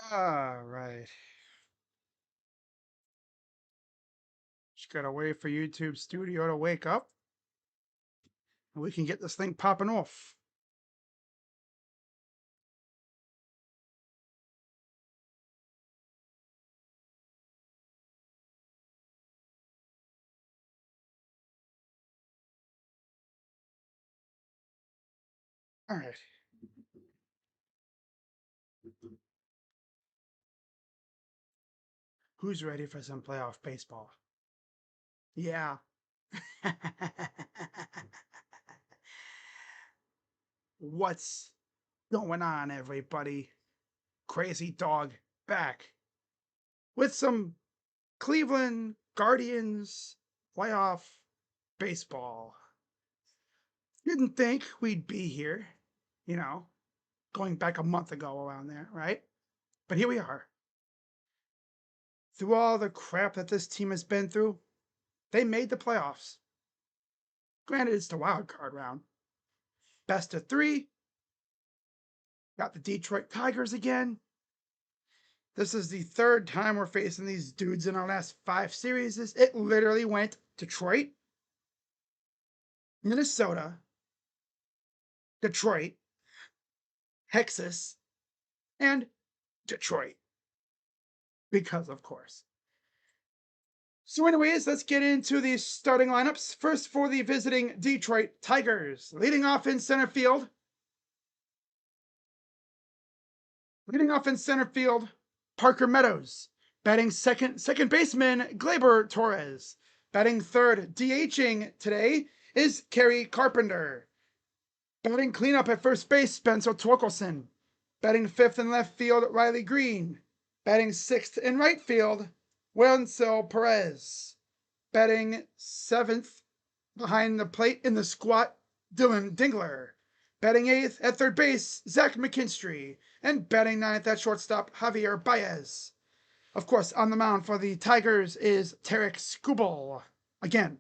All right. Just gotta wait for YouTube Studio to wake up, and we can get this thing popping off. All right. Who's ready for some playoff baseball? Yeah. What's going on, everybody? Crazy Dog back with some Cleveland Guardians playoff baseball. Didn't think we'd be here, you know, going back a month ago around there, right? But here we are. Through all the crap that this team has been through, they made the playoffs. Granted, it's the wild card round. Best of three. Got the Detroit Tigers again. This is the third time we're facing these dudes in our last 5 series. It literally went Detroit, Minnesota, Detroit, Texas, and Detroit. Because, of course. So, anyways, let's get into the starting lineups. First, for the visiting Detroit Tigers, leading off in center field. Parker Meadows. Batting second baseman, Gleyber Torres. Batting third, DHing today, is Kerry Carpenter. Batting cleanup at first base, Spencer Torkelson. Batting fifth in left field, Riley Green. Batting sixth in right field, Wencel Perez. Batting seventh behind the plate in the squat, Dylan Dingler. Batting eighth at third base, Zach McKinstry. And batting ninth at shortstop, Javier Baez. Of course, on the mound for the Tigers is Tarek Skubal. Again.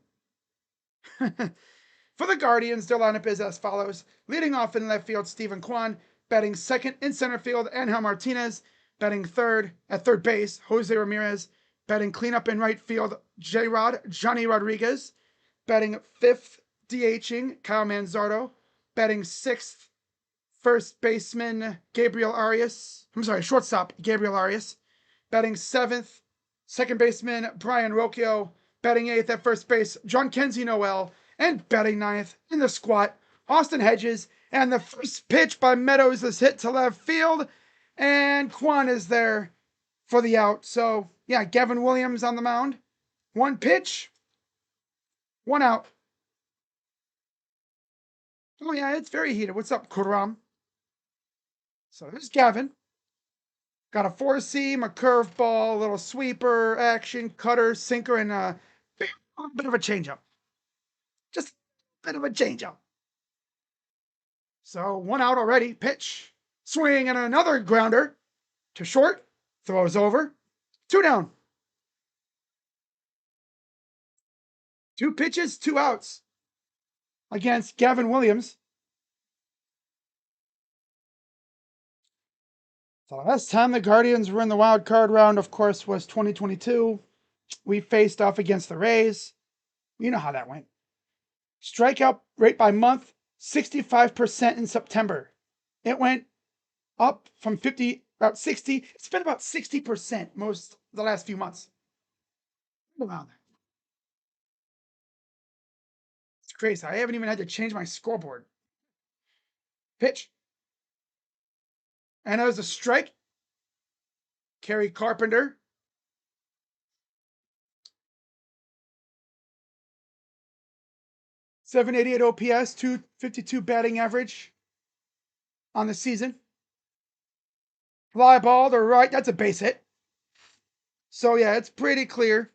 For the Guardians, their lineup is as follows. Leading off in left field, Stephen Kwan. Batting second in center field, Angel Martinez. Batting third at third base, Jose Ramirez. Batting cleanup in right field, J-Rod, Johnny Rodriguez. Batting fifth, DHing, Kyle Manzardo. Batting sixth, first baseman, shortstop, Gabriel Arias. Batting seventh, second baseman, Brian Rocchio. Batting eighth at first base, John Kenzie Noel. And batting ninth in the squat, Austin Hedges. And the first pitch by Meadows is hit to left field. And Kwan is there for the out. So, yeah, Gavin Williams on the mound. One pitch, one out. Oh, yeah, it's very heated. What's up, Kuram? So there's Gavin. Got a four seam, a curveball, a little sweeper, action, cutter, sinker, and a bit of a changeup. Just a bit of a changeup. So one out already. Pitch, swing, and another grounder to short. Throws over. 2 down. 2 pitches, 2 outs against Gavin Williams. The last time the Guardians were in the wild card round, of course, was 2022. We faced off against the Rays. You know how that went. Strikeout rate by month, 65% in September. It went up from 50, about 60. It's been about 60% most of the last few months. Around there. It's crazy. I haven't even had to change my scoreboard. Pitch. And it was a strike. Kerry Carpenter. 788 OPS, 252 batting average on the season. Fly ball to right. That's a base hit. So, yeah, it's pretty clear.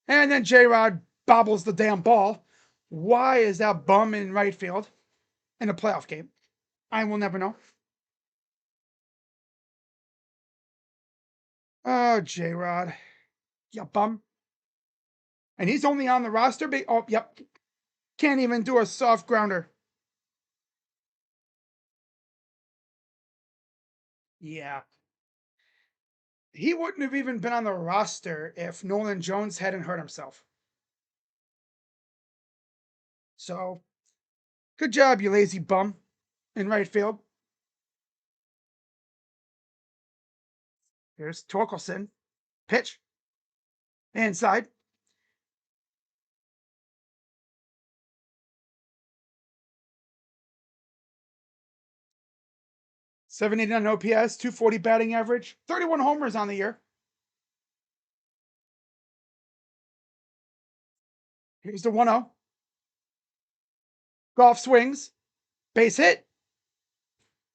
And then J-Rod bobbles the damn ball. Why is that bum in right field in a playoff game? I will never know. Oh, J-Rod. You bum. And he's only on the roster. Oh, yep. Can't even do a soft grounder. Yeah. He wouldn't have even been on the roster if Nolan Jones hadn't hurt himself. So, good job, you lazy bum in right field. Here's Torkelson. Pitch. Inside. .789 OPS, 240 batting average, 31 homers on the year. Here's the 1-0. Golf swings. Base hit.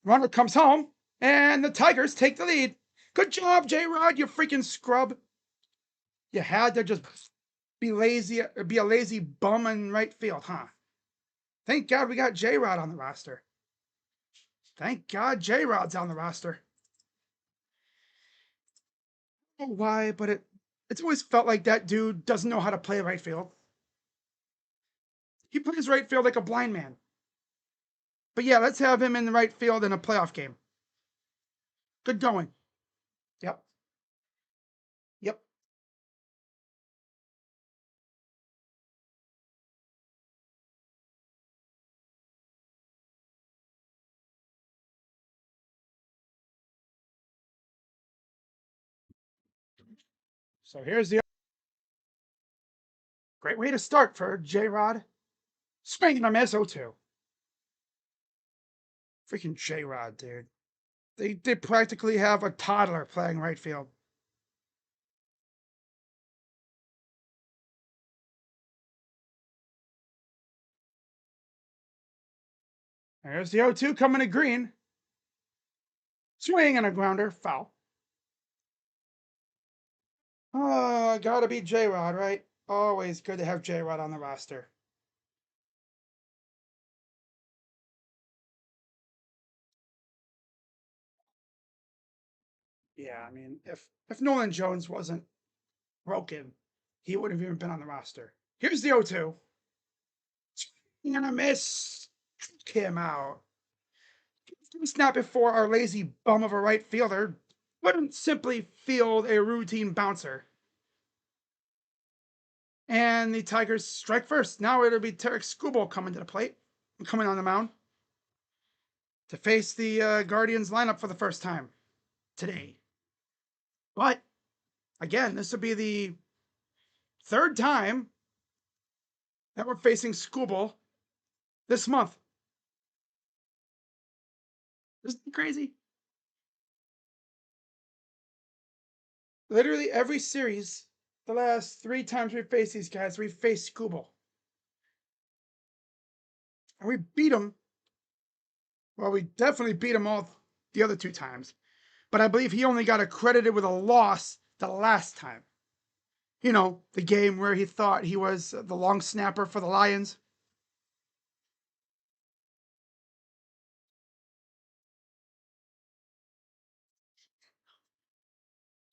Runner comes home. And the Tigers take the lead. Good job, J-Rod, you freaking scrub. You had to just be lazy, be a lazy bum in right field, huh? Thank God we got J-Rod on the roster. Thank God J-Rod's on the roster. I don't know why, but it's always felt like that dude doesn't know how to play right field. He plays right field like a blind man. But yeah, let's have him in the right field in a playoff game. Good going. Yep. Yep. So here's the great way to start for J-Rod. Swing and a miss 0-2. Freaking J-Rod, dude. They practically have a toddler playing right field. There's the 0-2 coming to green. Swing and a grounder, foul. Oh, gotta be J-Rod, right? Always good to have J-Rod on the roster. Yeah, I mean, if Nolan Jones wasn't broken, he wouldn't have even been on the roster. Here's the 0-2. Swing and a miss. Him out. Snap before our lazy bum of a right fielder wouldn't simply field a routine bouncer. And the Tigers strike first. Now it'll be Tarek Skubal coming to the plate, coming on the mound to face the Guardians lineup for the first time today. But again, this will be the third time that we're facing Skubal this month. Isn't it crazy? Literally every series, the last 3 times we've faced these guys, we've faced Skubal. And we beat them. Well, we definitely beat him all the other 2 times. But I believe he only got accredited with a loss the last time. You know, the game where he thought he was the long snapper for the Lions.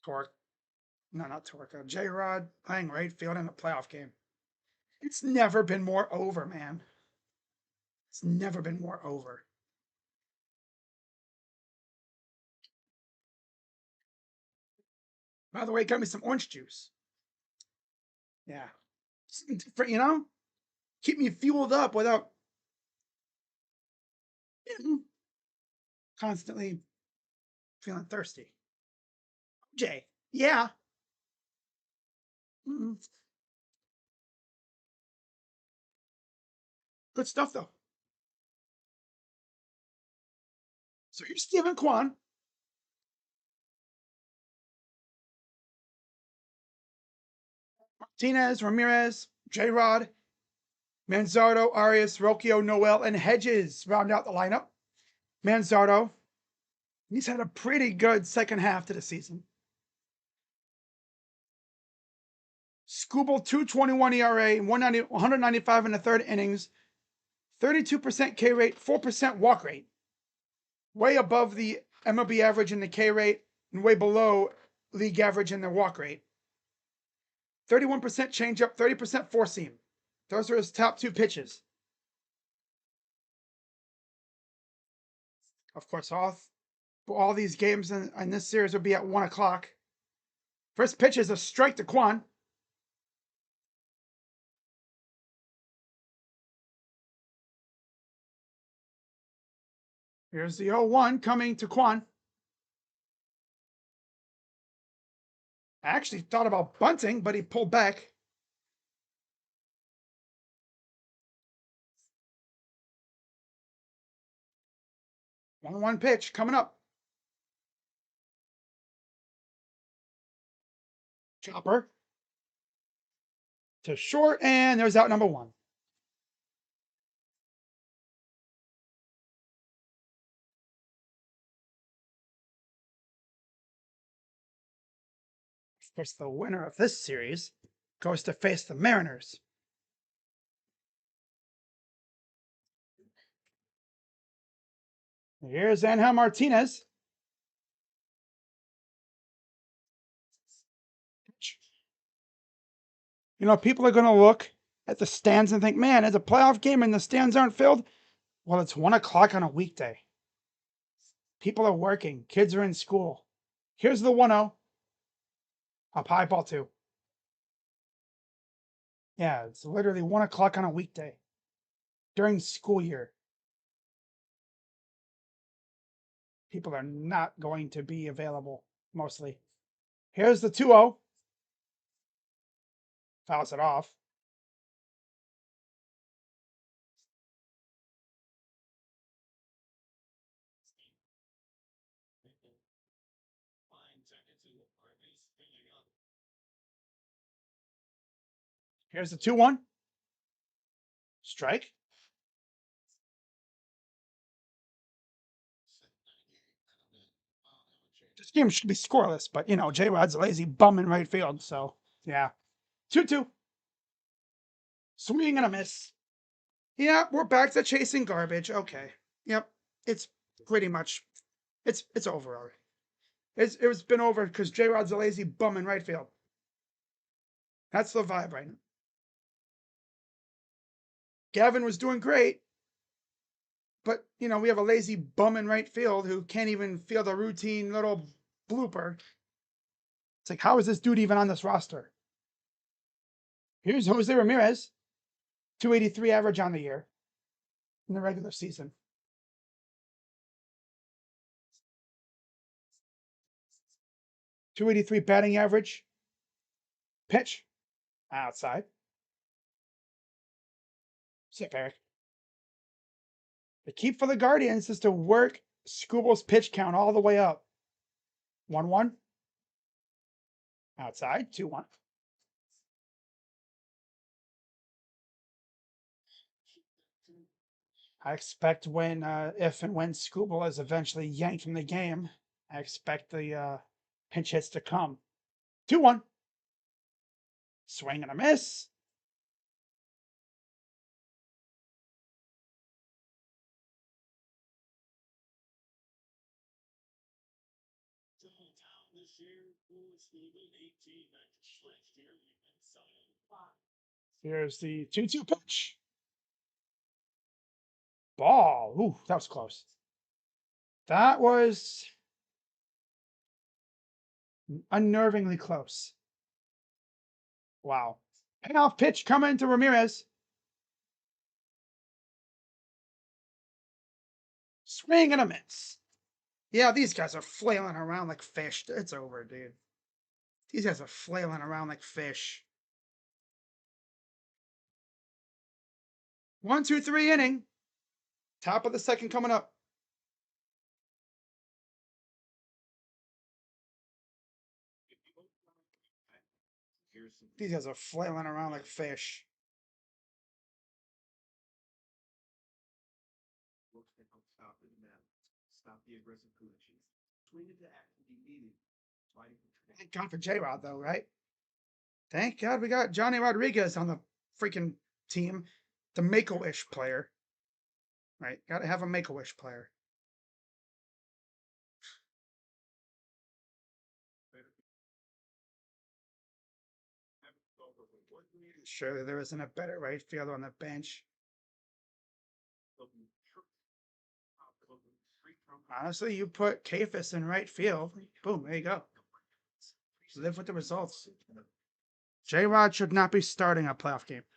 Torque. No, not Torque. J-Rod playing right field in a playoff game. It's never been more over, man. It's never been more over. By the way, got me some orange juice. Yeah. Something different, you know? Keep me fueled up without constantly feeling thirsty. Jay. Yeah. Mm-mm. Good stuff, though. So here's Stephen Kwan. Martinez, Ramirez, J-Rod, Manzardo, Arias, Rocchio, Noel, and Hedges round out the lineup. Manzardo, he's had a pretty good second half to the season. Skubal, 2.21 ERA, 195 in the third innings, 32% K rate, 4% walk rate. Way above the MLB average in the K rate and way below league average in the walk rate. 31% changeup, 30% four seam. Those are his top two pitches. Of course, all these games in this series will be at 1 o'clock. First pitch is a strike to Kwan. Here's the 0-1 coming to Kwan. I actually thought about bunting, but he pulled back. 1-1 pitch coming up. Chopper to short, and there's out number 1. Of course, the winner of this series goes to face the Mariners. Here's Angel Martinez. You know, people are going to look at the stands and think, man, it's a playoff game and the stands aren't filled. Well, it's 1 o'clock on a weekday. People are working. Kids are in school. Here's the 1-0. Up high, ball 2. Yeah, it's literally 1 o'clock on a weekday during school year. People are not going to be available, mostly. Here's the 2-0. Fouls it off. Here's the 2-1. Strike. This game should be scoreless, but, you know, J-Rod's a lazy bum in right field, so, yeah. 2-2. Swing and a miss. Yeah, we're back to chasing garbage. Okay. Yep. It's pretty much, it's over already. It's been over because J-Rod's a lazy bum in right field. That's the vibe right now. Gavin was doing great, but, you know, we have a lazy bum in right field who can't even field a routine little blooper. It's like, how is this dude even on this roster? Here's Jose Ramirez, 283 average on the year in the regular season. .283 batting average. Pitch. Outside. Sit, Eric. The key for the Guardians is to work Skubal's pitch count all the way up. 1-1. Outside. 2-1. I expect if and when Skubal is eventually yanked from the game, I expect the pinch hits to come. 2-1. Swing and a miss. Here's the 2-2 pitch. Ball. Ooh, that was close. That was unnervingly close. Wow. Payoff pitch coming to Ramirez. Swing and a miss. Yeah, these guys are flailing around like fish. It's over, dude. These guys are flailing around like fish. 1-2-3 inning. Top of the second coming up. These guys are flailing around like fish. Thank God for J-Rod, though, right? Thank God we got Johnny Rodriguez on the freaking team, the Make-A-Wish player. Right, gotta have a Make-A-Wish player. Surely there isn't a better right fielder on the bench. Honestly, you put Kafis in right field. Boom, there you go. Live with the results. J-Rod should not be starting a playoff game.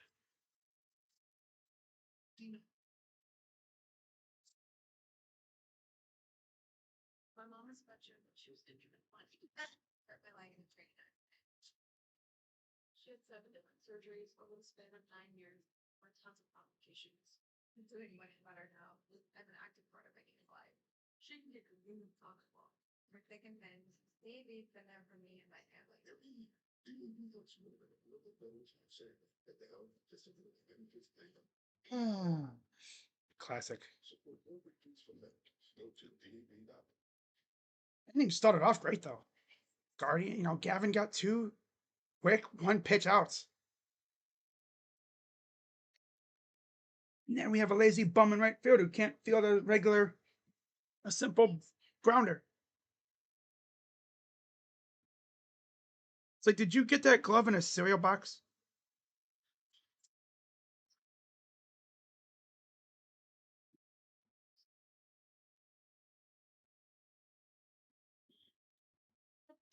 My mom is veteran, but she was injured in 20. Hurt my leg in a training accident. She had 7 different surgeries over the span of 9 years, or tons of complications. I'm doing much better now, as an active part of making a life. She can get a room comfortable. For thick and thin, Stevie's been there for me and my family. Classic. Inning started off great though. Guardian, Gavin got 2 quick 1-pitch outs. And then we have a lazy bum in right field who can't field a simple grounder. It's like, did you get that glove in a cereal box?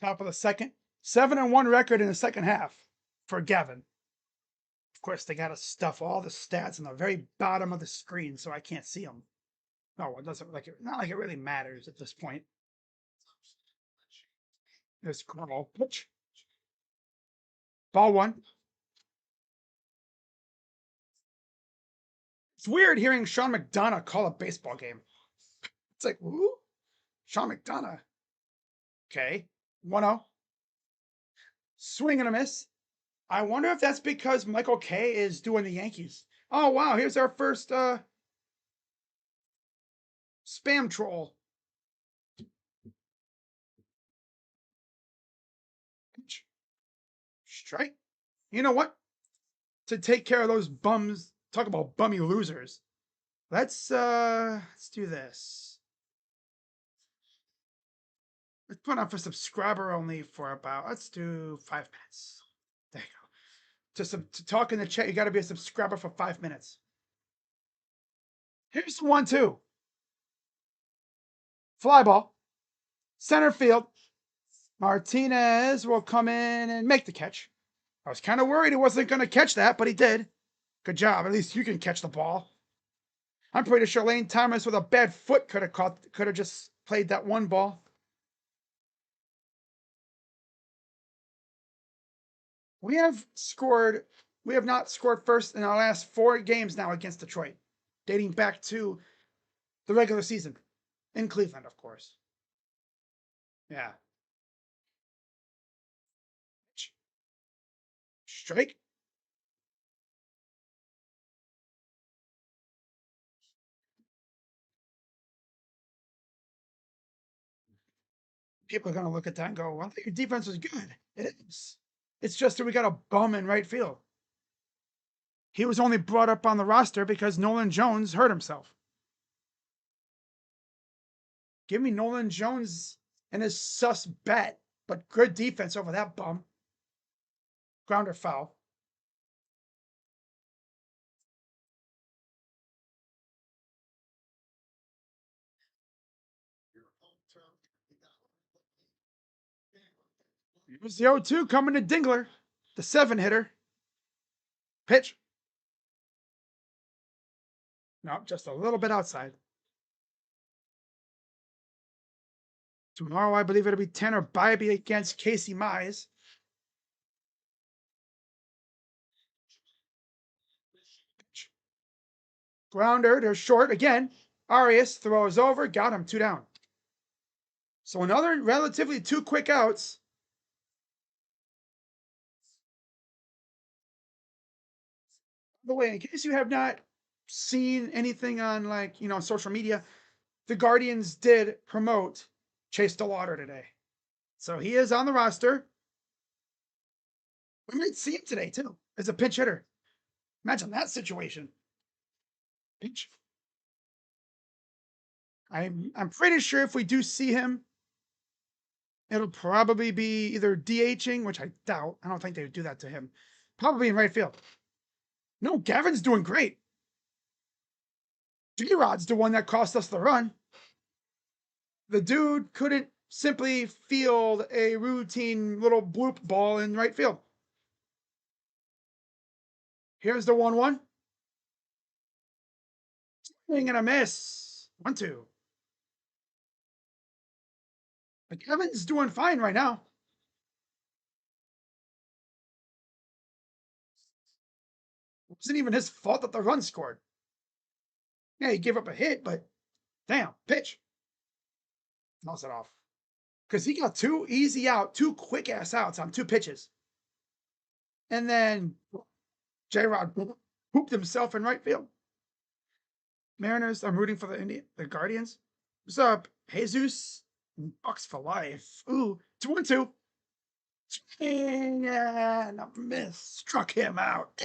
Top of the second. 7-1 record in the second half for Gavin. Of course, they got to stuff all the stats on the very bottom of the screen so I can't see them. No, it doesn't not like it really matters at this point. There's Carl pitch. Ball 1. It's weird hearing Sean McDonough call a baseball game. It's like, who? Sean McDonough. Okay. 1-0. Swing and a miss. I wonder if that's because Michael K is doing the Yankees. Oh, wow. Here's our first spam troll. Strike. You know what? To take care of those bums, talk about bummy losers. Let's do this. Let's put on for subscriber only for about, let's do 5 minutes. There you go. To talk in the chat, you got to be a subscriber for 5 minutes. Here's the 1-2. Fly ball. Center field. Martinez will come in and make the catch. I was kind of worried he wasn't going to catch that, but he did. Good job. At least you can catch the ball. I'm pretty sure Lane Thomas with a bad foot could have just played that one ball. We have not scored first in our last 4 games now against Detroit, dating back to the regular season in Cleveland, of course. Yeah. Strike. People are going to look at that and go, well, your defense is good. It is. It's just that we got a bum in right field. He was only brought up on the roster because Nolan Jones hurt himself. Give me Nolan Jones and his sus bat, but good defense over that bum. Grounder foul. Here's the 0-2 coming to Dingler, the 7-hitter. Pitch. No, just a little bit outside. Tomorrow, I believe it'll be Tanner Bybee against Casey Mize. Grounder to short again. Arias throws over, got him, 2 down. So another relatively 2 quick outs. By the way, in case you have not seen anything on social media, the Guardians did promote Chase DeLauder today. So he is on the roster. We might see him today too as a pinch hitter. Imagine that situation. Pinch. I'm pretty sure if we do see him, it'll probably be either DHing, which I doubt. I don't think they would do that to him. Probably in right field. No, Gavin's doing great. G-Rod's the one that cost us the run. The dude couldn't simply field a routine little bloop ball in right field. Here's the 1-1. Swing and a miss. 1-2. But Gavin's doing fine right now. It wasn't even his fault that the run scored. Yeah, he gave up a hit, but damn, pitch. Knocks it off. Because he got two easy out, two quick ass outs on two pitches. And then J-Rod pooped himself in right field. Mariners, I'm rooting for the Guardians. What's up, Jesus? Bucks for life. Ooh, 2-1-2. And a miss. Struck him out.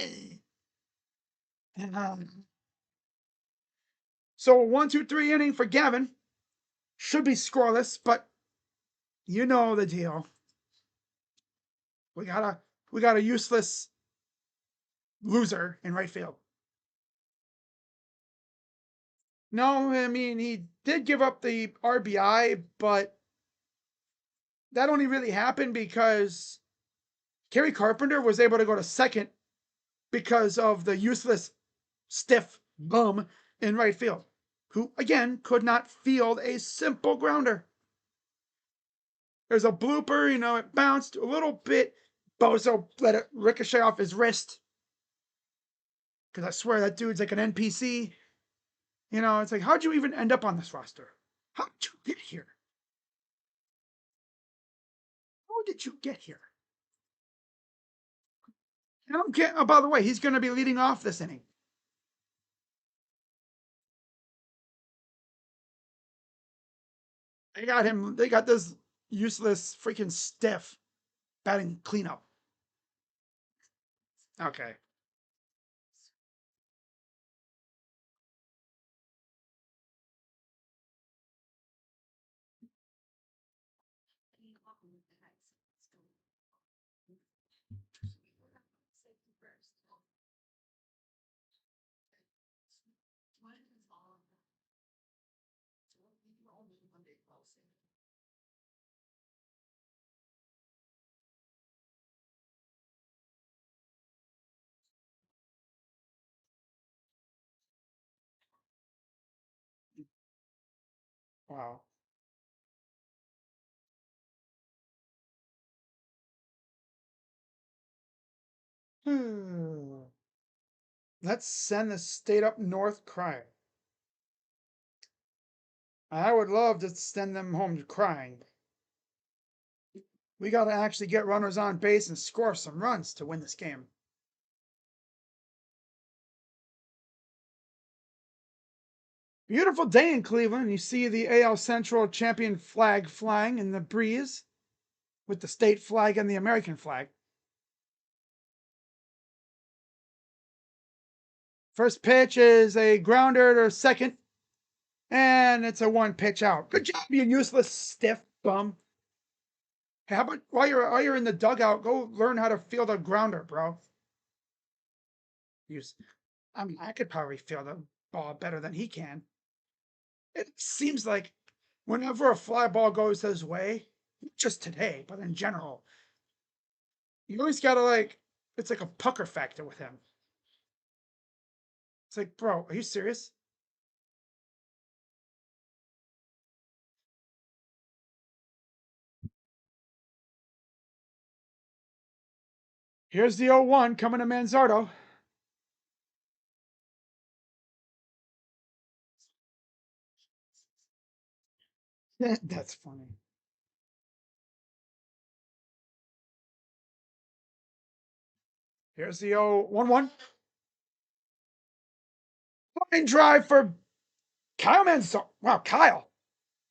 So a 1-2-3 inning for Gavin. Should be scoreless, but you know the deal. We got a useless loser in right field. No, I mean he did give up the RBI, but that only really happened because Kerry Carpenter was able to go to second because of the useless stiff bum in right field, who again could not field a simple grounder. There's a blooper, it bounced a little bit. Bozo let it ricochet off his wrist. Because I swear that dude's like an NPC. It's like, how'd you even end up on this roster? How'd you get here? How did you get here? I don't get. Oh, by the way, he's going to be leading off this inning. They got him. They got this useless freaking stiff batting cleanup. Okay. Wow. Let's send the state up north crying. I would love to send them home crying. We got to actually get runners on base and score some runs to win this game. Beautiful day in Cleveland. You see the AL Central champion flag flying in the breeze with the state flag and the American flag. First pitch is a grounder to second, and it's a one pitch out. Good job, you useless stiff bum. Hey, how about while you're in the dugout, go learn how to field a grounder, bro. I mean, I could probably field a ball better than he can. It seems like whenever a fly ball goes his way, not just today, but in general, you always gotta it's like a pucker factor with him. It's like, bro, are you serious? Here's the 0-1 coming to Manzardo. That's funny. Here's the 0-1-1. Line drive for Kyle Manzardo. Wow, Kyle.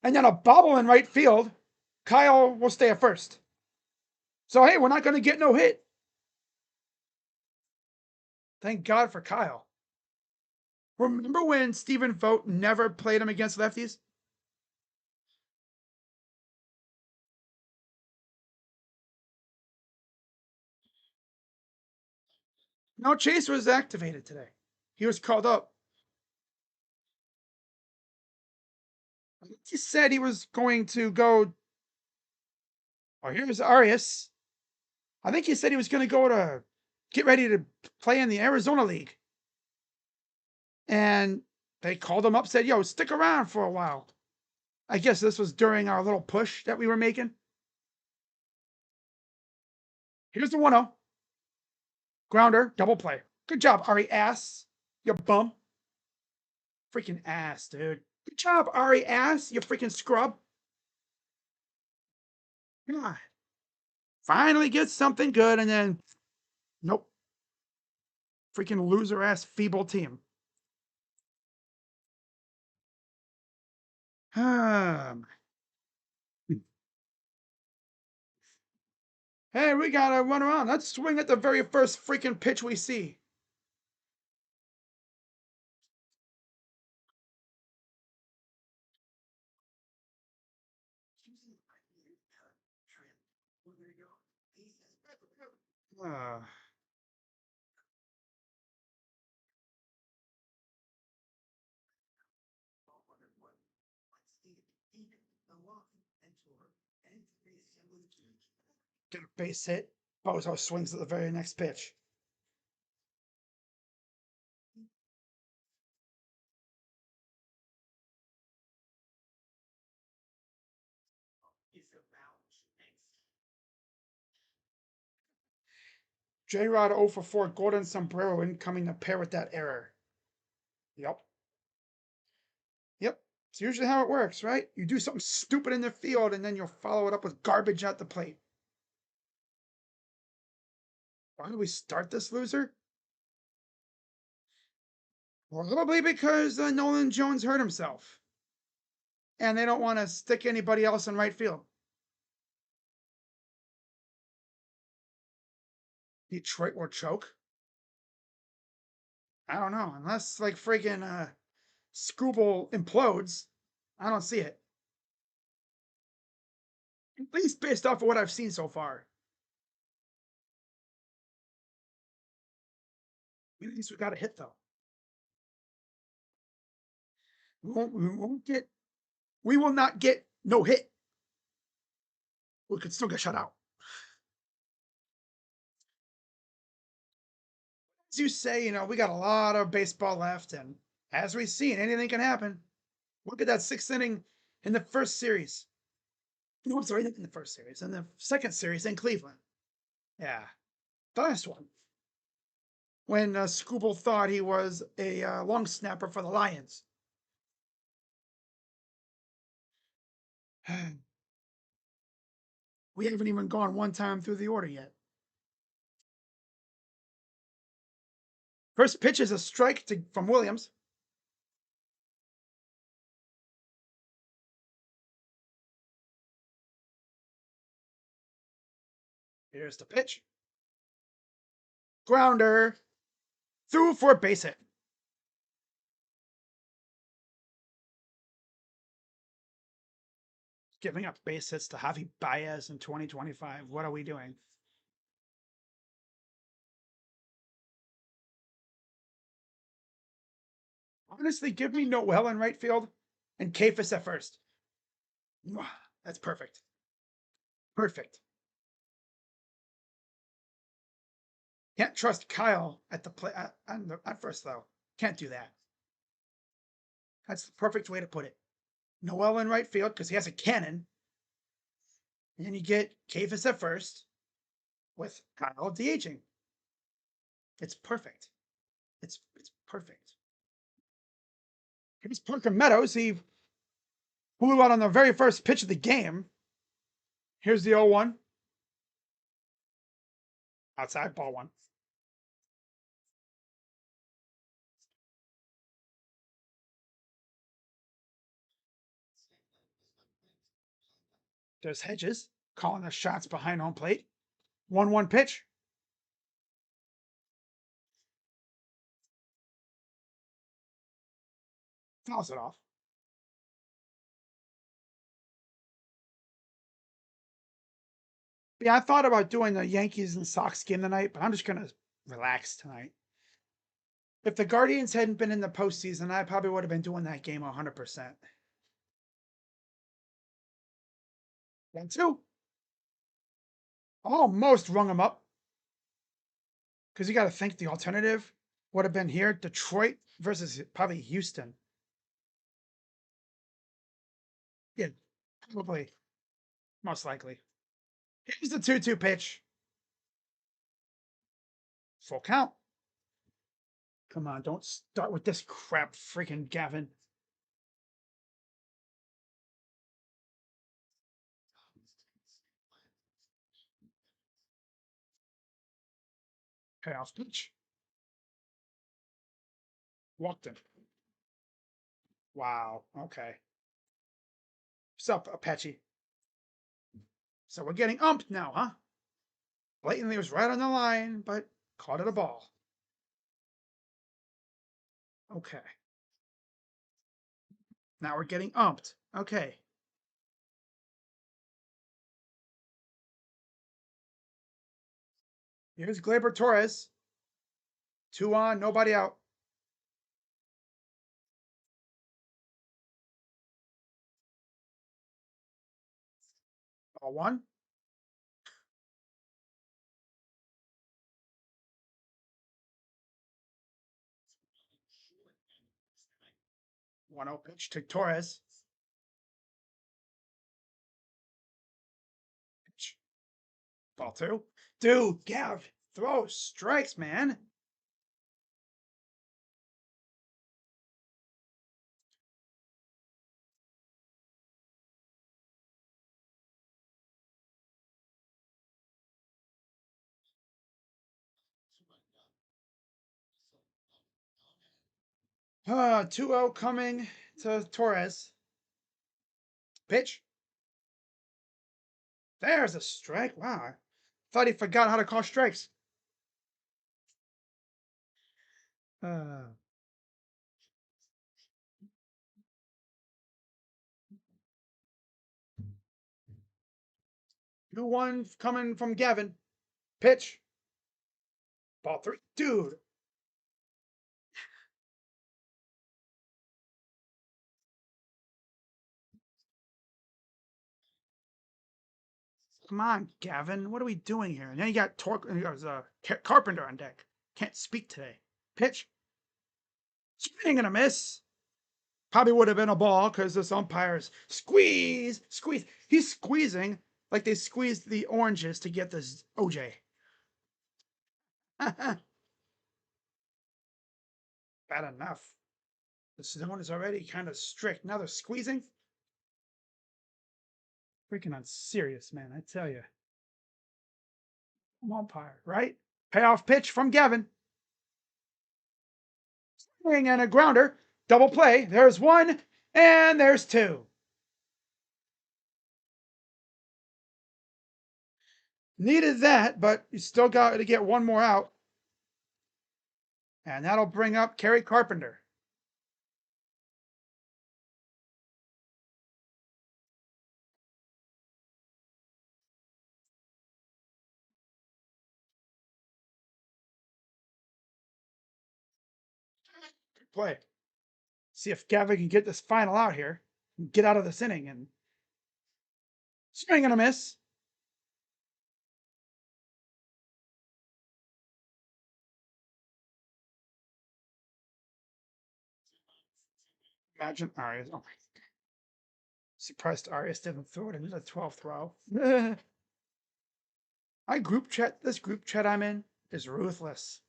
And then a bobble in right field. Kyle will stay at first. So, hey, we're not going to get no hit. Thank God for Kyle. Remember when Stephen Vogt never played him against lefties? No, Chase was activated today. He was called up. He said he was going to go. Oh, here's Arias. I think he said he was going to go to get ready to play in the Arizona League. And they called him up, said, yo, stick around for a while. I guess this was during our little push that we were making. Here's the 1-0. Grounder, double play. Good job, Ari Ass. You bum. Freaking ass, dude. Good job, Ari Ass. You freaking scrub. God. Finally gets something good, and then, nope. Freaking loser ass feeble team. Hey, we gotta run around. Let's swing at the very first freaking pitch we see. Uh, get a base hit. Bozo swings at the very next pitch. J-Rod 0 for 4. Gordon Sombrero incoming to pair with that error. Yep. Yep. It's usually how it works, right? You do something stupid in the field and then you'll follow it up with garbage at the plate. Why do we start this loser? Probably because Nolan Jones hurt himself. And they don't want to stick anybody else in right field. Detroit will choke. I don't know. Unless like freaking Scooble implodes. I don't see it. At least based off of what I've seen so far. At least we got a hit though. We will not get no hit. We could still get shut out. As you say, we got a lot of baseball left, and as we've seen, anything can happen. Look at that 6th inning in the first series. No, I'm sorry, not in the first series, in the second series in Cleveland. Yeah, the last one. When Scooble thought he was a long snapper for the Lions. We haven't even gone one time through the order yet. First pitch is a strike from Williams. Here's the pitch. Grounder. Through for a base hit. Giving up base hits to Javi Baez in 2025. What are we doing? Honestly, give me Noel in right field and Kafis at first. That's perfect. Perfect. Can't trust Kyle at the play at first though. Can't do that. That's the perfect way to put it. Noel in right field because he has a cannon. And then you get Kafis at first with Kyle DHing. It's perfect. It's perfect. Here's Parker Meadows. He blew out on the very first pitch of the game. Here's the 0-1. Outside, ball one. There's Hedges calling the shots behind home plate. 1-1 pitch. Fouls it off. Yeah, I thought about doing the Yankees and Sox game tonight, but I'm just gonna relax tonight. If the Guardians hadn't been in the postseason, I probably would have been doing that game 100%. 1-2. Almost rung him up. Because you got to think the alternative would have been here Detroit versus probably Houston. Yeah, probably. Most likely. Here's the 2-2 pitch. Full count. Come on, don't start with this crap, freaking Gavin. Payoff pitch. Walked him. Wow. Okay. What's up, Apache? So we're getting umped now, huh? Blatantly was right on the line, but caught it a ball. Okay. Now we're getting umped. Okay. Here's Gleyber Torres. 2 on, nobody out. 1. 1-0 pitch to Torres. Pitch. Ball 2. Dude, Gav, throw strikes, man. Ah, 2-0 coming to Torres. Pitch. There's a strike. Wow. Thought he forgot how to call strikes. Uh, 2-1 coming from Gavin. Pitch. Ball 3. Dude. Come on, Gavin. What are we doing here? And then you got Carpenter on deck. Can't speak today. Pitch. Swing and a miss. Probably would have been a ball because this umpire's squeeze. He's squeezing like they squeezed the oranges to get this OJ. Bad enough. The zone is already kind of strict. Now they're squeezing. Freaking unserious, man. I tell you. Umpire, right? Payoff pitch from Gavin. Swing and a grounder. Double play. There's 1 and there's 2. Needed that, but you still got to get 1 more out. And that'll bring up Kerry Carpenter. Play. See if Gavin can get this final out here. And get out of this inning and swing and a miss. Imagine Arias. Oh my. Surprised Arias didn't throw it into the 12th row. This group chat I'm in is ruthless.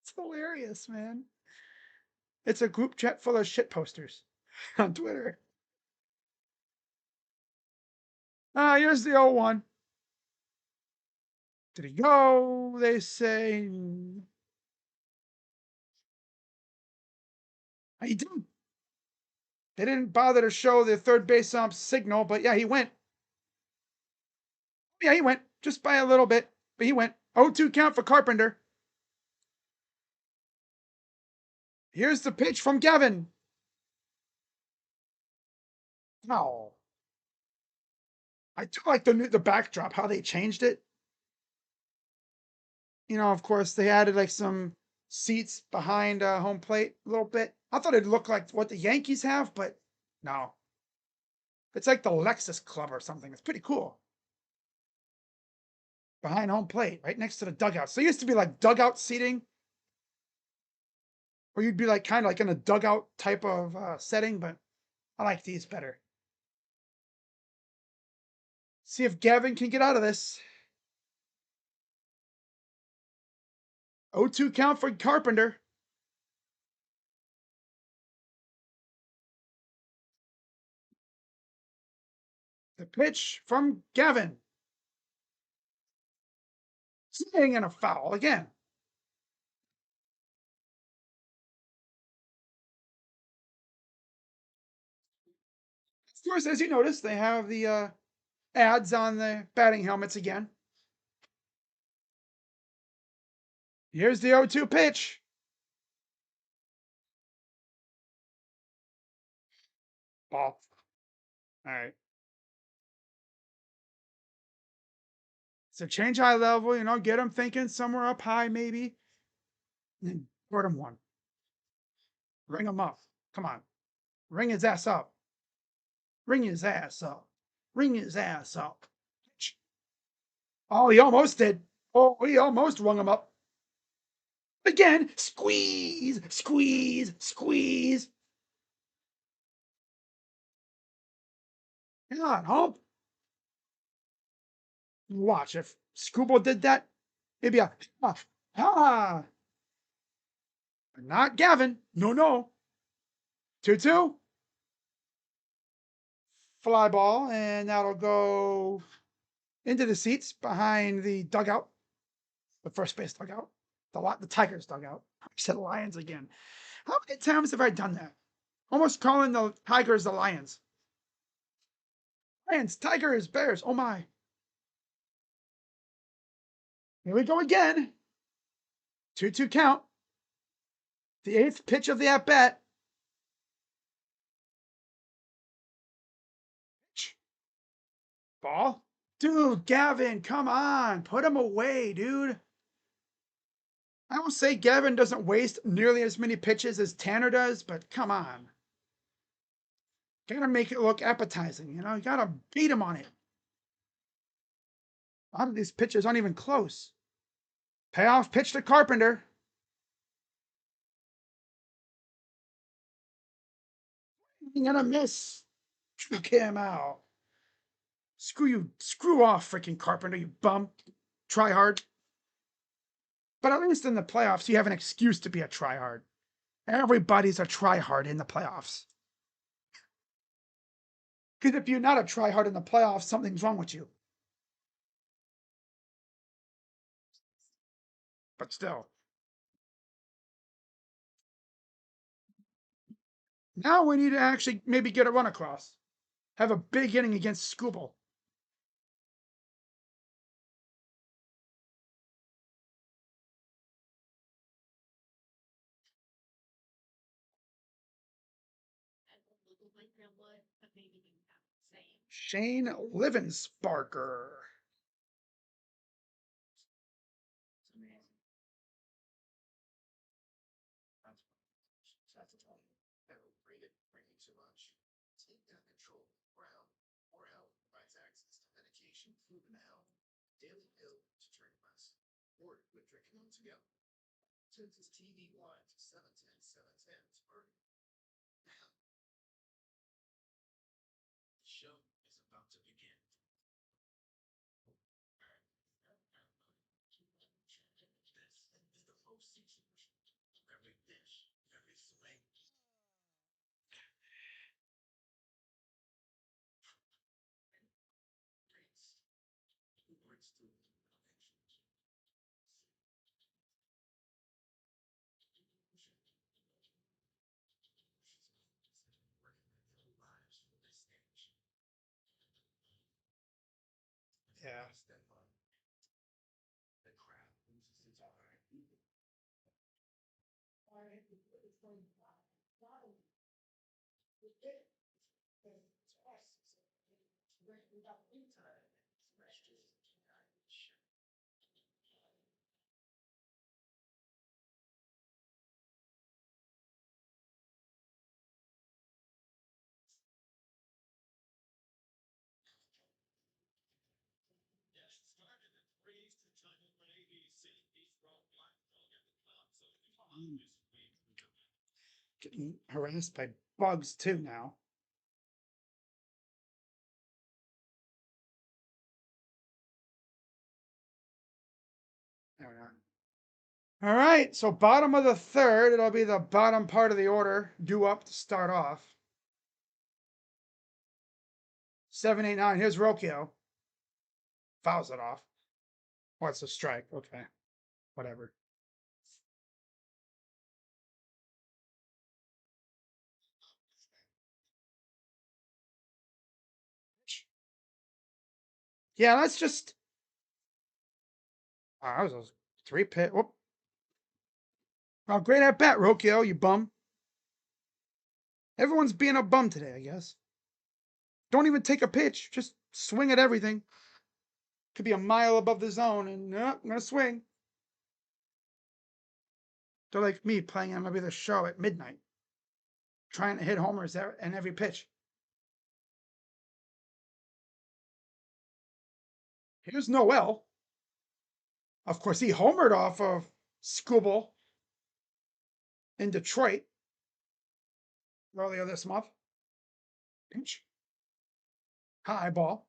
It's hilarious, man. It's a group chat full of shit posters on Twitter. Here's the 0-1. Did he go? They say. He didn't. They didn't bother to show the third base ump signal, but yeah, he went. Yeah, he went just by a little bit, but he went. 0-2 count for Carpenter. Here's the pitch from Gavin. Oh, I do like the backdrop, how they changed it. Of course, they added like some seats behind home plate a little bit. I thought it'd look like what the Yankees have, but no. It's like the Lexus Club or something. It's pretty cool. Behind home plate, right next to the dugout. So it used to be like dugout seating, or you'd be like kind of like in a dugout type of setting, but I like these better. See if Gavin can get out of this. 0-2 count for Carpenter. The pitch from Gavin. Swing and a foul again. Of course, as you notice, they have the ads on the batting helmets again. Here's the 0-2 pitch. Ball. All right. So change high level, get him thinking somewhere up high, maybe. And then put him one. Ring him up. Come on. Ring his ass up. Ring his ass up. Ring his ass up. Oh, he almost did. Oh, he almost rung him up. Again, squeeze, squeeze, squeeze. Come on, Hump. Watch, if Scooble did that, it'd be a ah. Not Gavin. No, no. 2-2. Fly ball, and that'll go into the seats behind the dugout, the first base dugout, the Tigers dugout. I said Lions again. How many times have I done that? Almost calling the Tigers the Lions. Lions, Tigers, Bears. Oh my. Here we go again. 2-2 count. The 8th pitch of the at bat. Ball. Dude, Gavin, come on. Put him away, dude. I will say Gavin doesn't waste nearly as many pitches as Tanner does, but come on. Gotta make it look appetizing, you gotta beat him on it. A lot of these pitches aren't even close. Payoff pitch to Carpenter. You're gonna miss. Took him out. Screw you. Screw off, freaking Carpenter, you bum. Try hard. But at least in the playoffs, you have an excuse to be a tryhard. Everybody's a tryhard in the playoffs. Because if you're not a tryhard in the playoffs, something's wrong with you. But still. Now we need to actually maybe get a run across. Have a big inning against Scooble. Shane Livensparker. Yeah. Getting harassed by bugs too now. There we are. All right, so bottom of the third, it'll be the bottom part of the order, due up to start off. 7, 8, 9. Here's Rokio. Fouls it off. What's a strike? Okay, whatever. Yeah, let's just. Oh, that was a 3 pit. Whoop. Oh, great at bat, Rokio, you bum. Everyone's being a bum today, I guess. Don't even take a pitch. Just swing at everything. Could be a mile above the zone, and no, I'm gonna swing. They're like me playing MLB The Show at midnight, trying to hit homers in every pitch. Here's Noel. Of course, he homered off of Skubal in Detroit earlier this month. Pinch. High ball.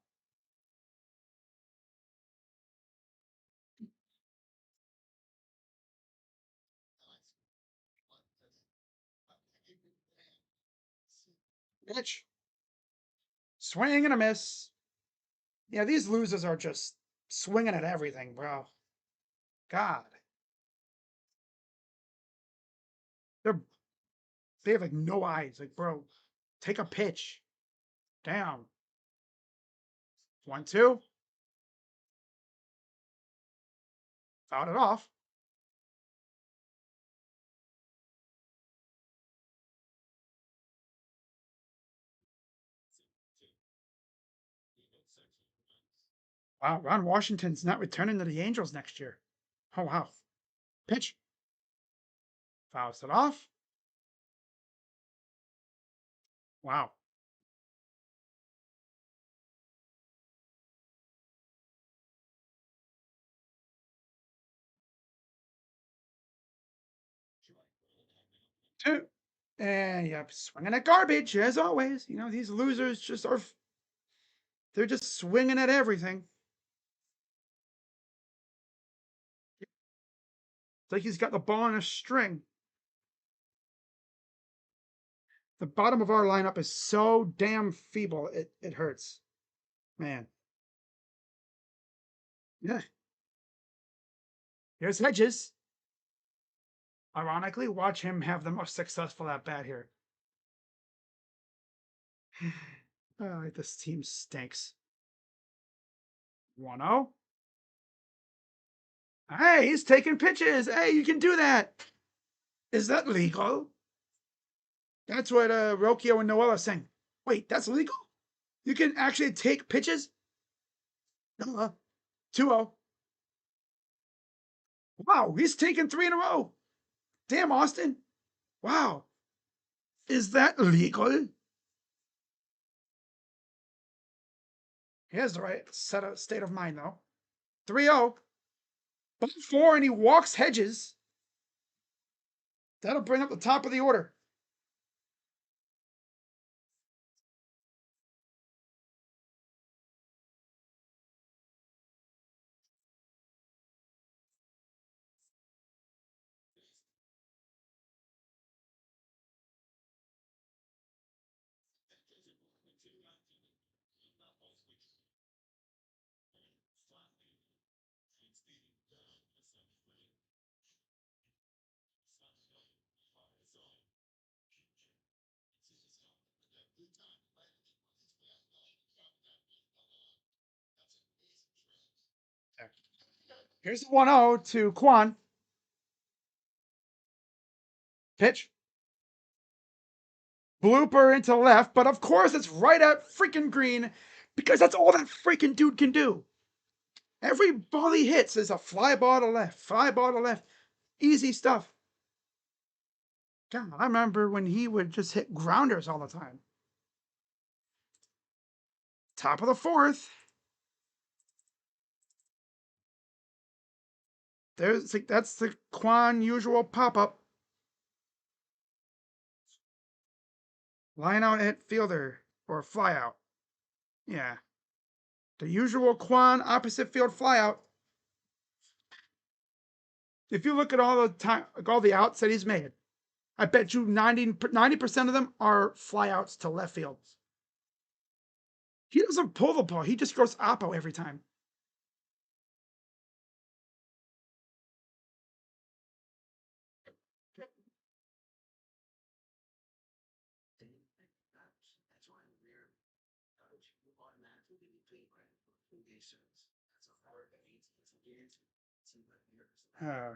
Pitch. Swing and a miss. Yeah, these losers are just swinging at everything, bro. God. They're they have like no eyes. Like, bro, take a pitch. Damn. 1, 2. Fouled it off. Wow, Ron Washington's not returning to the Angels next year. Oh wow. Pitch. Fouls it off. Wow. Two. And yep, swinging at garbage as always. You know, these losers just are. They're just swinging at everything. It's like he's got the ball on a string. The bottom of our lineup is so damn feeble. It hurts, man. Yeah. Here's Hedges. Ironically, watch him have the most successful at bat here. Oh, this team stinks. 1-0. Hey, he's taking pitches. Hey, you can do that. Is that legal? That's what Rokio and Noel are saying. Wait, that's legal? You can actually take pitches? 2-0. Wow, he's taken 3 in a row. Damn, Austin. Wow. Is that legal? He has the right state of mind, though. 3-0. But 4, and he walks Hedges. That'll bring up the top of the order. Here's the 1-0 to Quan. Pitch. Blooper into left, but of course it's right at freaking green because that's all that freaking dude can do. Every ball he hits is a fly ball to left, fly ball to left. Easy stuff. God, I remember when he would just hit grounders all the time. Top of the fourth. That's the Quan usual pop-up. Line out hit fielder or fly out. Yeah. The usual Quan opposite field flyout. If you look at all the outs that he's made, I bet you 90% of them are flyouts to left field. He doesn't pull the ball. He just goes oppo every time. Uh,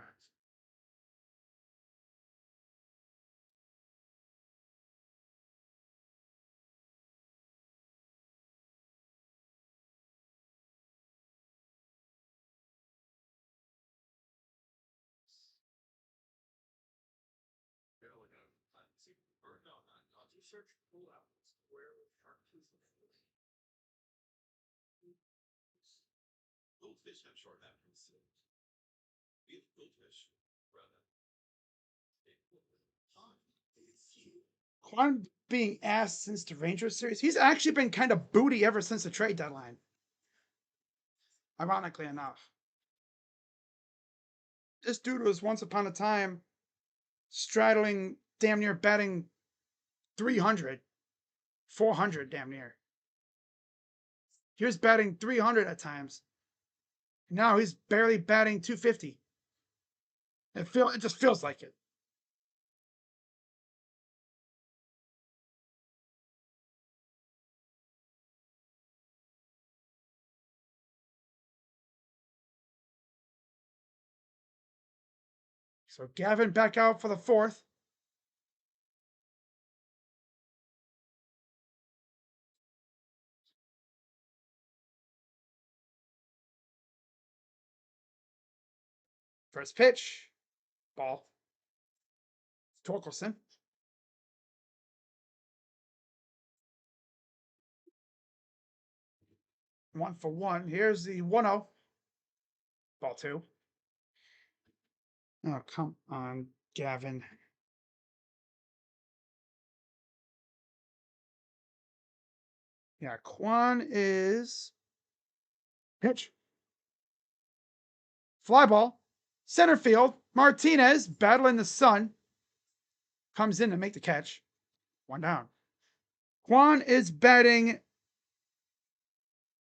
Quan being asked since the Rangers series, he's actually been kind of booty ever since the trade deadline. Ironically enough, this dude was once upon a time straddling damn near batting 300, 400 damn near. He was batting 300 at times. Now he's barely batting 250. It just feels like it. So Gavin back out for the fourth. First pitch, ball. Torkelson. 1-for-1. Here's the 1-0. Ball 2. Oh, come on, Gavin. Yeah, Quan is pitch. Fly ball. Center field. Martinez battling the sun. Comes in to make the catch. 1 down. Quan is batting.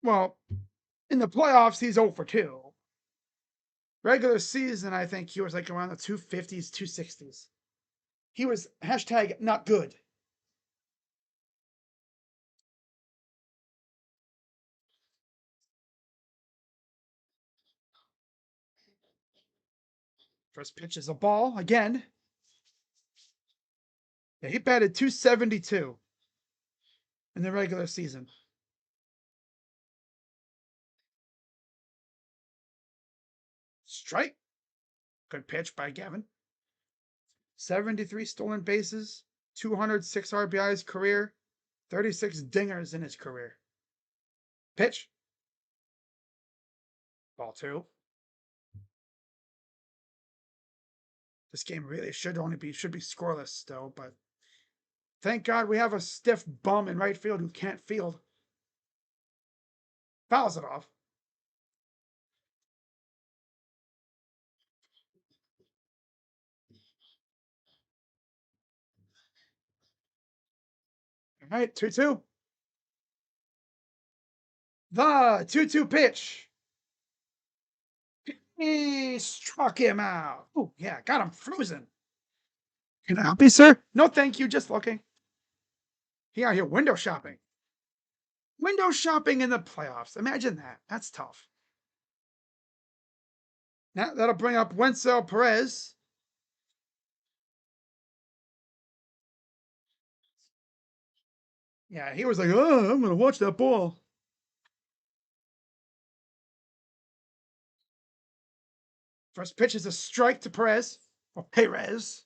Well, in the playoffs, he's 0 for 2. Regular season, I think he was like around the 250s, 260s. He was hashtag not good. First pitch is a ball again. Yeah, he batted 272 in the regular season. Strike. Good pitch by Gavin. 73 stolen bases, 206 RBIs career, 36 dingers in his career. Pitch. Ball 2. This game really should be scoreless still, but thank God we have a stiff bum in right field who can't field. Fouls it off. All right, 2-2. The 2-2 pitch. He struck him out. Oh, yeah, got him frozen. Can I help you, sir? No, thank you. Just looking. He out here window shopping. Window shopping in the playoffs. Imagine that. That's tough. Now that'll bring up Wenzel Perez. Yeah, he was like, "Oh, I'm gonna watch that ball." First pitch is a strike to Perez or Perez.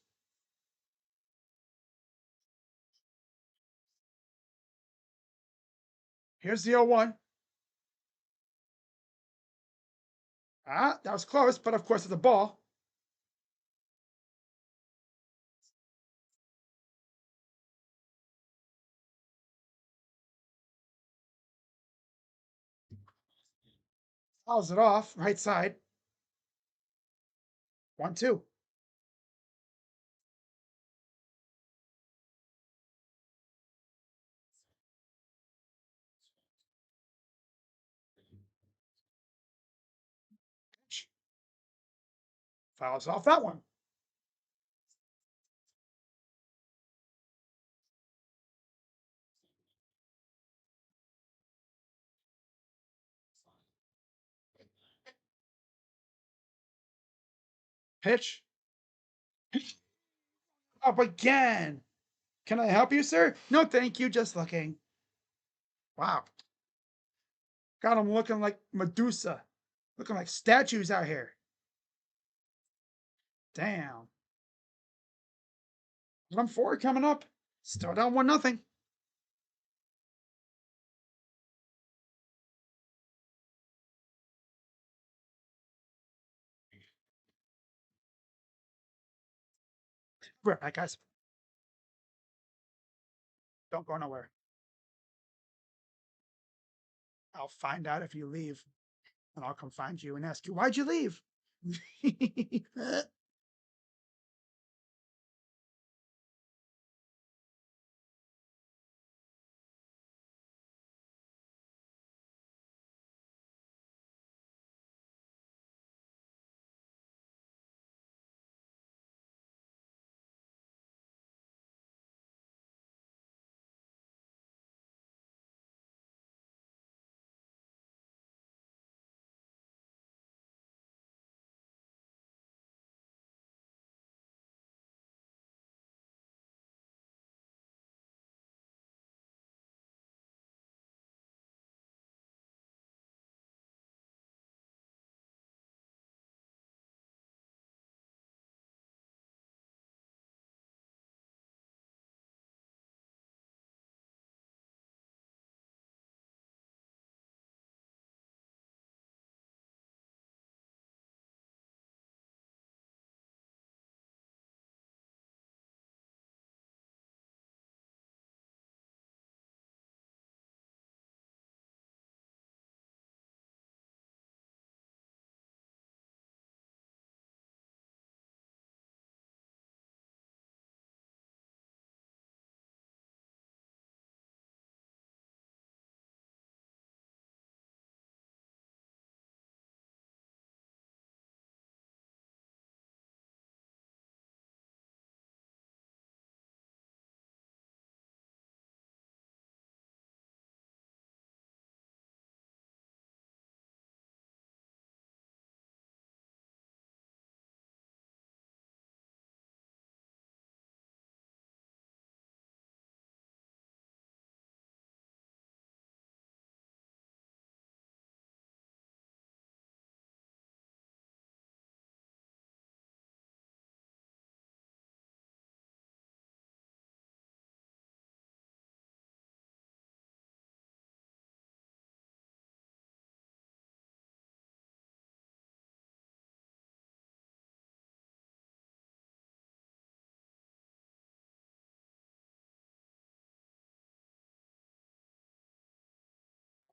Here's the 0-1. Ah, that was close, but of course it's a ball. Fouls it off, right side. 1-2. Fouls off that one. Pitch. Up again. Can I help you, sir? No, thank you. Just looking. Wow. Got them looking like Medusa. Looking like statues out here. Damn. I'm 4 coming up. Still down 1-0. Right back, guys. Don't go nowhere. I'll find out if you leave. And I'll come find you and ask you, why'd you leave?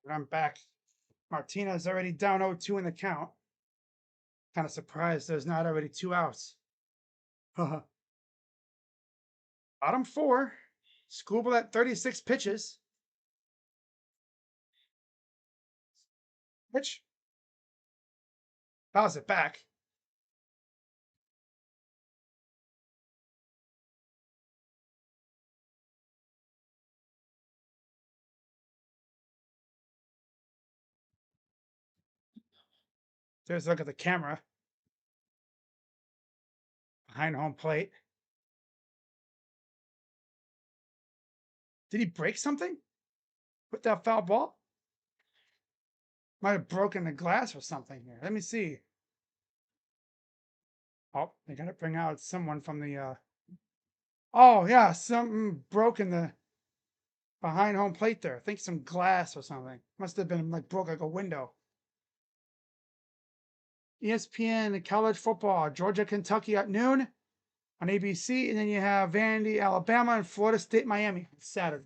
I'm back. Martinez already down 0-2 in the count. Kind of surprised there's not already 2 outs. Bottom 4. Skubal at 36 pitches. Pitch. Fouls it back. There's a look at the camera. behind home plate. Did he break something with that foul ball? Might have broken the glass or something here. Let me see. Oh, they gotta bring out someone from the oh yeah, something broke in the behind home plate there. I think some glass or something. Must have been like broke like a window. ESPN college football, Georgia, Kentucky at noon on ABC, and then you have Vandy, Alabama, and Florida State, Miami Saturday.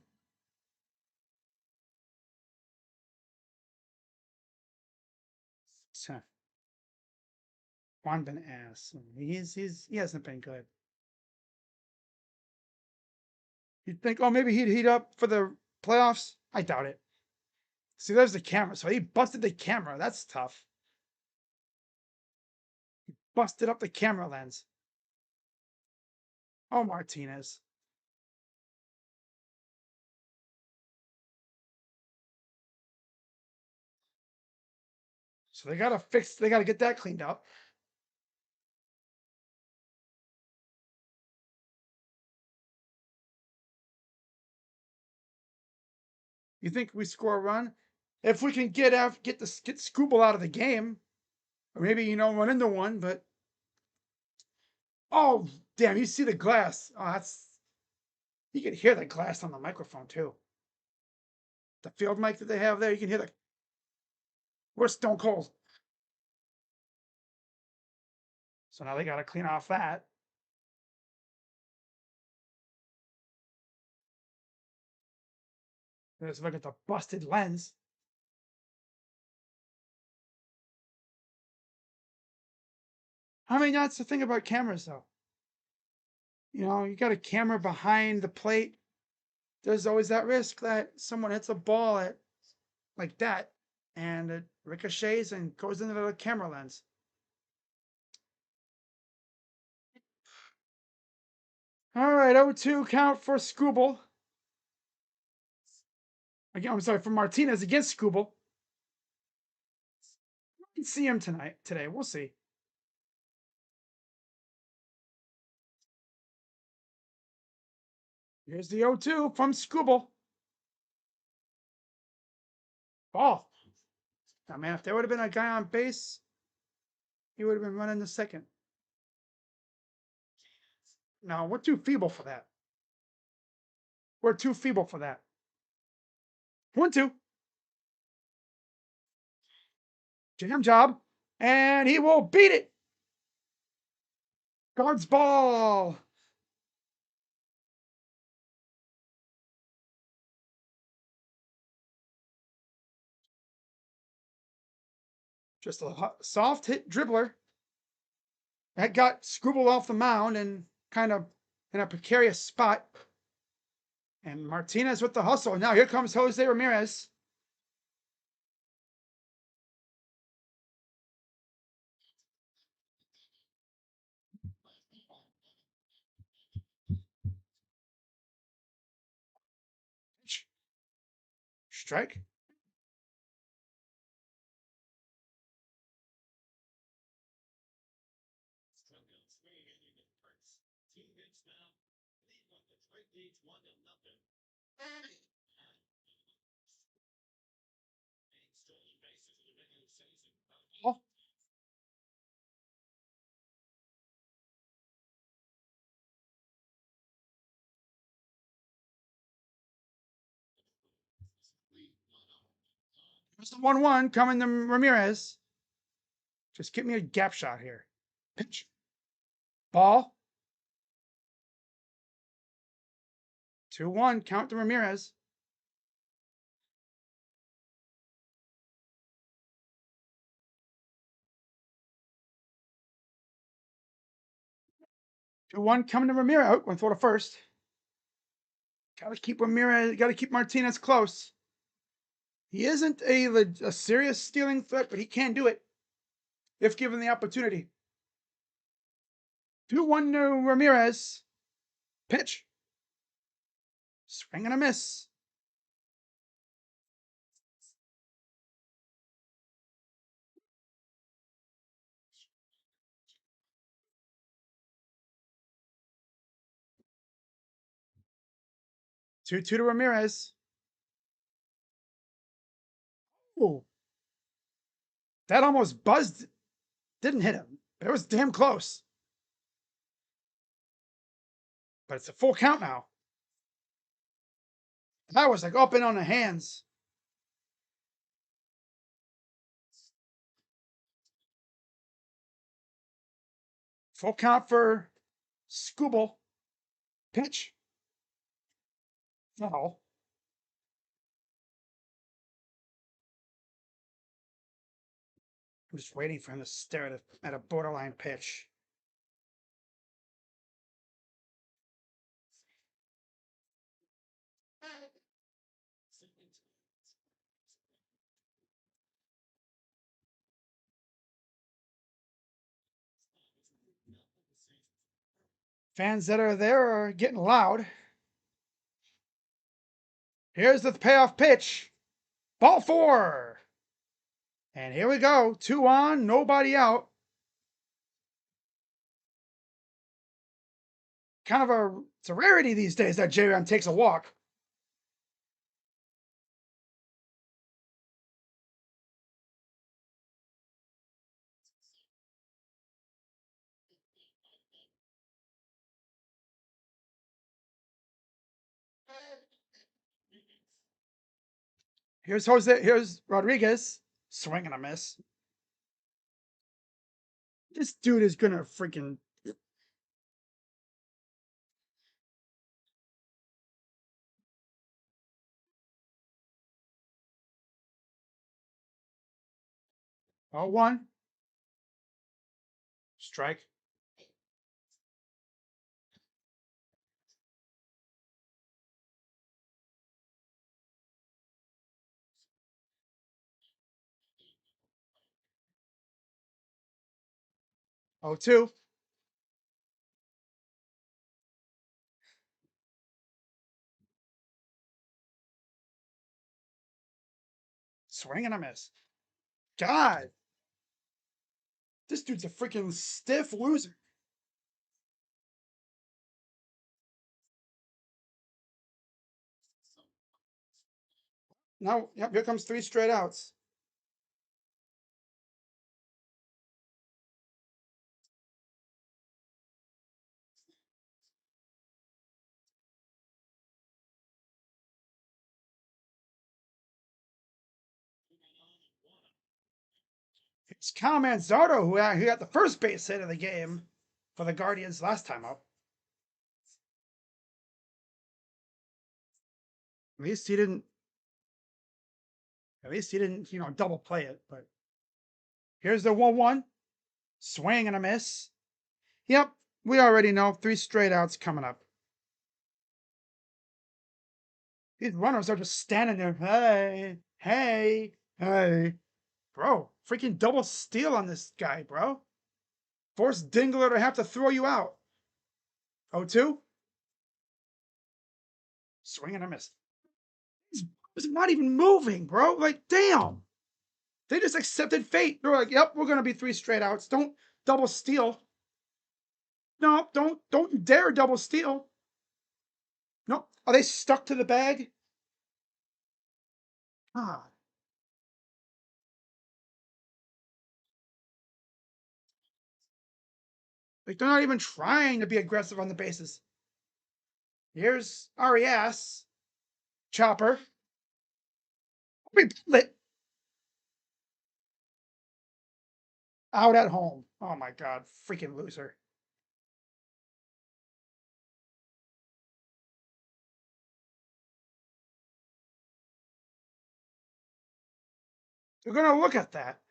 So, Juan been ass. He hasn't been good. You'd think, oh, maybe he'd heat up for the playoffs. I doubt it. See, there's the camera. So he busted the camera. That's tough. Busted up the camera lens. Oh, Martinez. So they gotta get that cleaned up. You think we score a run? If we can get Scooble out of the game, or maybe run into one, but oh damn, you see the glass. Oh, that's you can hear the glass on the microphone too. The field mic that they have there, you can hear the we're stone cold. So now they gotta clean off that. Let's look at the busted lens. I mean, that's the thing about cameras though. You got a camera behind the plate. There's always that risk that someone hits a ball at like that and it ricochets and goes into the camera lens. All right, 0-2 count for Scooble. Again, I'm sorry, for Martinez against Scooble. We can see him today. We'll see. Here's the 0-2 from Scooble. Ball. Now, man, if there would have been a guy on base, he would have been running the second. No, we're too feeble for that. We're too feeble for that. 1-2. Jam job. And he will beat it. Guards ball. Just a soft hit dribbler. That got Scooble off the mound and kind of in a precarious spot. And Martinez with the hustle. Now here comes Jose Ramirez. Strike. Oh, there's the 1-1 coming to Ramirez. Just give me a gap shot here. Pitch. Ball. 2-1 count to Ramirez. Two one coming to Ramirez. Oh, went for the first. Got to keep Ramirez. Got to keep Martinez close. He isn't a serious stealing threat, but he can do it if given the opportunity. 2-1 to Ramirez. Pitch. Swing and a miss. 2-2 to Ramirez. Ooh. That almost buzzed. Didn't hit him. But it was damn close. But it's a full count now. That was like up and on the hands. Full count for Scooble. Pitch. No. I'm just waiting for him to stare at a borderline pitch. Fans that are there are getting loud. Here's the payoff pitch. Ball 4. And here we go. 2 on, nobody out. It's a rarity these days that J-Ram takes a walk. Here's Rodriguez. Swing and a miss. This dude is gonna freaking. Oh, 1. Strike. Oh, 2. Swing and a miss. God. This dude's a freaking stiff loser. Now, yep, here comes 3 straight outs. It's Cal Manzardo who got the first base hit of the game for the Guardians last time up. At least he didn't. At least he didn't, double play it. But here's the 1-1. Swing and a miss. Yep, we already know 3 straight outs coming up. These runners are just standing there. Hey, hey, hey. Bro, freaking double steal on this guy, bro. Force Dingler to have to throw you out. 0-2. Swing and a miss. He's not even moving, bro. Like, damn. They just accepted fate. They're like, yep, we're going to be 3 straight outs. Don't double steal. No, don't dare double steal. No, are they stuck to the bag? God. Like, they're not even trying to be aggressive on the bases. Here's RES. Chopper. Lit. Out at home. Oh my God. Freaking loser. They're going to look at that.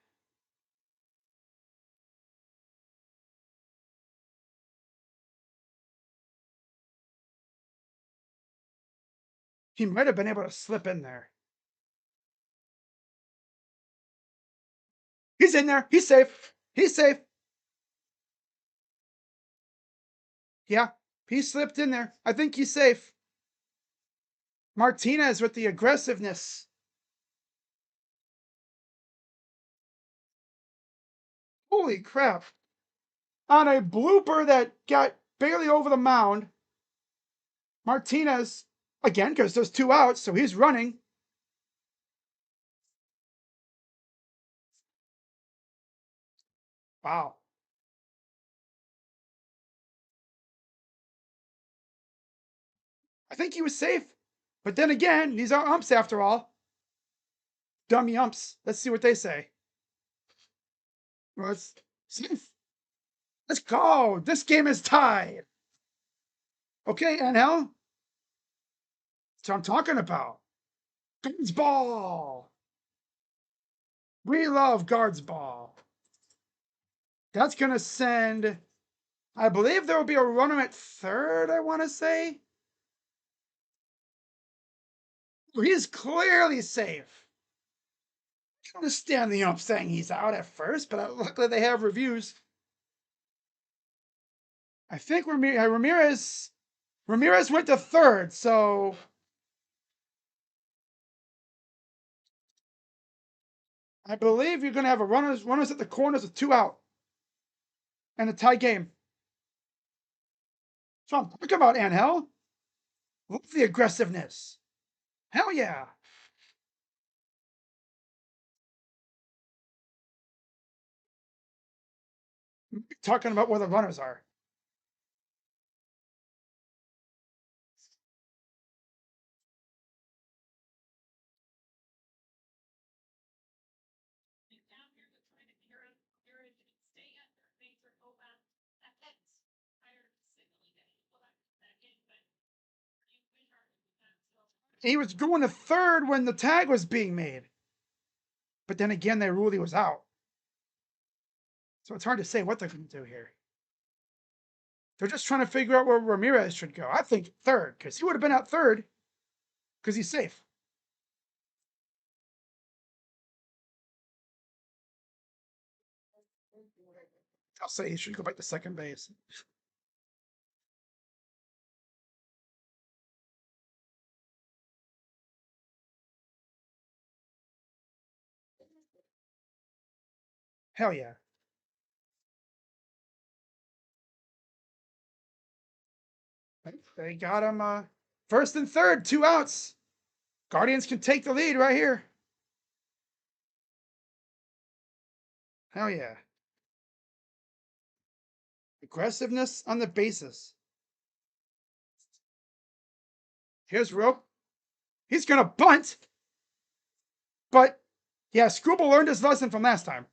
He might have been able to slip in there. He's in there. He's safe. He's safe. Yeah, he slipped in there. I think he's safe. Martinez with the aggressiveness. Holy crap. On a blooper that got barely over the mound, Martinez Again, because there's 2 outs, so he's running. Wow. I think he was safe. But then again, these are umps after all. Dummy umps. Let's see what they say. Well, it's safe. Let's go. This game is tied. Okay, NL. That's what I'm talking about. Guards ball. We love guards ball. That's going to send, I believe there will be a runner at third, I want to say. He's clearly safe. I understand the ump saying he's out at first, but luckily they have reviews. I think Ramirez went to third, so I believe you're going to have a runners at the corners with 2 out and a tie game. So I'm talking about Angel. Love the aggressiveness. Hell yeah. Talking about where the runners are. He was going to third when the tag was being made. But then again, they ruled he was out. So it's hard to say what they're going to do here. They're just trying to figure out where Ramirez should go. I think third, because he would have been out third because he's safe. I'll say he should go back to second base. Hell yeah. They got him first and third, 2 outs. Guardians can take the lead right here. Hell yeah. Aggressiveness on the bases. Here's Rope. He's going to bunt. But yeah, Scrooble learned his lesson from last time.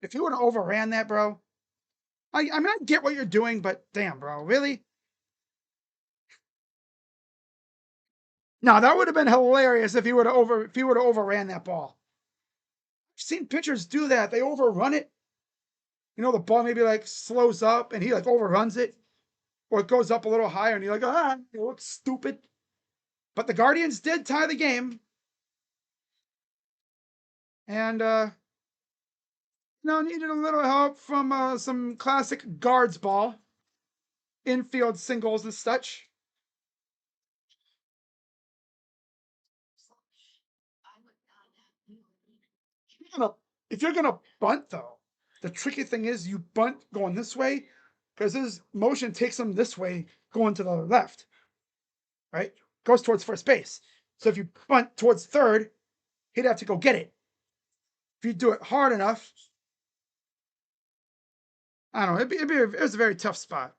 If you would have overran that, bro. I mean, I get what you're doing, but damn, bro, really? No, that would have been hilarious if he would have overran that ball. I've seen pitchers do that. They overrun it. You know, the ball maybe like slows up and he like overruns it, or it goes up a little higher and you're like, it looks stupid. But the Guardians did tie the game, and needed a little help from some classic guards ball, infield singles and such. If you're gonna bunt though, the tricky thing is you bunt going this way because his motion takes him this way going to the left, right? Goes towards first base. So if you bunt towards third, he'd have to go get it. If you do it hard enough, I don't know. It was a very tough spot.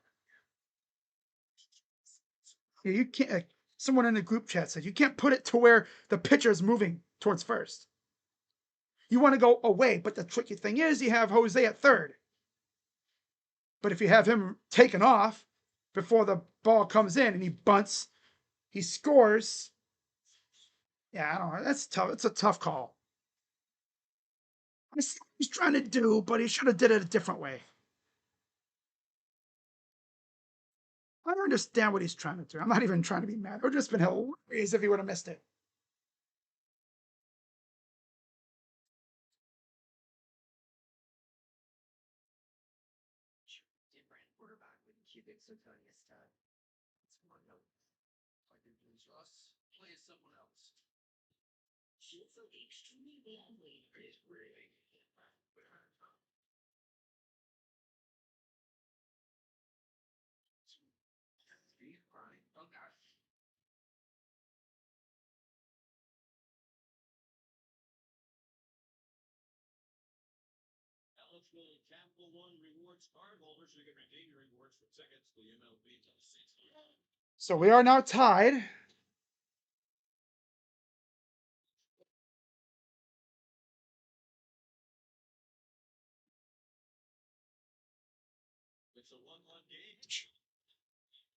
You can't. Someone in the group chat said you can't put it to where the pitcher is moving towards first. You want to go away, but the tricky thing is you have Jose at third. But if you have him taken off before the ball comes in and he bunts, he scores. Yeah, I don't know. That's tough. It's a tough call. I see what he's trying to do, but he should have did it a different way. I don't understand what he's trying to do. I'm not even trying to be mad. It would have just been hilarious if he would have missed it. So we are now tied.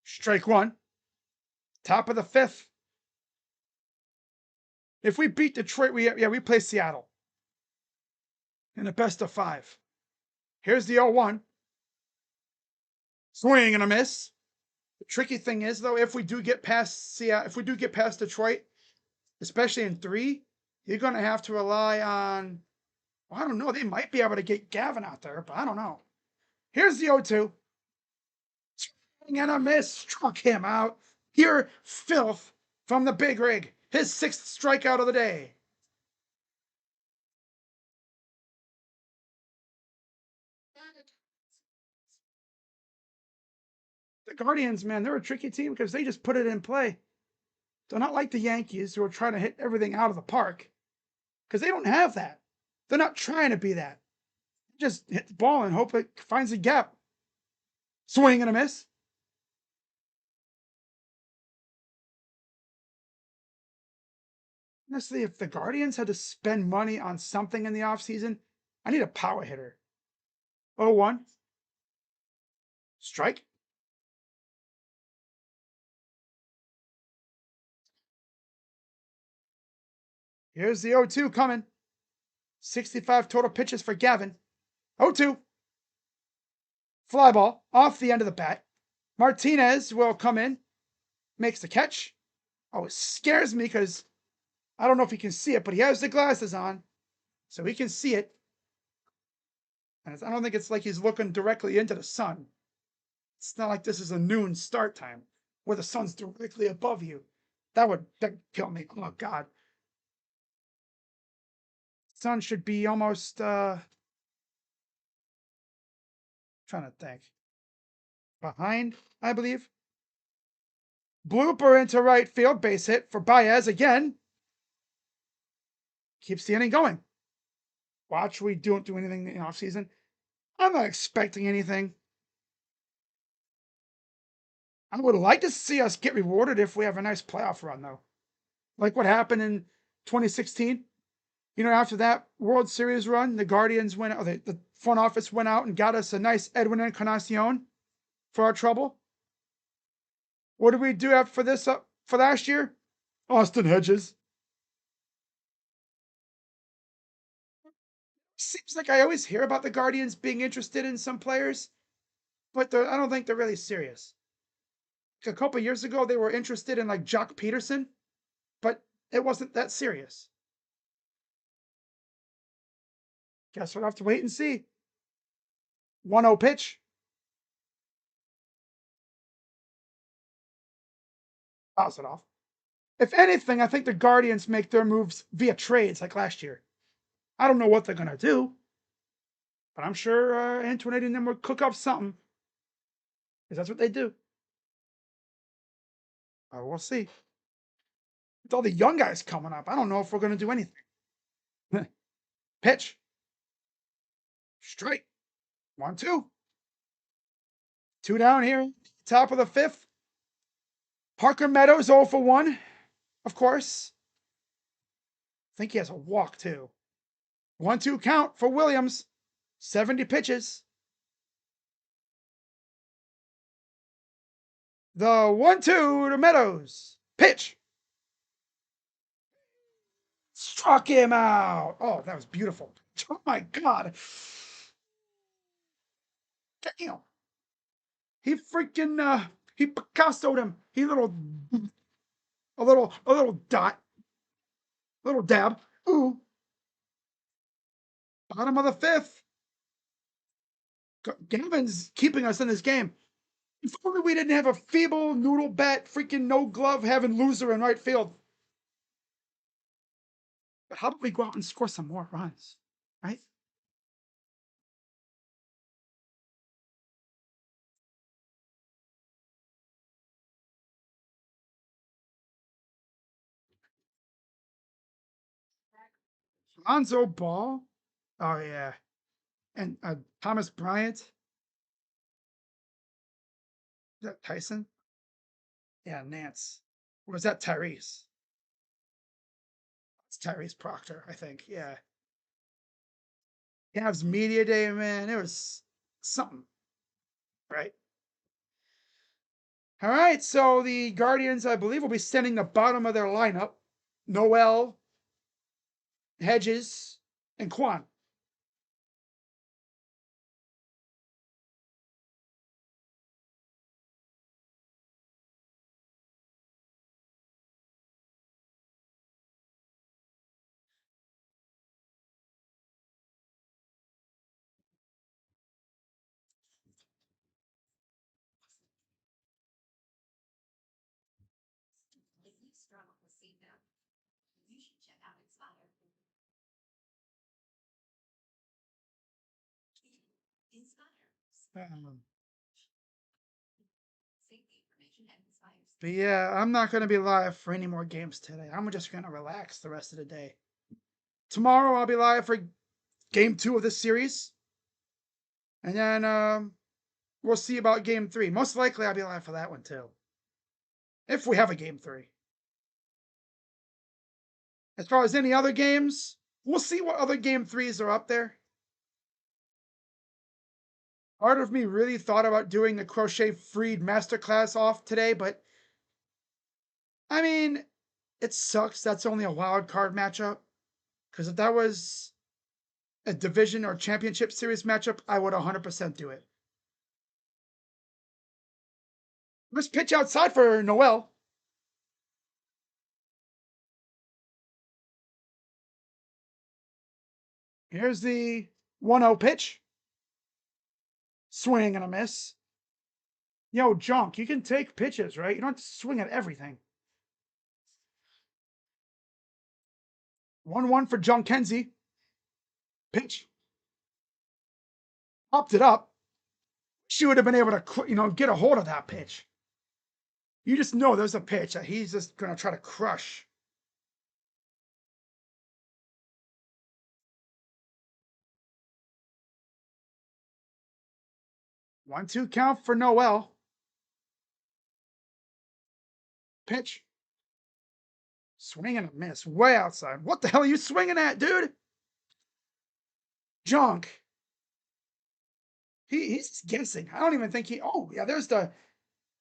Strike one. Top of the fifth. If we beat Detroit, we play Seattle in the best of five. Here's the 0-1. Swing and a miss. The tricky thing is, though, if we do get past Seattle, if we do get past Detroit, especially in 3, you're going to have to rely on, well, I don't know, they might be able to get Gavin out there, but I don't know. Here's the 0-2. Swing and a miss. Struck him out. Here, filth from the big rig. His 6th strikeout of the day. The Guardians, man, they're a tricky team because they just put it in play. They're not like the Yankees who are trying to hit everything out of the park because they don't have that. They're not trying to be that. Just hit the ball and hope it finds a gap. Swing and a miss. Honestly, if the Guardians had to spend money on something in the offseason, I need a power hitter. 0-1. Strike. Here's the 0-2 coming. 65 total pitches for Gavin. 0-2. Fly ball off the end of the bat. Martinez will come in, makes the catch. Oh, it scares me because I don't know if he can see it, but he has the glasses on, so he can see it. And I don't think it's like he's looking directly into the sun. It's not like this is a noon start time where the sun's directly above you. That'd kill me. Oh God. Sun should be almost trying to think. Behind, I believe. Blooper into right field, base hit for Baez again. Keeps the inning going. Watch, we don't do anything in the offseason. I'm not expecting anything. I would like to see us get rewarded if we have a nice playoff run, though. Like what happened in 2016. You know, after that World Series run, the Guardians went out, the front office went out and got us a nice Edwin Encarnacion for our trouble. What did we do for this for last year? Austin Hedges. Seems like I always hear about the Guardians being interested in some players, but I don't think they're really serious. A couple years ago, they were interested in like Jock Peterson, but it wasn't that serious. Guess we'll have to wait and see. 1-0 pitch. Pass it off. If anything, I think the Guardians make their moves via trades like last year. I don't know what they're going to do, but I'm sure Antoinette and them will cook up something because that's what they do. We'll see. With all the young guys coming up, I don't know if we're going to do anything. Pitch. Straight. 1-2. 2 down here. Top of the fifth. Parker Meadows 0 for 1, of course. I think he has a walk too. 1-2 count for Williams. 70 pitches. The 1-2 to Meadows. Pitch. Struck him out. Oh, that was beautiful. Oh my God. Damn. He freaking he Picasso'd him. He a little dot. Little dab. Ooh. Bottom of the fifth. Gavin's keeping us in this game. If only we didn't have a feeble noodle bat, freaking no glove having loser in right field. But how about we go out and score some more runs, right? Lonzo Ball. Oh yeah. And Thomas Bryant. Is that Tyson? Yeah, Nance. Or was that Tyrese? It's Tyrese Proctor, I think. Yeah. Cavs media day, man. It was something, right? All right. So the Guardians, I believe, will be sending the bottom of their lineup: Noel, Hedges, and Quan. If you struggle with seeing them, you should check out Inspire. Inspire. Um, Safety information and Inspires. but yeah, I'm not going to be live for any more games today. I'm just going to relax the rest of the day. Tomorrow, I'll be live for game 2 of this series. And then we'll see about game 3. Most likely, I'll be live for that one too. If we have a game 3. As far as any other games, we'll see what other game 3s are up there. Part of me really thought about doing the Crochet Freed Masterclass off today, but I mean, it sucks that's only a wild card matchup. Because if that was a division or championship series matchup, I would 100% do it. Let's pitch outside for Noel. Here's the 1-0 pitch. Swing and a miss. Yo, Junk, you can take pitches, right? You don't have to swing at everything. 1-1 for John Kenzie. Pitch. Popped it up. She would have been able to, get a hold of that pitch. You just know there's a pitch that he's just going to try to crush. One, two count for Noel. Pitch. Swing and a miss. Way outside. What the hell are you swinging at, dude? Junk. He's guessing. I don't even think he. Oh, yeah, there's the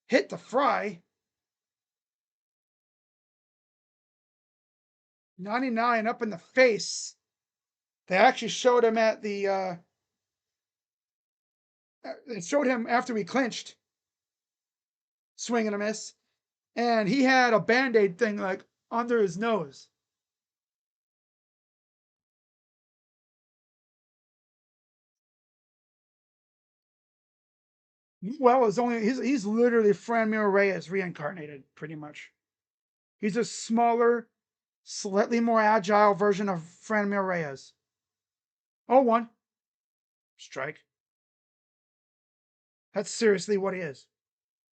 hit the fry. 99 up in the face. They actually showed him at the. It showed him after we clinched. Swing and a miss. And he had a band aid thing like under his nose. Well, he's literally Franmil Reyes reincarnated, pretty much. He's a smaller, slightly more agile version of Franmil Reyes. 0-1. Strike. That's seriously what he is.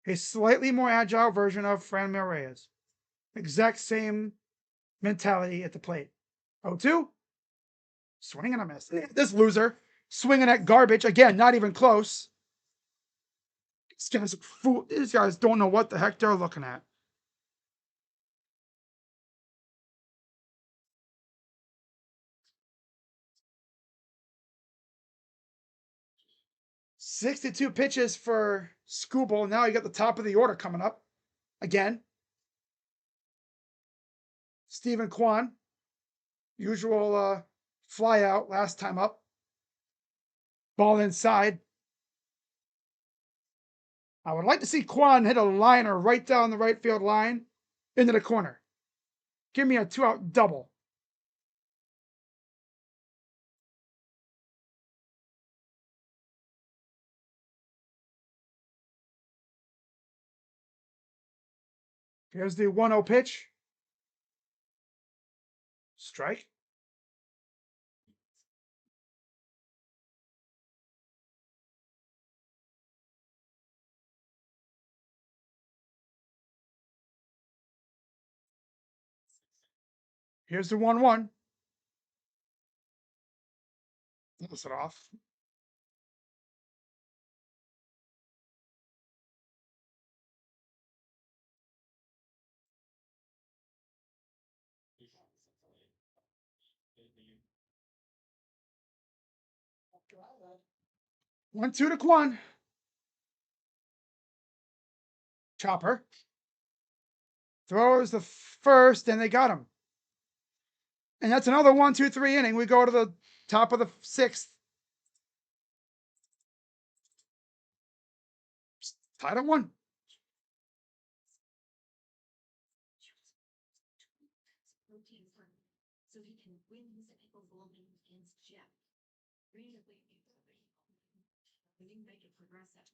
A slightly more agile version of Franmil Reyes. Exact same mentality at the plate. 0-2. Swing and a miss. This loser swinging at garbage. Again, not even close. These guys don't know what the heck they're looking at. "62 pitches for Skubal. Now you got the top of the order coming up. Again. Stephen Kwan. Usual fly out last time up. Ball inside. I would like to see Kwan hit a liner right down the right field line into the corner. Give me a 2-out double. Here's the 1-0 pitch. Strike. Here's the 1-1. Close it off. 1-2 to Quan. Chopper. Throws the first, and they got him. And that's another 1-2-3 inning. We go to the top of the sixth. Tied at 1. So he can win his equilibrium against Jeff. Creatively, winning make it progressive.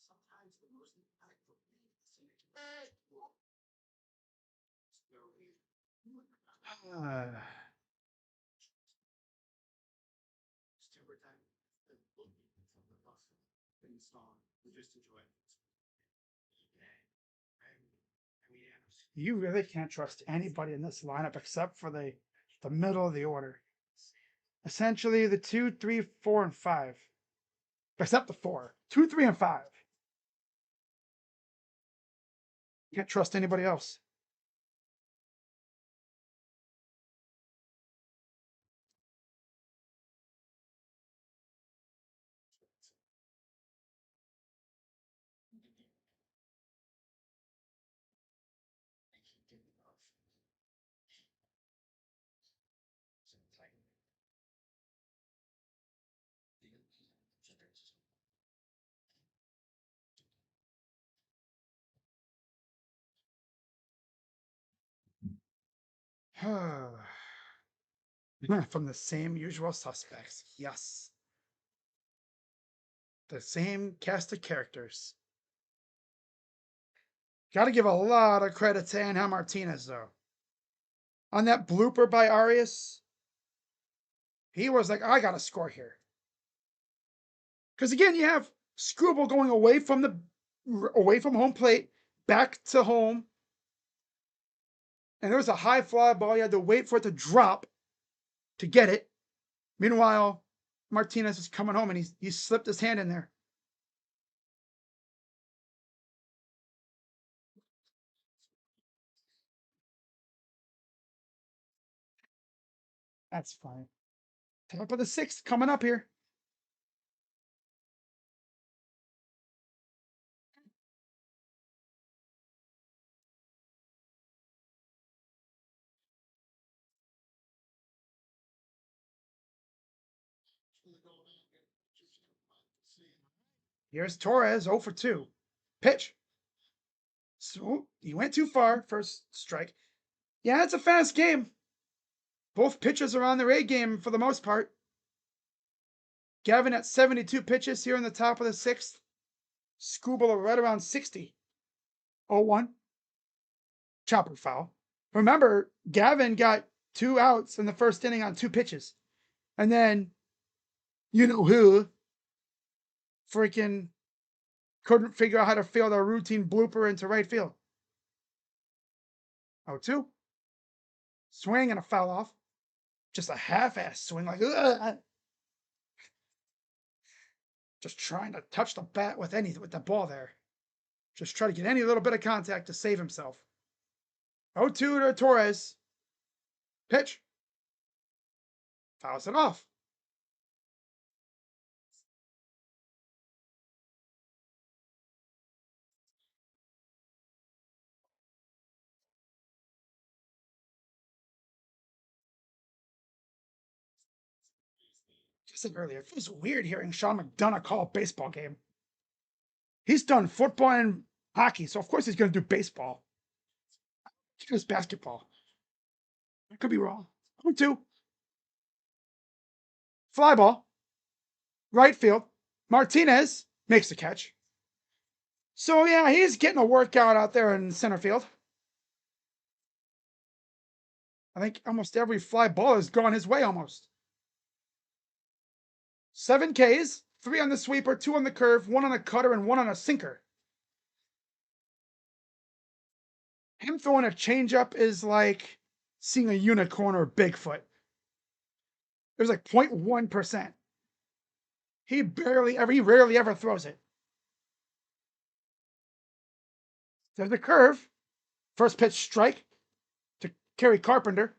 Sometimes the most impactful You really can't trust anybody in this lineup except for the middle of the order. Essentially, the 2, 3, 4, and 5. Except the 4. 2, 3, and 5. Can't trust anybody else. From the same usual suspects. Yes. The same cast of characters. Got to give a lot of credit to Angel Martinez, though. On that blooper by Arias, he was like, I got to score here. Because again, you have Screwball going away from home plate, back to home. And there was a high fly ball. You had to wait for it to drop to get it. Meanwhile, Martinez is coming home and he slipped his hand in there. That's fine. Top of the sixth coming up here. Here's Torres, 0 for 2. Pitch. So he went too far. First strike. Yeah, it's a fast game. Both pitchers are on their A game for the most part. Gavin at 72 pitches here in the top of the sixth. Screwball right around 60. 0-1. Chopper foul. Remember, Gavin got 2 outs in the first inning on 2 pitches. And then, you know who freaking couldn't figure out how to field a routine blooper into right field. 0-2. Swing and a foul off. Just a half-ass swing, like, ugh. Just trying to touch the bat with the ball there. Just try to get any little bit of contact to save himself. 0-2 to Torres. Pitch. Fouls it off. I said earlier, it feels weird hearing Sean McDonough call a baseball game. He's done football and hockey, so of course he's going to do baseball. He does basketball. I could be wrong. 0-2. Fly ball. Right field. Martinez makes the catch. So yeah, he's getting a workout out there in center field. I think almost every fly ball has gone his way almost. 7 Ks, 3 on the sweeper, 2 on the curve, 1 on a cutter, and 1 on a sinker. Him throwing a changeup is like seeing a unicorn or Bigfoot. There's like 0.1%. He rarely ever throws it. There's a curve. First pitch strike to Kerry Carpenter.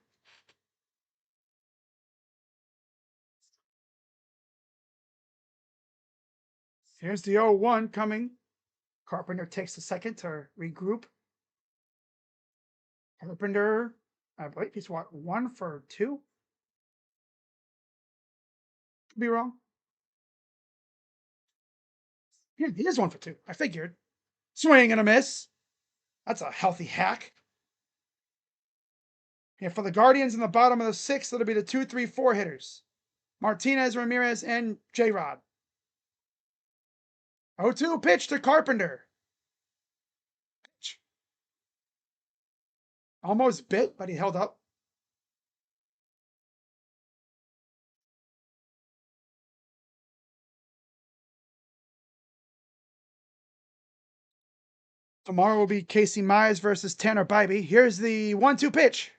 Here's the 0-1 coming. Carpenter takes a second to regroup. Carpenter, I believe he's what, 1 for 2? Could be wrong. Yeah, he is 1 for 2. I figured. Swing and a miss. That's a healthy hack. And for the Guardians in the bottom of the 6th, it'll be the 2, 3, 4 hitters. Martinez, Ramirez, and J-Rod. 0-2 pitch to Carpenter. Almost bit, but he held up. Tomorrow will be Casey Mize versus Tanner Bybee. Here's the 1-2 pitch.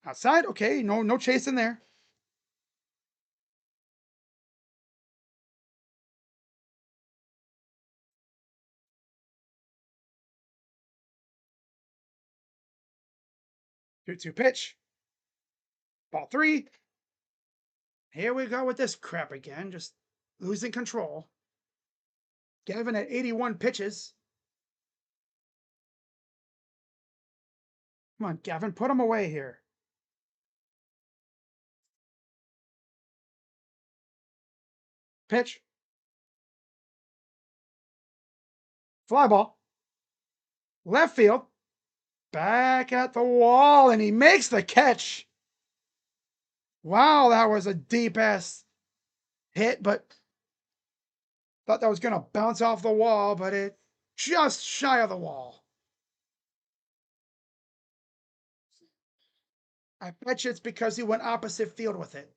Outside, okay, no chase in there. Two pitch. Ball 3. Here we go with this crap again, just losing control. Gavin at 81 pitches. Come on, Gavin, put him away here. Pitch. Fly ball. Left field. Back at the wall, and he makes the catch. Wow, that was a deep-ass hit, but thought that was going to bounce off the wall, but it just shy of the wall. I bet you it's because he went opposite field with it.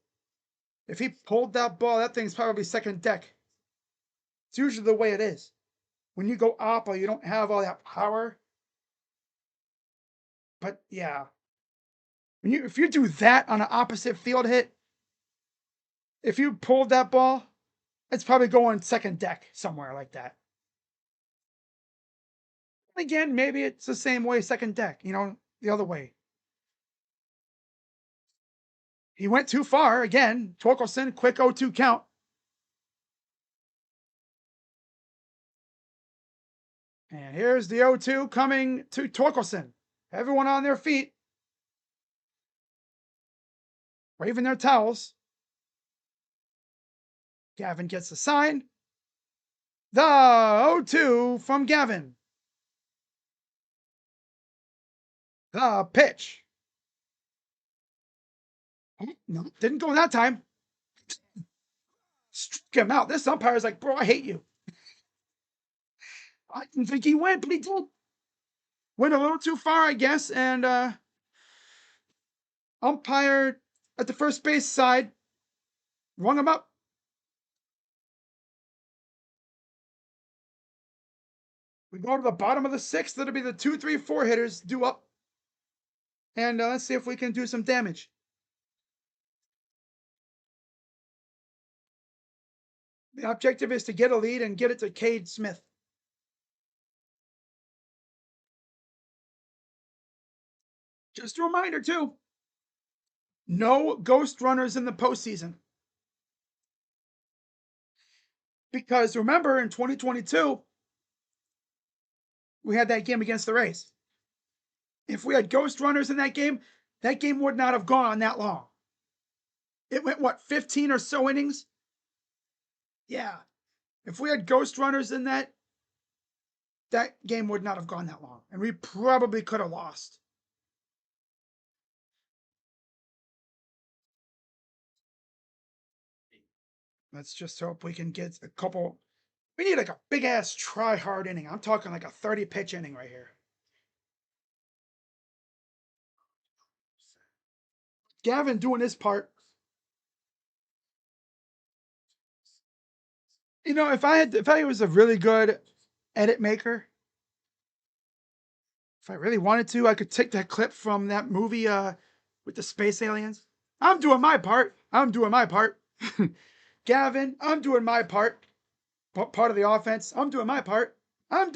If he pulled that ball, that thing's probably second deck. It's usually the way it is. When you go oppo, you don't have all that power. But yeah, if you do that on an opposite field hit, if you pulled that ball, it's probably going second deck somewhere like that. Again, maybe it's the same way second deck, the other way. He went too far again. Torkelson, quick 0-2 count. And here's the 0-2 coming to Torkelson. Everyone on their feet, waving their towels. Gavin gets the sign. The 0-2 from Gavin. The pitch. Oh, no, didn't go that time. Struck him out. This umpire's like, bro, I hate you. I didn't think he went, but he did. Went a little too far, I guess, and umpire at the first base side rung him up. We go to the bottom of the 6th. That'll be the 2, 3, 4 hitters due up. And let's see if we can do some damage. The objective is to get a lead and get it to Cade Smith. Just a reminder, too. No ghost runners in the postseason. Because remember, in 2022, we had that game against the Rays. If we had ghost runners in that game would not have gone that long. It went, what, 15 or so innings? Yeah. If we had ghost runners in that game would not have gone that long. And we probably could have lost. Let's just hope we can get a couple. We need like a big ass try hard inning. I'm talking like a 30 pitch inning right here. Gavin doing his part. If I was a really good edit maker, if I really wanted to, I could take that clip from that movie with the space aliens. I'm doing my part. Gavin, I'm doing my part. Part of the offense. I'm doing my part. And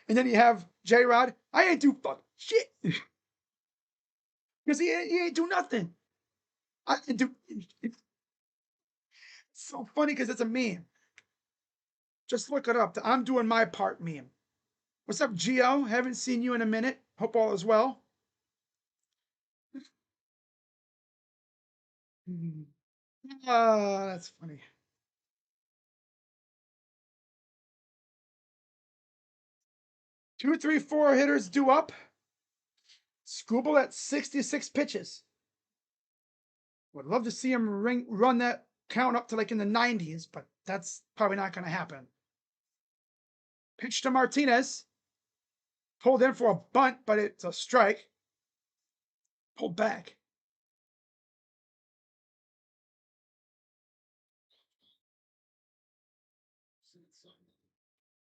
then you have J-Rod. I ain't do fuck shit. Because he ain't do nothing. I didn't do. It's so funny because it's a meme. Just look it up. The I'm doing my part meme. What's up, Gio? Haven't seen you in a minute. Hope all is well. That's funny. Two, three, four hitters due up. Scooble at 66 pitches. Would love to see him run that count up to like in the 90s, but that's probably not going to happen. Pitch to Martinez. Pulled in for a bunt, but it's a strike. Pulled back.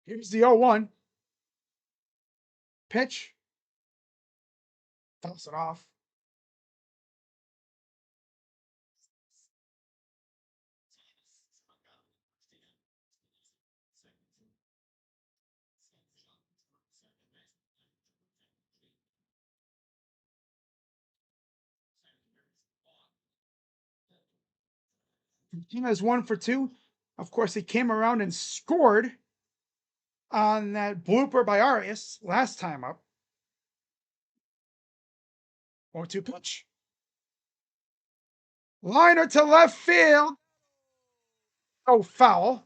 Here's the 0-1. Pitch. Fouls it off. Martinez 1-for-2. Of course, he came around and scored on that blooper by Arias last time up. 0-2 pitch. Liner to left field. Oh, foul.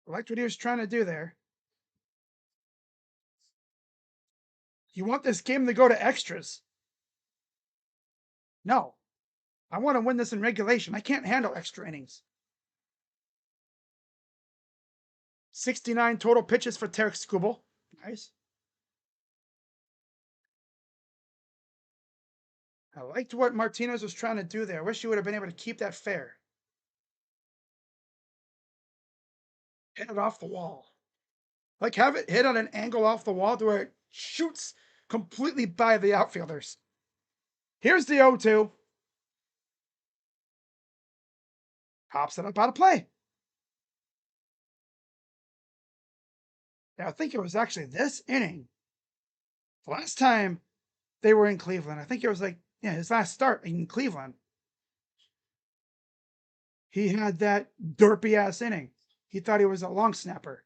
I liked what he was trying to do there. You want this game to go to extras? No. I want to win this in regulation. I can't handle extra innings. 69 total pitches for Tarek Skubal. Nice. I liked what Martinez was trying to do there. I wish he would have been able to keep that fair. Hit it off the wall. Like have it hit on an angle off the wall to where it shoots completely by the outfielders. Here's the 0-2. Pops it up out of play. Now I think it was actually this inning. The last time they were in Cleveland, I think it was like, yeah, his last start in Cleveland. He had that derpy ass inning. He thought he was a long snapper.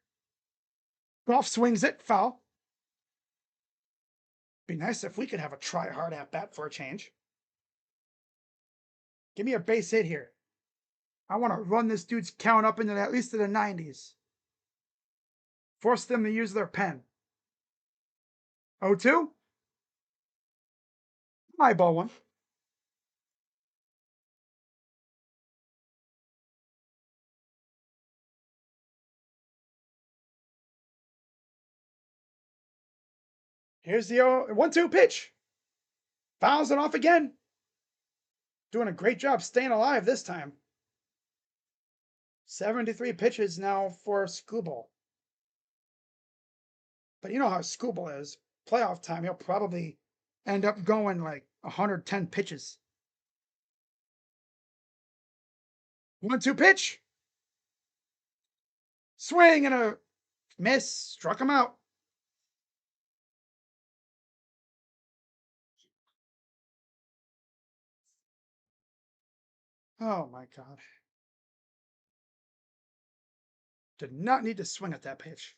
Golf swings it, foul. Be nice if we could have a try hard at bat for a change. Give me a base hit here. I want to run this dude's count up into at least to the 90s. Force them to use their pen. 0-2. My ball one. Here's the 1-2 pitch. Fouls it off again. Doing a great job staying alive this time. 73 pitches now for Skubal. But you know how Skubal is. Playoff time, he'll probably end up going like 110 pitches. 1-2 pitch. Swing and a miss. Struck him out. Oh my God. Did not need to swing at that pitch.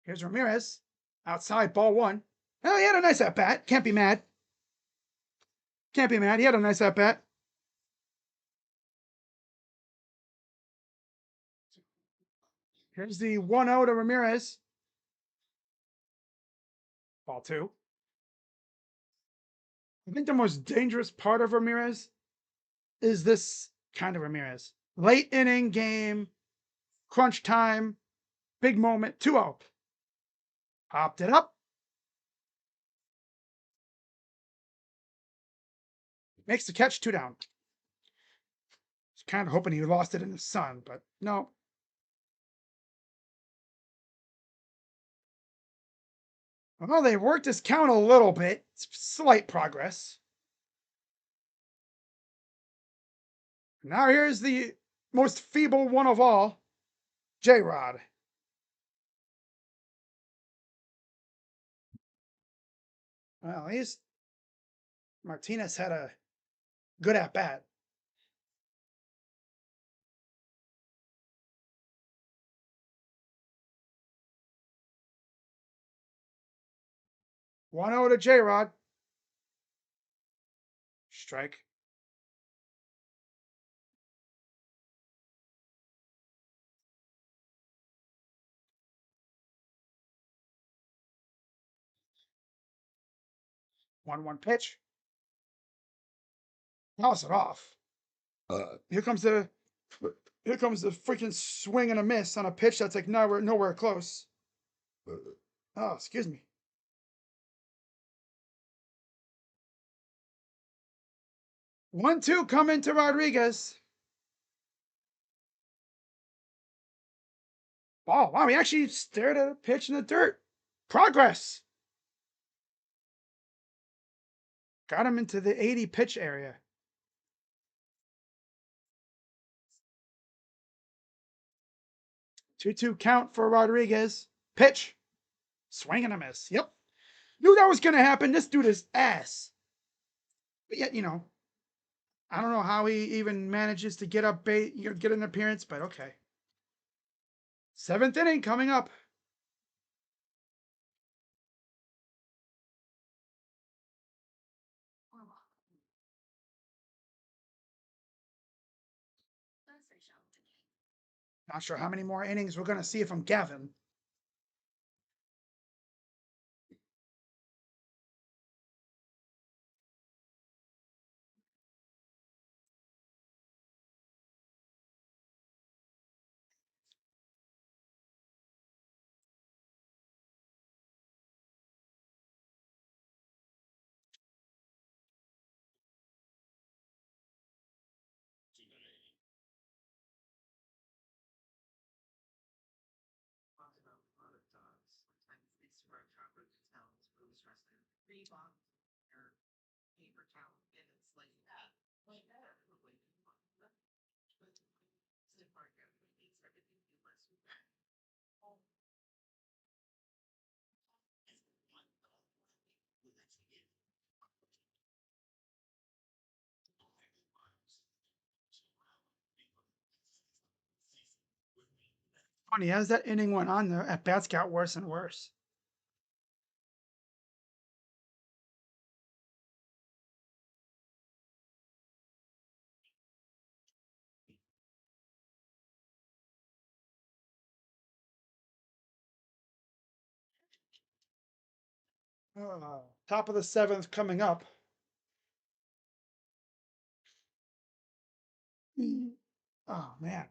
Here's Ramirez. Outside, ball one. Oh, he had a nice at bat. Can't be mad. Can't be mad. He had a nice at bat. Here's the 1-0 to Ramirez. Ball two. I think the most dangerous part of Ramirez is this kind of Ramirez. Late inning game, crunch time, big moment, 2-0. Popped it up. Makes the catch, 2 down. Was kind of hoping he lost it in the sun, but no. Well, they worked his count a little bit. Slight progress. Now here's the most feeble one of all, J-Rod. Well, at least Martinez had a good at bat. One 0 to J Rod. Strike. One pitch. Toss it off. Here comes the freaking swing and a miss on a pitch that's like nowhere close. Oh, excuse me. 1-2 coming to Rodriguez. Oh, wow, he actually stared at a pitch in the dirt. Progress. Got him into the 80 pitch area. 2-2 count for Rodriguez. Pitch. Swing and a miss. Yep. Knew that was going to happen. This dude is ass. But yet, I don't know how he even manages to get get an appearance, but okay. 7th inning coming up. Not sure how many more innings we're going to see from Gavin. Funny, as that inning went on, the at bats got worse and worse. Top of the 7th coming up. Oh, man.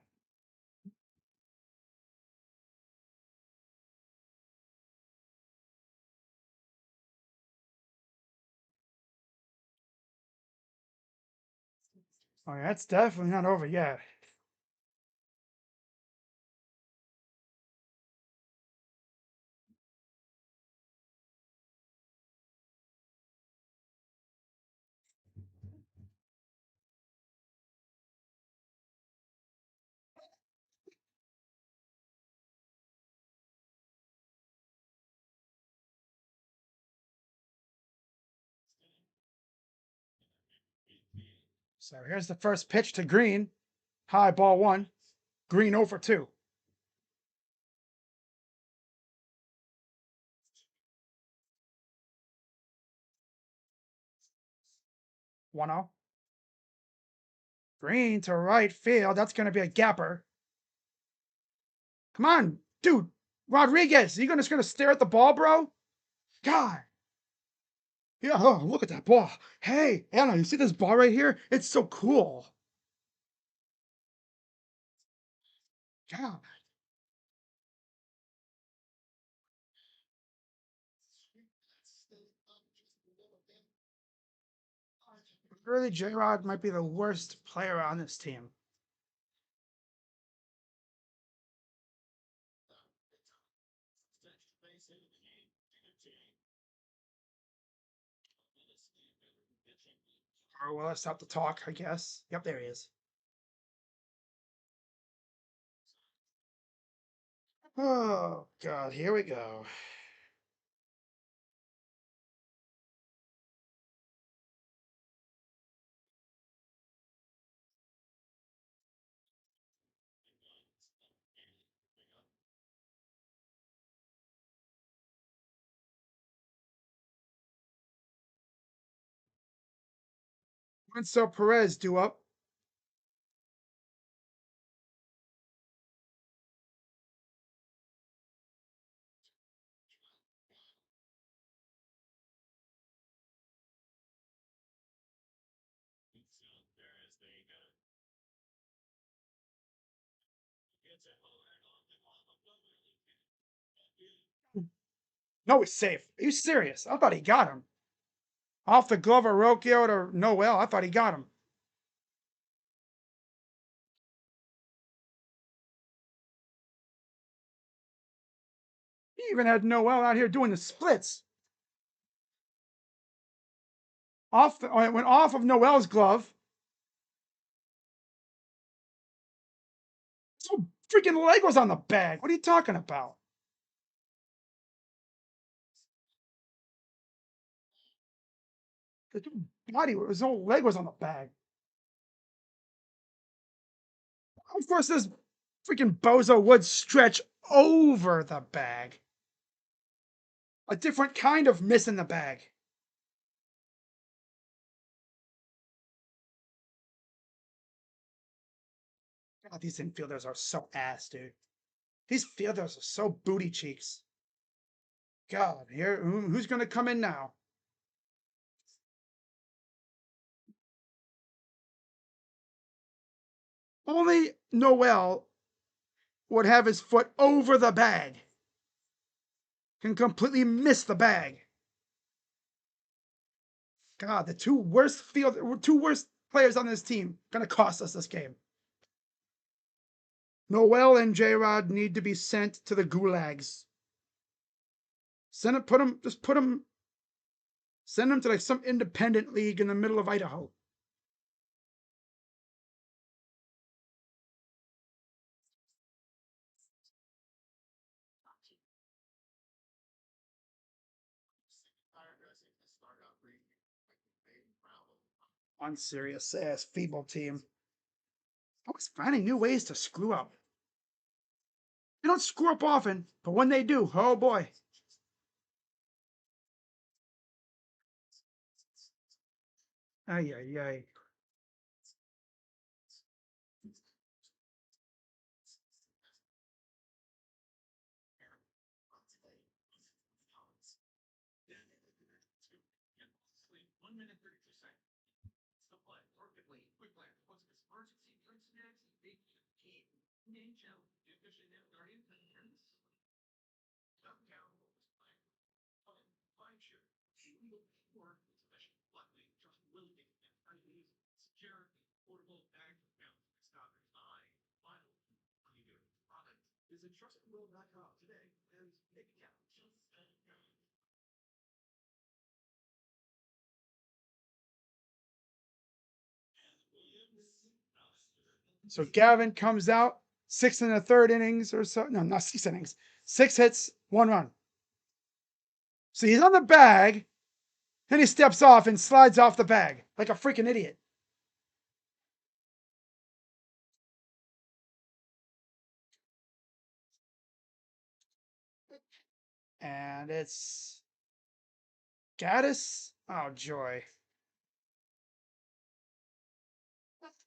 Oh, yeah, it's definitely not over yet. So here's the first pitch to Green. High ball 1. Green over 2. 1-0. Green to right field. That's going to be a gapper. Come on, dude. Rodriguez, you just going to stare at the ball, bro? God. Yeah, oh, look at that ball. Hey, Anna, you see this ball right here? It's so cool. God. Really, J-Rod might be the worst player on this team. Or will I stop the talk, I guess? Yep, there he is. Oh, God, here we go. Winslow Perez due up. No, he's safe. Are you serious? I thought he got him. Off the glove of Rocchio to Noel. I thought he got him. He even had Noel out here doing the splits. It went off of Noel's glove. So freaking leg was on the bag. What are you talking about? The body, his whole leg was on the bag. Of course, this freaking bozo would stretch over the bag. A different kind of miss in the bag. God, these infielders are so ass, dude. These fielders are so booty cheeks. God, here, who's going to come in now? Only Noel would have his foot over the bag. Can completely miss the bag. God, the two worst players on this team going to cost us this game. Noel and J-Rod need to be sent to the gulags. Send them, send them to like some independent league in the middle of Idaho. Unserious ass Feeble team. Always finding new ways to screw up. They don't screw up often, but when they do, oh boy. Ay, ay, ay. So Gavin comes out, 6 1/3 innings or so. No, not 6 innings. 6 hits, 1 run. So he's on the bag, then he steps off and slides off the bag like a freaking idiot. And it's Gaddis. Oh joy.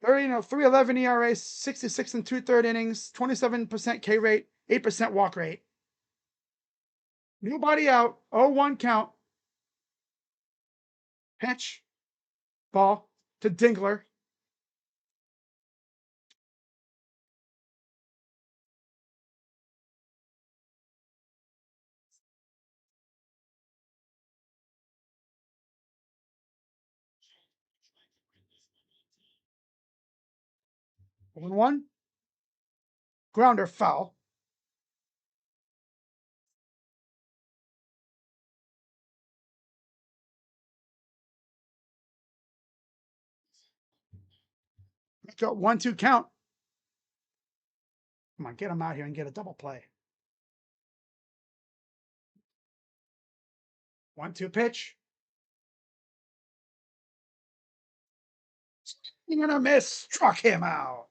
3.11 ERA, 66 2/3 innings, 27% K rate, 8% walk rate. Nobody out, 0-1 count. Pitch, ball to Dingler. One, grounder foul. Got 1-2 count. Come on, get him out here and get a double play. 1-2 pitch. Swing and a miss. Struck him out.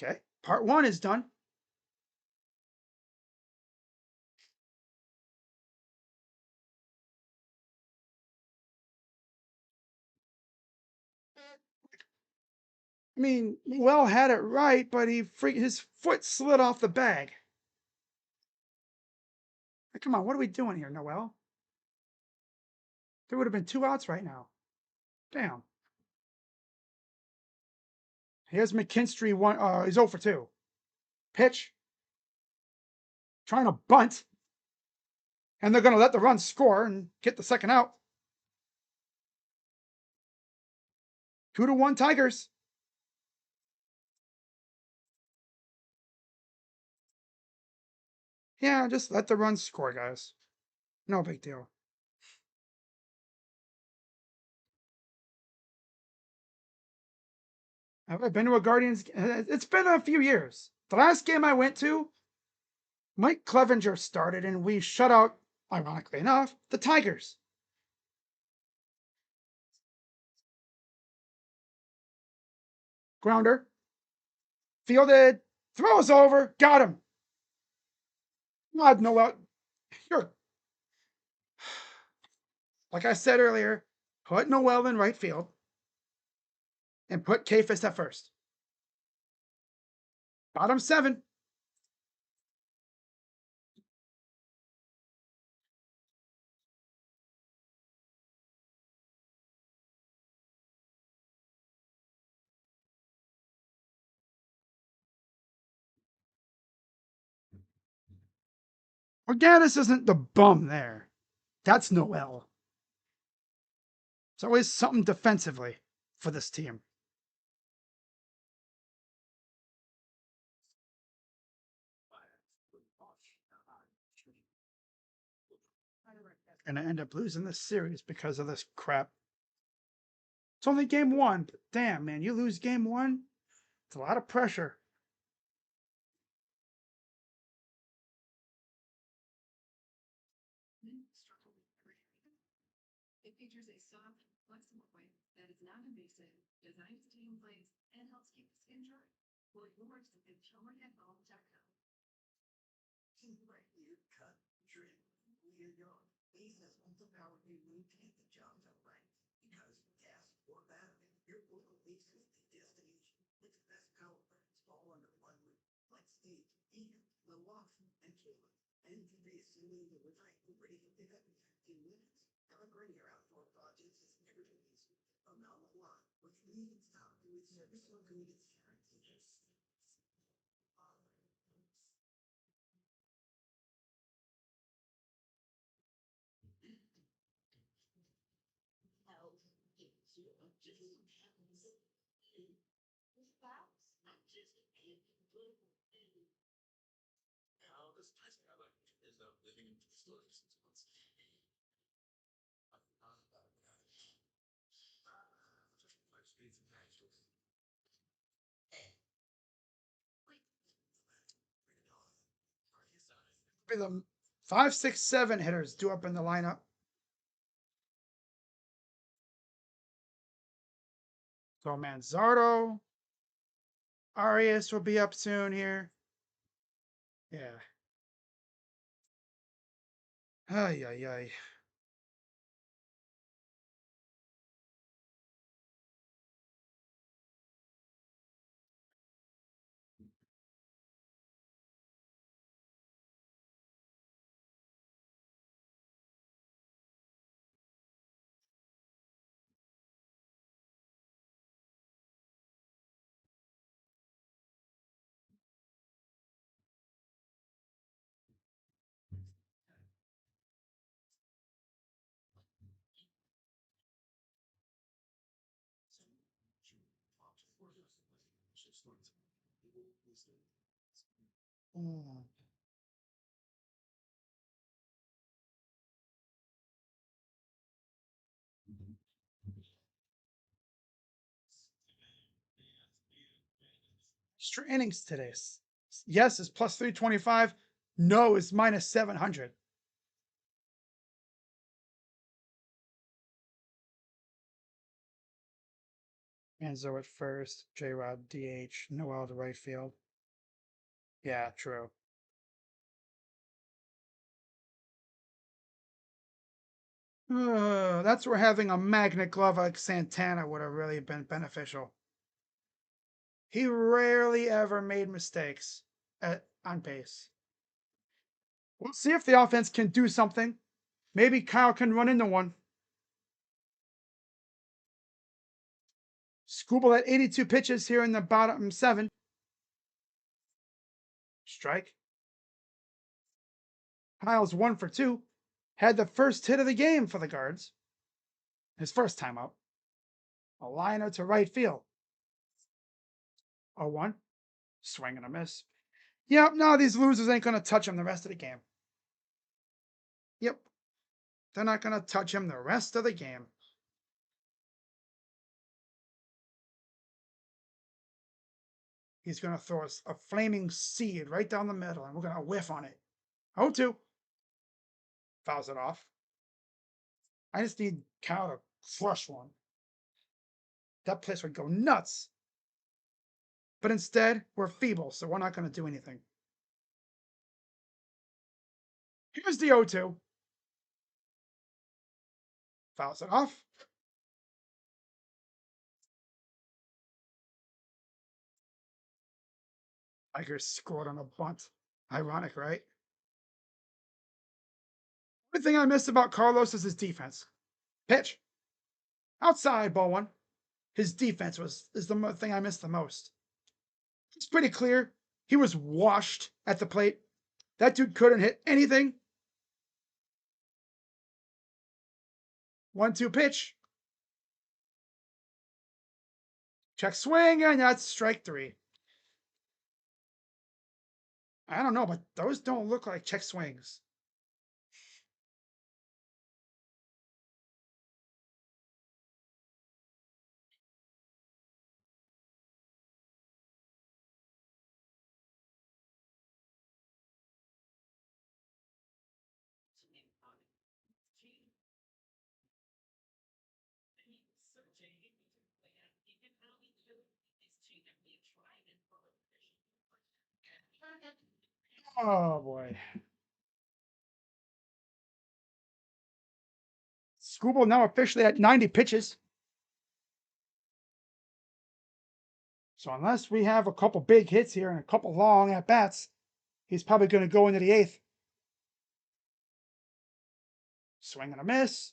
Okay, part 1 is done. I mean, Noel had it right, but his foot slid off the bag. Come on, what are we doing here, Noel? There would have been 2 outs right now. Damn. Here's McKinstry. He's 0 for 2. Pitch. Trying to bunt. And they're going to let the run score and get the second out. 2-1 Tigers. Yeah, just let the run score, guys. No big deal. Have I been to a Guardians? It's been a few years. The last game I went to, Mike Clevenger started, and we shut out, ironically enough, the Tigers. Grounder. Fielded. Throws over. Got him. God, Noel. You're. Like I said earlier, put Noel in right field and put Kafis at first. Bottom 7. Organis isn't the bum there. That's Noel. It's always something defensively for this team. Gonna end up losing this series because of this crap. It's only game 1, but damn, man, you lose game 1, it's a lot of pressure. It features a soft, flexible weight that is non-invasive, designed to stay in place, and helps keep the skin dry. For yours at kilmerheadhome.com. Clear cut, trim, clear yard. Basis wants the power you need to get the job done right. Because gas or battery, your local base is the destination. With the best power brands all under one roof. Like Steve, Ian, Milwaukee, and Caleb. And today assembly the design ready for pickup in 15 minutes. Upgrading your outdoor projects is never too easy. Around the line, with leading style, do it service so good it's guaranteed. Be the 5, 6, 7 hitters due up in the lineup. So Manzardo, Arias will be up soon here. Yeah. Ay, ay, ay. Mm. Extra innings today. Yes is plus 325. No is minus 700. Manzo at first, J Rod DH, Noel to right field. Yeah, true. That's where having a magnet glove like Santana would have really been beneficial. He rarely ever made mistakes on base. We'll see if the offense can do something. Maybe Kyle can run into one. Skubal at 82 pitches here in the bottom 7. Strike. Kyle's 1 for 2. Had the first hit of the game for the Guards. His first time up. A liner to right field. 0-1. Swing and a miss. Yep, no, these losers ain't going to touch him the rest of the game. Yep. They're not going to touch him the rest of the game. He's going to throw us a flaming seed right down the middle, and we're going to whiff on it. 0-2. Fouls it off. I just need Cal to flush one. That place would go nuts. But instead, we're feeble, so we're not going to do anything. Here's the 0-2. Fouls it off. Tiger scored on a bunt. Ironic, right? The thing I missed about Carlos is his defense. Pitch. Outside, ball 1. His defense is the thing I missed the most. It's pretty clear. He was washed at the plate. That dude couldn't hit anything. 1-2 pitch. Check swing, and that's strike 3. I don't know, but those don't look like check swings. Oh boy. Skubal now officially at 90 pitches. So unless we have a couple big hits here and a couple long at bats, he's probably going to go into the 8th. Swing and a miss.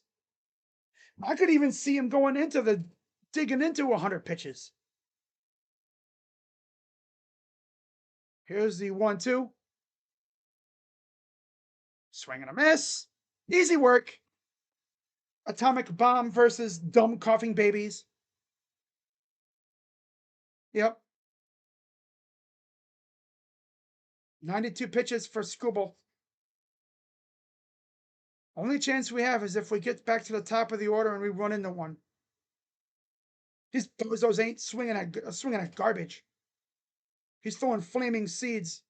I could even see him digging into 100 pitches. Here's the 1-2. Swing and a miss. Easy work. Atomic bomb versus dumb coughing babies. Yep. 92 pitches for Skubal. Only chance we have is if we get back to the top of the order and we run into one. These bozos ain't swinging at garbage. He's throwing flaming seeds.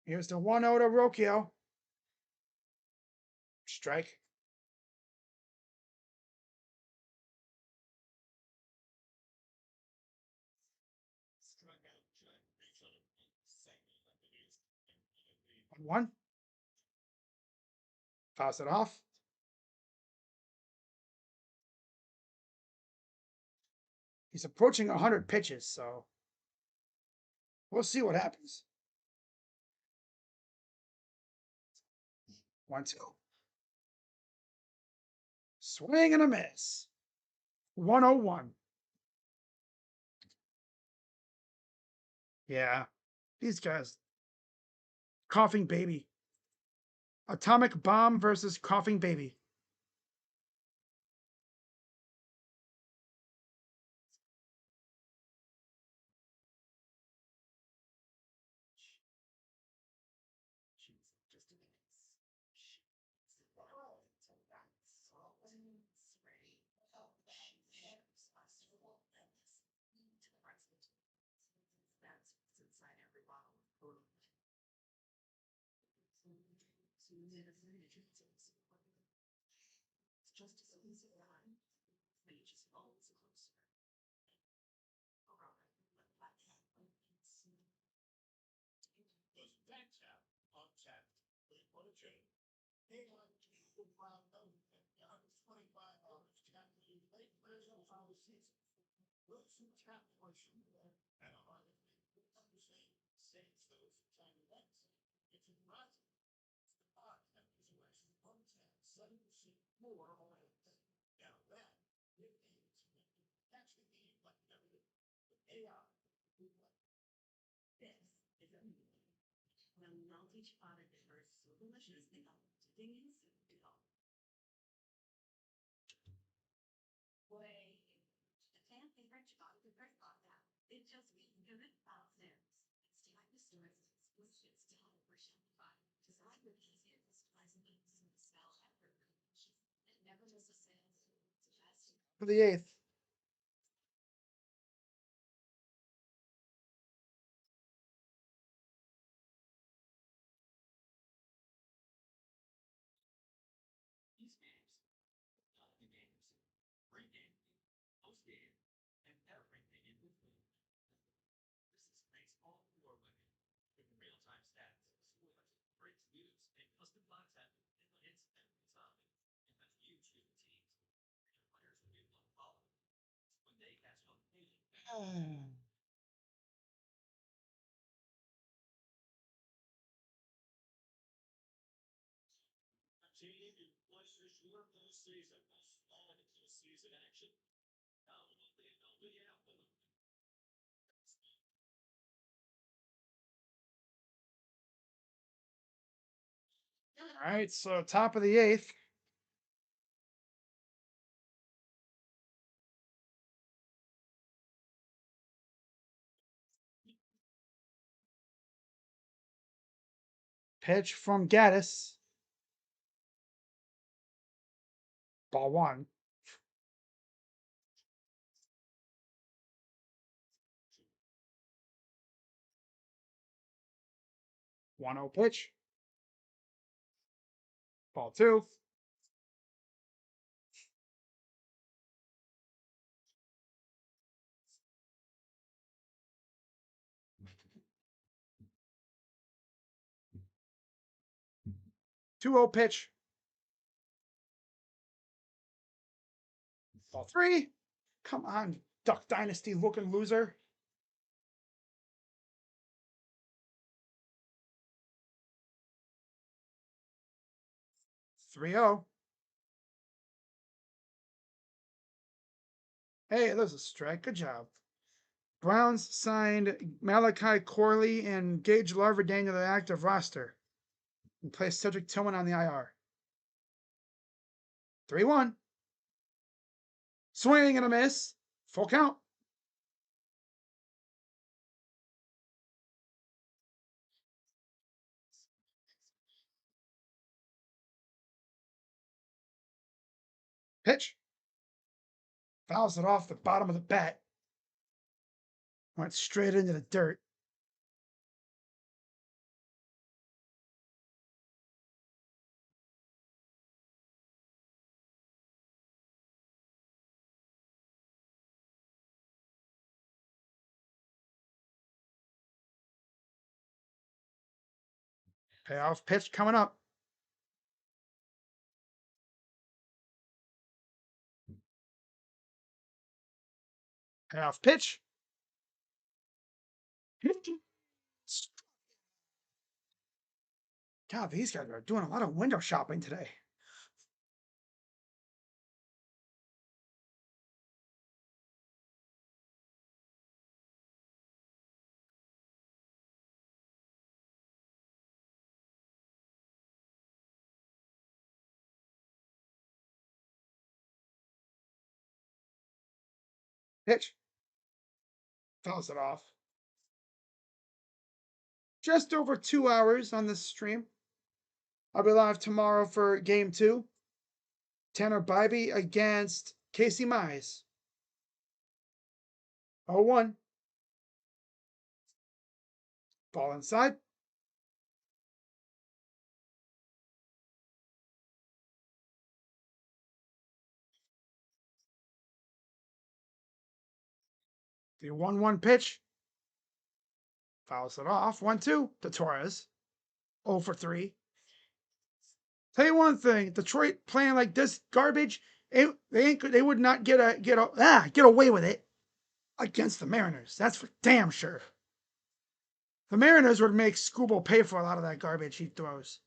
Here's the 1-0 to Rocchio. Strike. One. Pass it off. He's approaching 100 pitches, so we'll see what happens. 1-2. Swing and a miss. 101. Yeah, these guys. Coughing baby. Atomic bomb versus coughing baby. For the eighth. All right, so top of the eighth. Pitch from Gaddis. Ball one. 1-0 pitch. Ball two. Two-0 pitch. Ball three. Come on, Duck Dynasty looking loser. Three zero. Hey, there's a strike. Good job. Browns signed Malachi Corley and Gage Larverdane to the active roster and placed Cedric Tillman on the IR. 3-1. Swing and a miss. Full count. Pitch. Fouls it off the bottom of the bat. Went straight into the dirt. Payoff pitch coming up. Payoff pitch. God, these guys are doing a lot of window shopping today. Pitch. Fouls it off. Just over 2 hours on this stream. I'll be live tomorrow for game 2. Tanner Bybee against Casey Mize. 0-1. Ball inside. The 1-1 pitch. Fouls it off. 1-2 to Torres. 0 for 3. Tell you one thing, Detroit playing like this garbage They would not get away with it against the Mariners. That's for damn sure. The Mariners would make Scooble pay for a lot of that garbage he throws.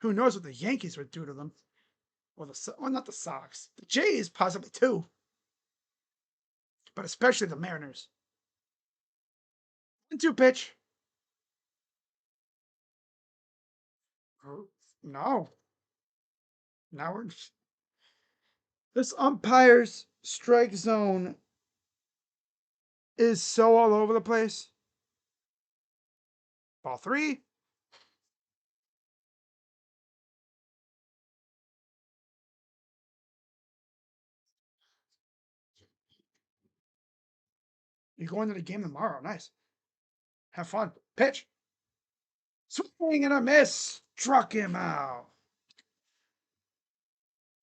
Who knows what the Yankees would do to them? Well, not the Sox. The Jays possibly too, but especially the Mariners. 1-2 pitch. No. Now we're this umpire's strike zone is so all over the place. Ball 3. You go into the game tomorrow. Nice. Have fun. Pitch. Swing and a miss. Struck him out.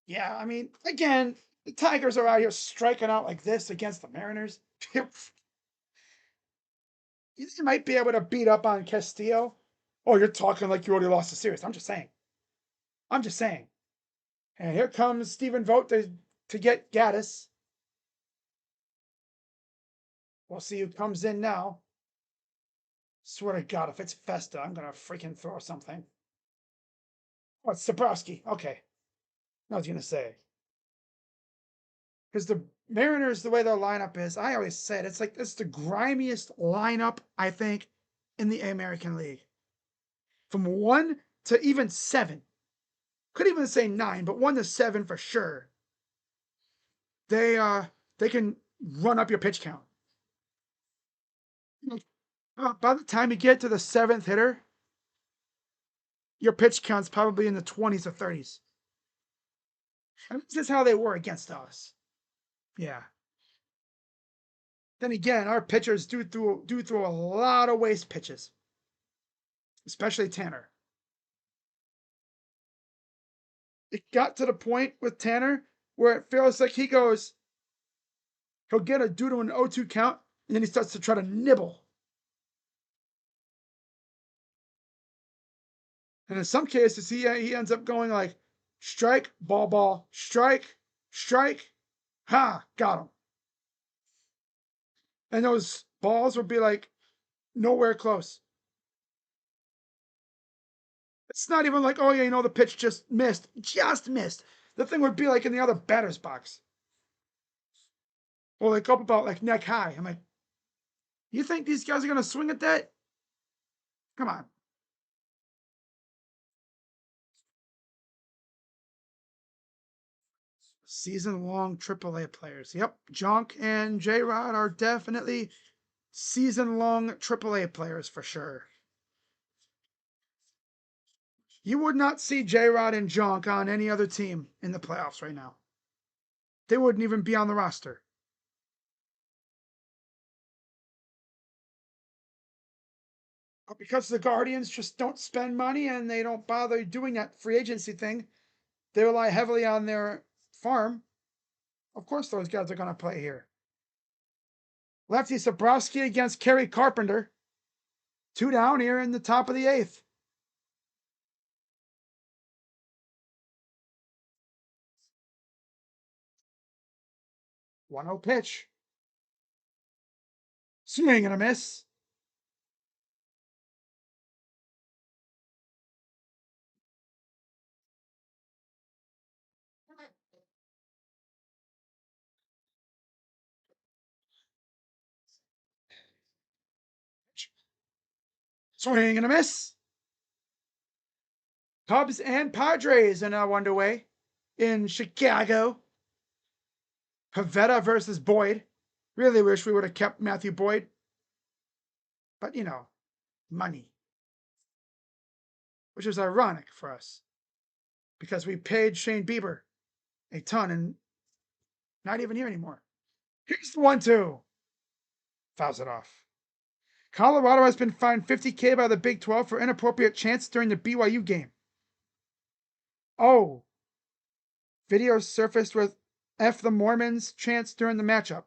Yeah, I mean, again, the Tigers are out here striking out like this against the Mariners. You might be able to beat up on Castillo. Oh, you're talking like you already lost the series. I'm just saying. I'm just saying. And here comes Stephen Vogt to get Gaddis. We'll see who comes in now. Swear to God, if it's Festa, I'm going to freaking throw something. Oh, it's Sabrowski. Okay. I was going to say. Because the Mariners, the way their lineup is, I always said it's the grimiest lineup, I think, in the American League. From 1 to even 7. Could even say 9, but 1 to 7 for sure. They can run up your pitch count. By the time you get to the 7th hitter, your pitch count's probably in the 20s or 30s. And this is how they were against us. Yeah. Then again, our pitchers do throw a lot of waste pitches, especially Tanner. It got to the point with Tanner where it feels like he'll get a due to an 0-2 count, and then he starts to try to nibble. And in some cases, he ends up going like strike, ball, strike, ha, got him. And those balls would be like nowhere close. It's not even like, oh yeah, the pitch just missed. The thing would be like in the other batter's box. Or like up about like neck high. I'm like, you think these guys are gonna swing at that? Come on. Season-long AAA players. Yep, Jonk and J-Rod are definitely season-long AAA players for sure. You would not see J-Rod and Jonk on any other team in the playoffs right now. They wouldn't even be on the roster. But because the Guardians just don't spend money and they don't bother doing that free agency thing, they rely heavily on their farm. Of course those guys are going to play here. Lefty Sabrowski against Kerry Carpenter. 2 down here in the top of the 8th. One 0 pitch. Swing and a miss. Swing and a miss. Cubs and Padres are now underway in Chicago. Pavetta versus Boyd. Really wish we would have kept Matthew Boyd. But, money. Which is ironic for us. Because we paid Shane Bieber a ton and not even here anymore. Here's the 1-2. Fouls it off. Colorado has been fined $50K by the Big 12 for inappropriate chants during the BYU game. Oh. Video surfaced with F the Mormons chants during the matchup.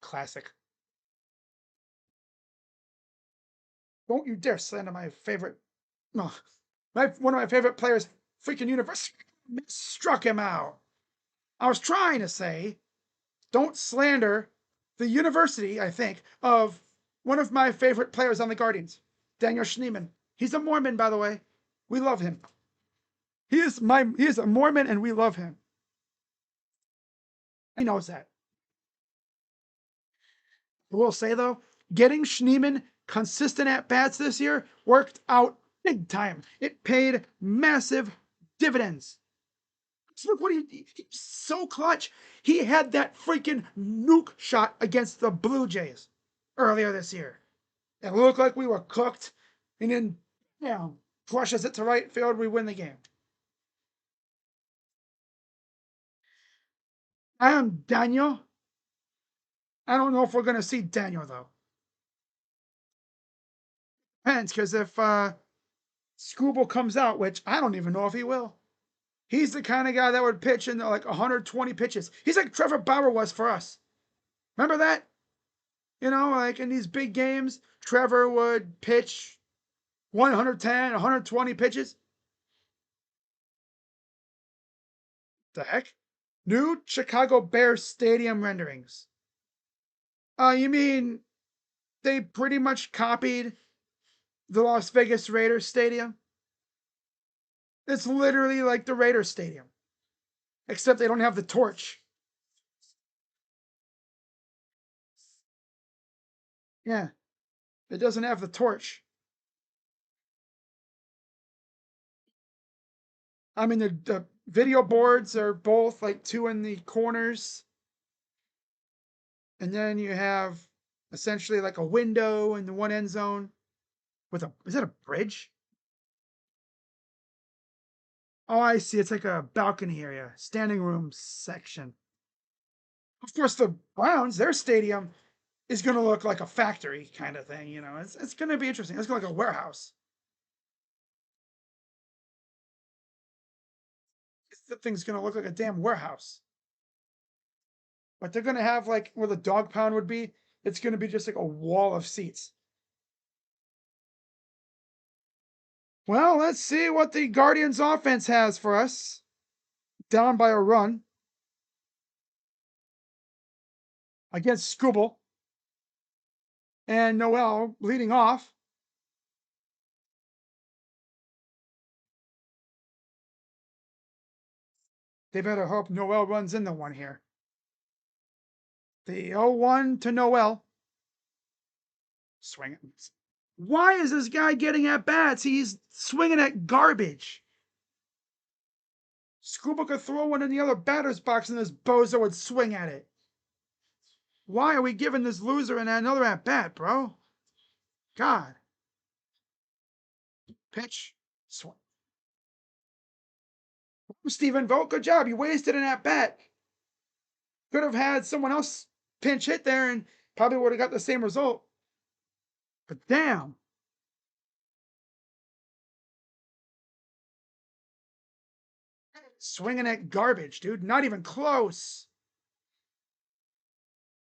Classic. Don't you dare slander my favorite. No. One of my favorite players, freaking universe, struck him out. I was trying to say, don't slander the university, I think, of one of my favorite players on the Guardians, Daniel Schneemann. He's a Mormon, by the way. We love him. He is a Mormon and we love him. He knows that. I will say though, getting Schneemann consistent at bats this year worked out big time. It paid massive dividends. Look what he's so clutch. He had that freaking nuke shot against the Blue Jays earlier this year. It looked like we were cooked, and then flushes it to right field. We win the game. I am Daniel. I don't know if we're gonna see Daniel though. Depends, because if Scooble comes out, which I don't even know if he will. He's the kind of guy that would pitch in like 120 pitches. He's like Trevor Bauer was for us. Remember that? You know, like in these big games, Trevor would pitch 110, 120 pitches. The heck? New Chicago Bears stadium renderings. You mean they pretty much copied the Las Vegas Raiders stadium? It's literally like the Raiders stadium, except they don't have the torch. Yeah, it doesn't have the torch. I mean, the video boards are both like two in the corners, and then you have essentially like a window in the one end zone with a, is that a bridge? Oh, I see. It's like a balcony area, standing room section. Of course, the Browns, their stadium is going to look like a factory kind of thing. You know, it's going to be interesting. It's going to look like a warehouse. The thing's going to look like a damn warehouse. But they're going to have like where the dog pound would be. It's going to be just like a wall of seats. Well, let's see what the Guardians offense has for us. Down by a run against Scooble and Noel leading off. They better hope Noel runs into one here. The 0-1 to Noel. Swinging. Why is this guy getting at bats? He's swinging at garbage. Scuba could throw one in the other batter's box and this bozo would swing at it. Why are we giving this loser another at bat, bro? God. Pitch. Swing. Stephen Vogt, good job. You wasted an at bat. Could have had someone else pinch hit there and probably would have got the same result. But damn. Swinging at garbage, dude. Not even close.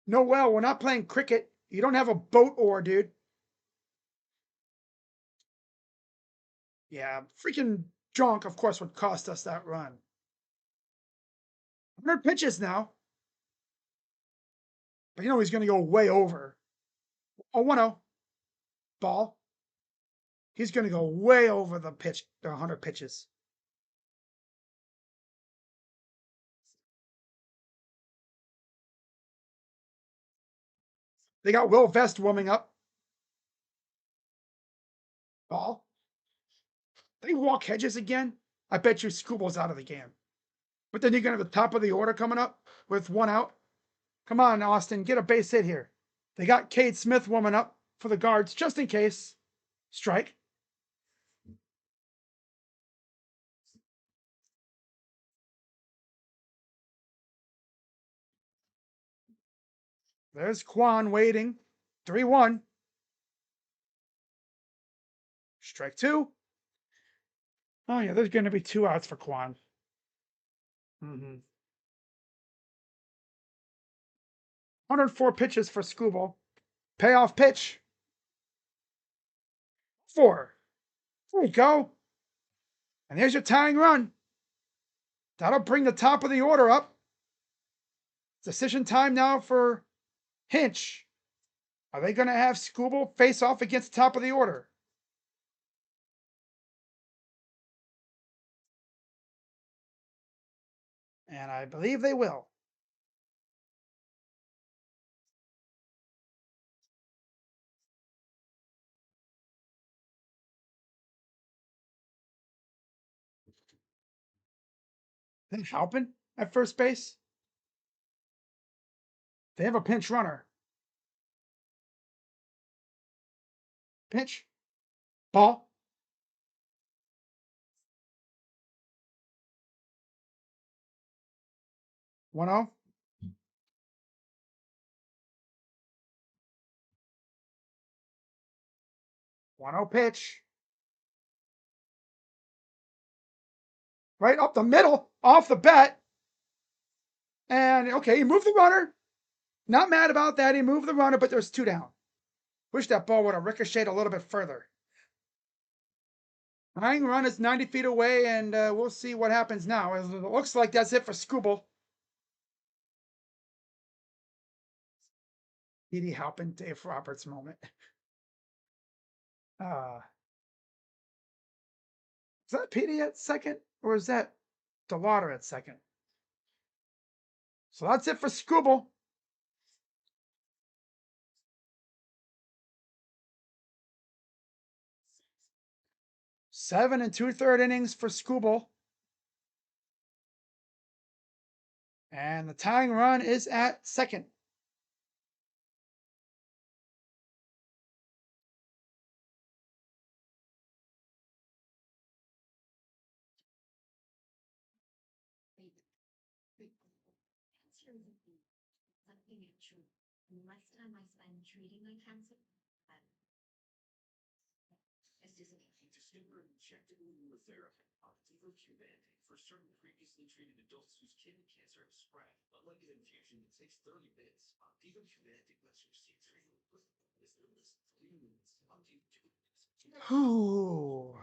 Noel, we're not playing cricket. You don't have a boat oar, dude. Yeah, freaking junk, of course, would cost us that run. 100 pitches now. But you know he's going to go way over. Oh, 1-0. Ball. He's going to go way over the 100 pitches. They got Will Vest warming up. Ball. They walk Hedges again. I bet you Scooble's out of the game. But then you're going to have the top of the order coming up with one out. Come on, Austin, get a base hit here. They got Cade Smith warming up for the guards just in case. Strike. There's Quan waiting. 3-1. Strike two. Oh, yeah, there's going to be 2 outs for Quan. 104 pitches for Scooble. Payoff pitch. 4. There we go. And there's your tying run. That'll bring the top of the order up. Decision time now for Hinch. Are they going to have Skubal face off against the top of the order? And I believe they will. Then Halpin at first base. They have a pinch runner. Pitch. Ball. 1-0. 1-0 pitch. Right up the middle, off the bat. And okay, he moved the runner. Not mad about that. He moved the runner, but there's 2 down. Wish that ball would have ricocheted a little bit further. Tying run is 90 feet away, and we'll see what happens now. It looks like that's it for Skubal. Petey Halpin, Dave Roberts moment. Is that Petey at second, or is that DeLauder at second? So that's it for Skubal. 7 2/3 innings for Skubal. And the tying run is at second. Less time I spend treating my cancer, it's disappearing. Injectable immunotherapy, for certain previously treated adults whose kidney cancer has spread. Unlike an infusion that takes 30 minutes, Opdivo Humantic lets you receive treatment with this illness 3 minutes. Ooh.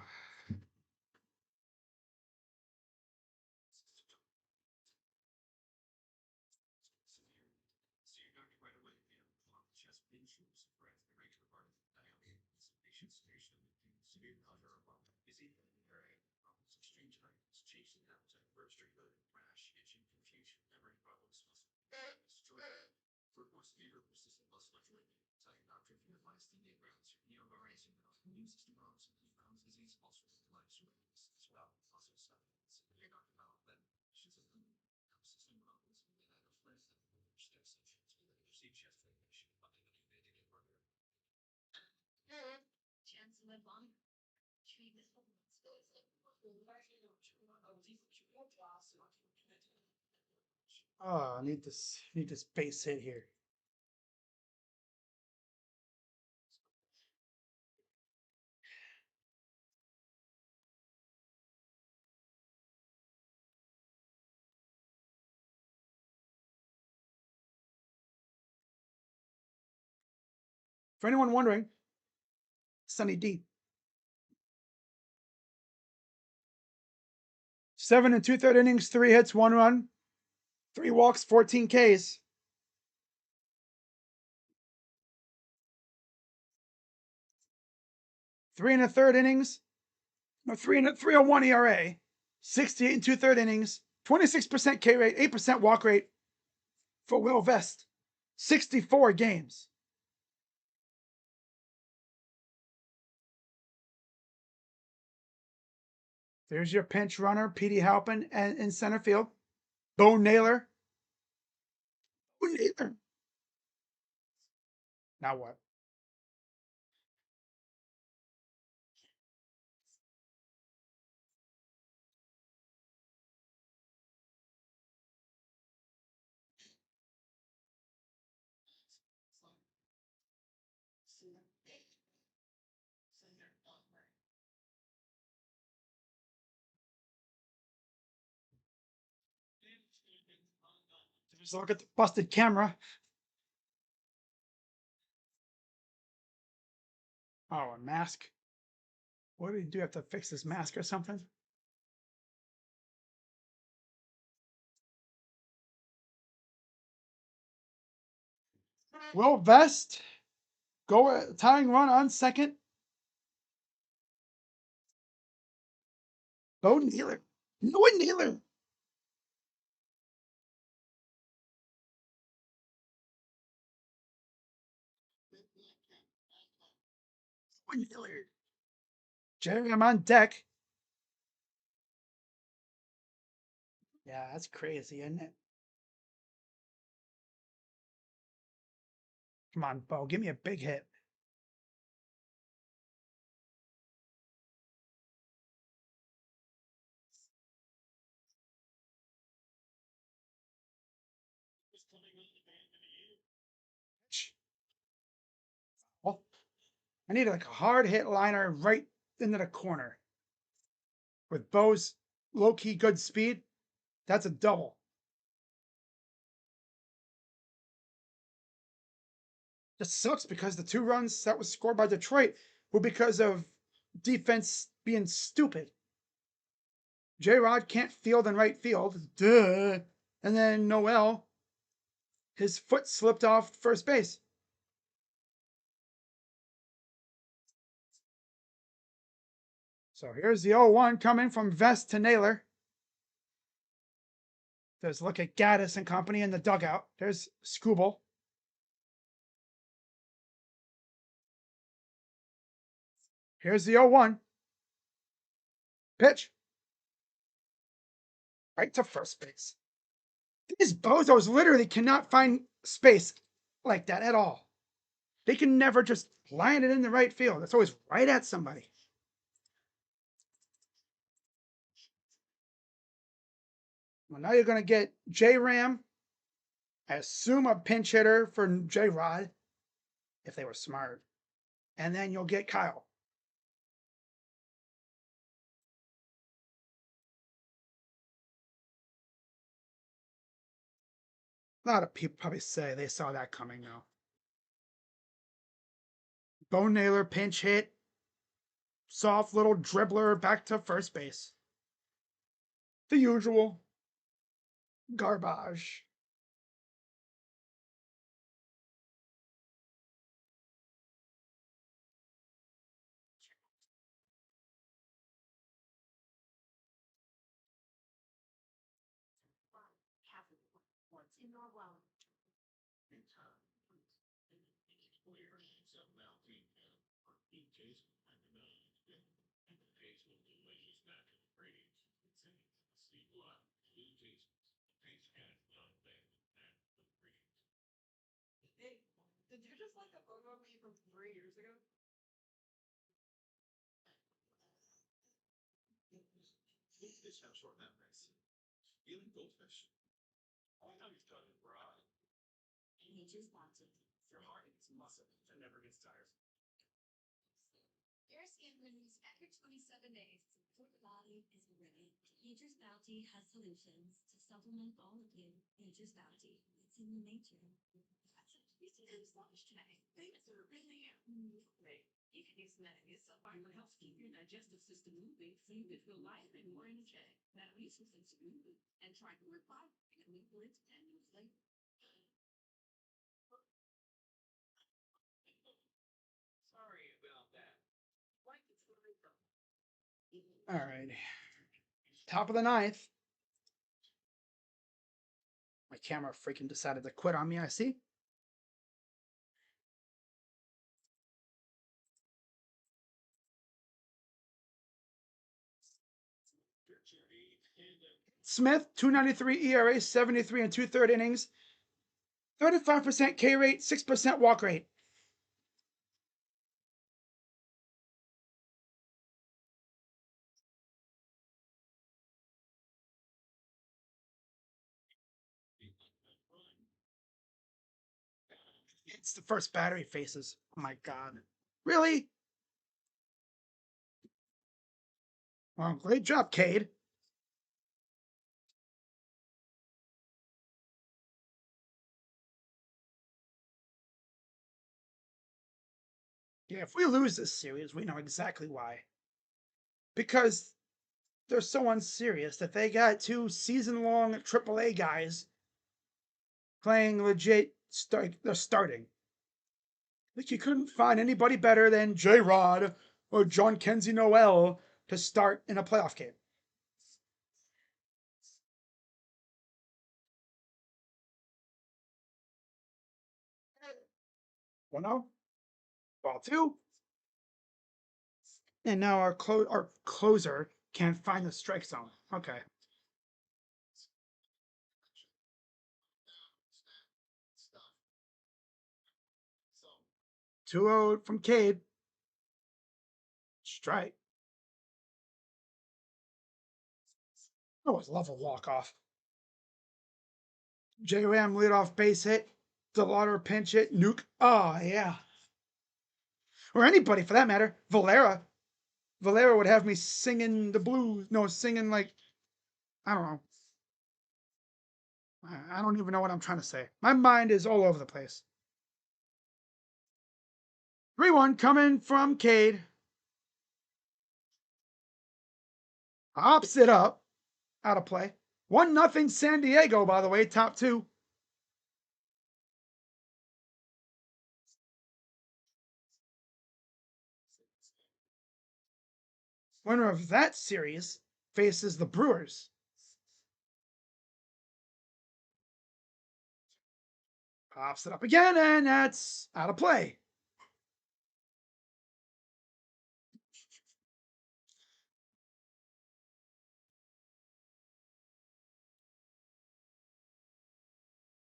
Oh, I need this base hit here. For anyone wondering, Sunny D. 7 2/3 innings, 3 hits, 1 run, 3 walks, 14 Ks. 3 1/3 innings, no 3.01 ERA, 68 2/3 innings, 26% K rate, 8% walk rate for Will Vest, 64 games. There's your pinch runner, Petey Halpin, and in center field. Bo Naylor. Bo Naylor. Now what? Just look at the busted camera. Oh, a mask. What do you do? Have to fix this mask or something? Will Vest go a tying run on second? Bo Naylor. No Naylor. No Naylor. Jerry, I'm on deck. Yeah, that's crazy, isn't it? Come on, Bo, give me a big hit. Well, I need like a hard hit liner right into the corner. With Bo's low key good speed, that's a double. Just sucks because the 2 runs that was scored by Detroit were because of defense being stupid. J Rod can't field in right field. Duh. And then Noel, his foot slipped off first base. So here's the 0-1 coming from Vest to Naylor. There's look at Gaddis and company in the dugout. There's Scooble. Here's the 0-1. Pitch. Right to first base. These bozos literally cannot find space like that at all. They can never just line it in the right field. It's always right at somebody. Well, now you're going to get J Ram. I assume a pinch hitter for J Rod, if they were smart. And then you'll get Kyle. A lot of people probably say they saw that coming though. Bo Naylor pinch hit. Soft little dribbler back to first base. The usual garbage. Hey, did you just like a photo of me from 3 years ago? Your skin renews after 27 days. Your body is ready. Nature's Bounty has solutions to supplement all of you. Nature's Bounty. It's in the nature. You see those lunch today. Things are really wait. You can use that in yourself. Fiber helps keep your digestive system moving so you can feel light and more energetic. That makes you sense of movement. And try to work fiber and liquids and new flavor. Sorry about that. Like it's really from. All right. Top of the ninth. My camera freaking decided to quit on me, I see. Smith, 293 ERA, 73 and 2/3 innings, 35% K rate, 6% walk rate. It's the first battery faces. Oh my god. Really? Well, great job, Cade. Yeah, if we lose this series, we know exactly why. Because they're so unserious that they got 2 season-long AAA guys playing legit. They're starting. Like you couldn't find anybody better than J Rod or John Kenzie Noel to start in a playoff game. 1-0. Ball two. And now our closer can't find the strike zone. Okay. 2-0 from Cade. Strike. That was a level walk-off. J-Ram leadoff base hit. DeLauder pinch hit. Nuke. Oh, yeah. Or anybody for that matter. Valera. Valera would have me singing the blues. No, singing like, I don't know. I don't even know what I'm trying to say. My mind is all over the place. 3-1 coming from Cade. Hops it up. Out of play. 1-0 San Diego, by the way, top two. Winner of that series faces the Brewers. Pops it up again, and that's out of play.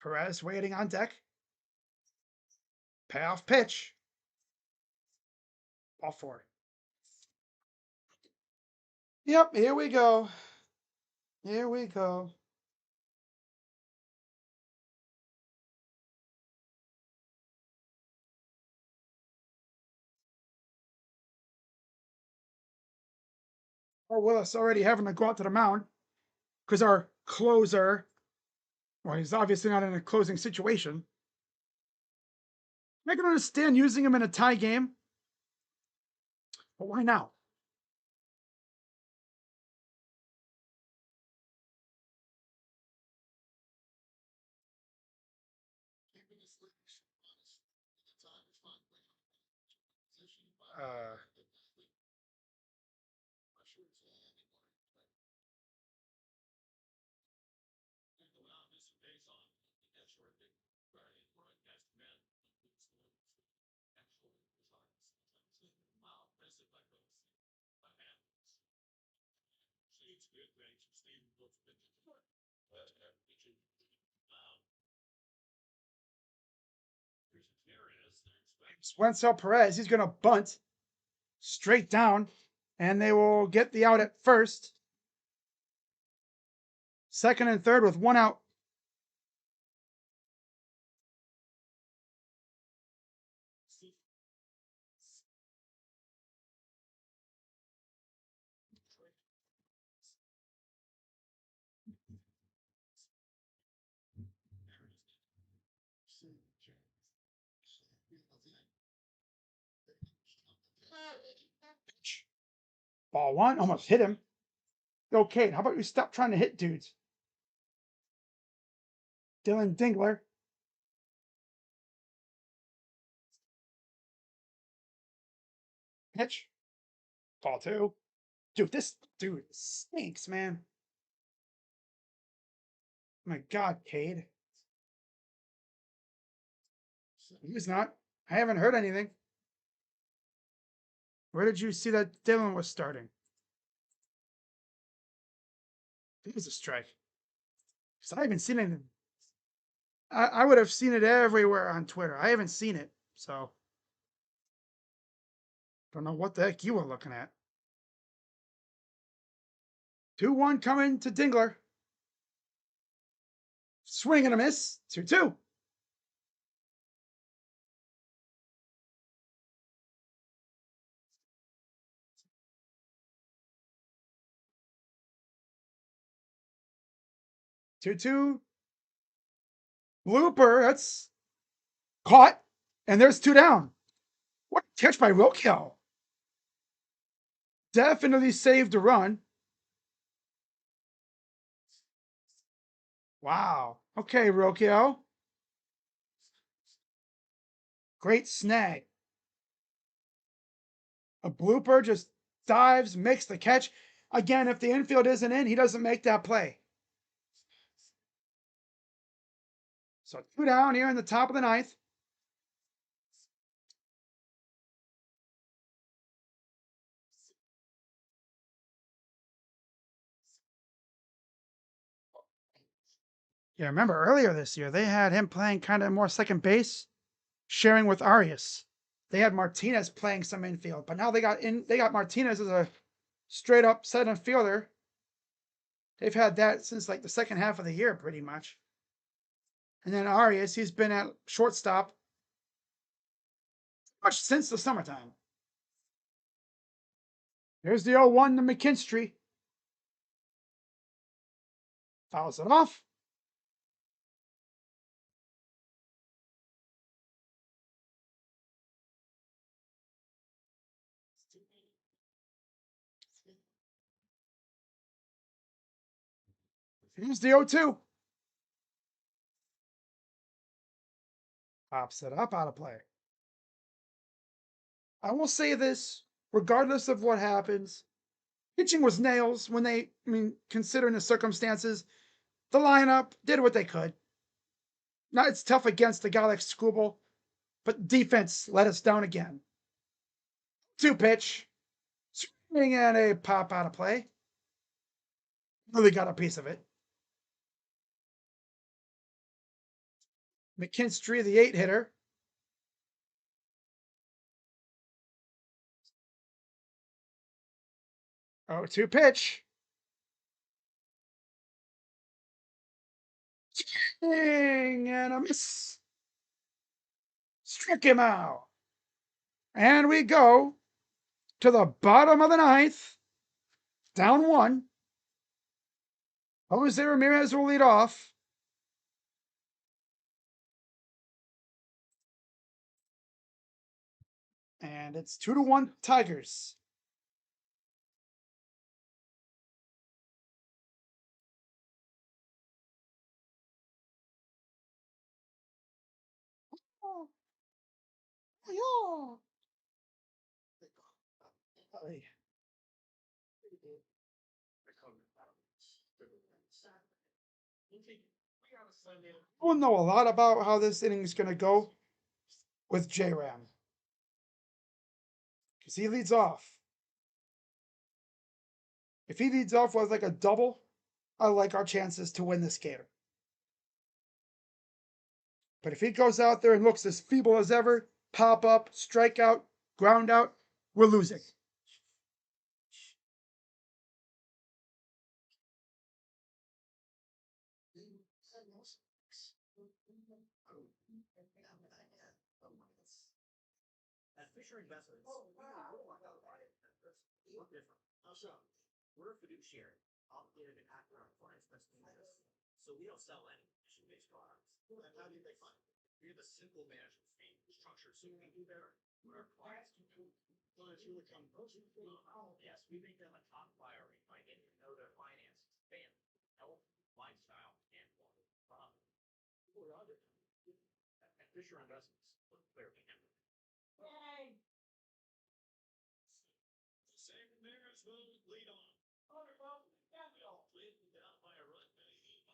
Perez waiting on deck. Payoff pitch. Ball four. Yep, here we go. Here we go. Or Willis already having to go out to the mound because our closer, well, he's obviously not in a closing situation. I can understand using him in a tie game, but why now? Uh, Wenzel Perez, he's going to bunt straight down, and they will get the out at first. Second and third with one out. Ball one, almost hit him. Okay, how about you stop trying to hit dudes? Dylan Dingler. Pitch. Ball two. Dude, this dude stinks, man. My God, Cade. He's not. I haven't heard anything. Where did you see that Dylan was starting? It was a strike. Because I haven't seen it. I would have seen it everywhere on Twitter. I haven't seen it, so don't know what the heck you were looking at. 2-1 coming to Dingler. Swing and a miss. 2-2. Two. Blooper. That's caught. And there's two down. What a catch by Rocchio. Definitely saved a run. Wow. Okay, Rocchio. Great snag. A blooper, just dives, makes the catch. Again, if the infield isn't in, he doesn't make that play. So 2 down here in the top of the ninth. Yeah, remember earlier this year, they had him playing kind of more second base, sharing with Arias. They had Martinez playing some infield, but now they got Martinez as a straight up center fielder. They've had that since like the second half of the year, pretty much. And then Arias, he's been at shortstop much since the summertime. Here's the 0-1 to McKinstry. Fouls it off. Here's the 0-2. Pops it up, out of play. I will say this, regardless of what happens, pitching was nails when considering the circumstances, the lineup did what they could. Now it's tough against a guy like Skubal, but defense let us down again. 2 pitch, swing and a pop out of play. Really got a piece of it. McKinstry, the 8 hitter. 0-2 pitch. Swing and a miss. Struck him out. And we go to the bottom of the ninth. Down 1. Jose Ramirez will lead off. And it's 2-1 Tigers. We'll know a lot about how this inning is going to go with J-Ram. Because he leads off. If he leads off with like a double, I like our chances to win this game. But if he goes out there and looks as feeble as ever, pop up, strike out, ground out, we're losing. Fisher Investments. We're different. How so? We're a fiduciary, obligated to act on our clients' best interests. So we don't sell any commission-based products. And how do you make money? We have a simple management fee structure so we can do better. What our clients can do. Clients really come closer to yes, we make them a top priority by getting to know their finances, family, health, lifestyle, and profit. Who are others? At Fisher Investments, we're clearly handling. Same Mariners will lead on. We all played down by a run, baby.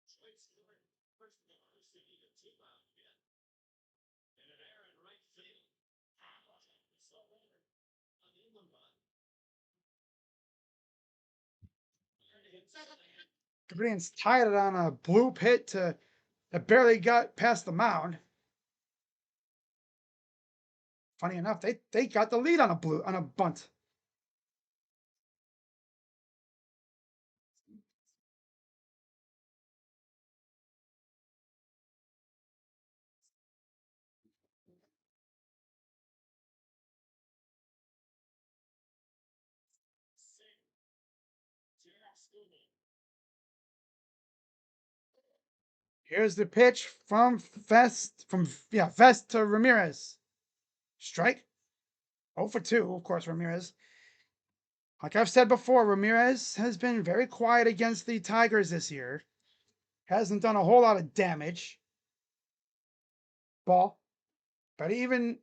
Straight scoring. First of all, city of 2 out again. And an error in right field. So later, on the England run. Canadians tied it on a bloop hit that barely got past the mound. Funny enough, they got the lead on a bunt. Here's the pitch from Vest to Ramirez. Strike. 0-2, of course, Ramirez. Like I've said before, Ramirez has been very quiet against the Tigers this year. Hasn't done a whole lot of damage. Ball. But even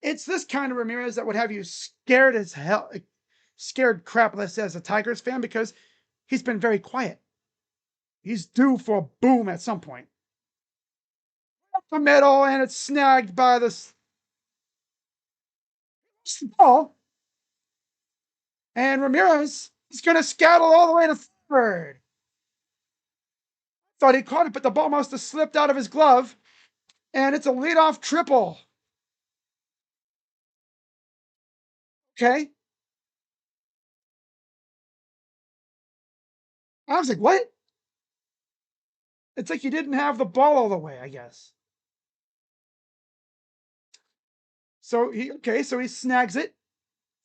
it's this kind of Ramirez that would have you scared as hell, scared crapless as a Tigers fan because he's been very quiet. He's due for a boom at some point. Up the middle, and it's snagged by the ball. And Ramirez is going to scuttle all the way to third. Thought he caught it, but the ball must have slipped out of his glove. And it's a leadoff triple. Okay. I was like, what? It's like he didn't have the ball all the way, I guess. So he snags it,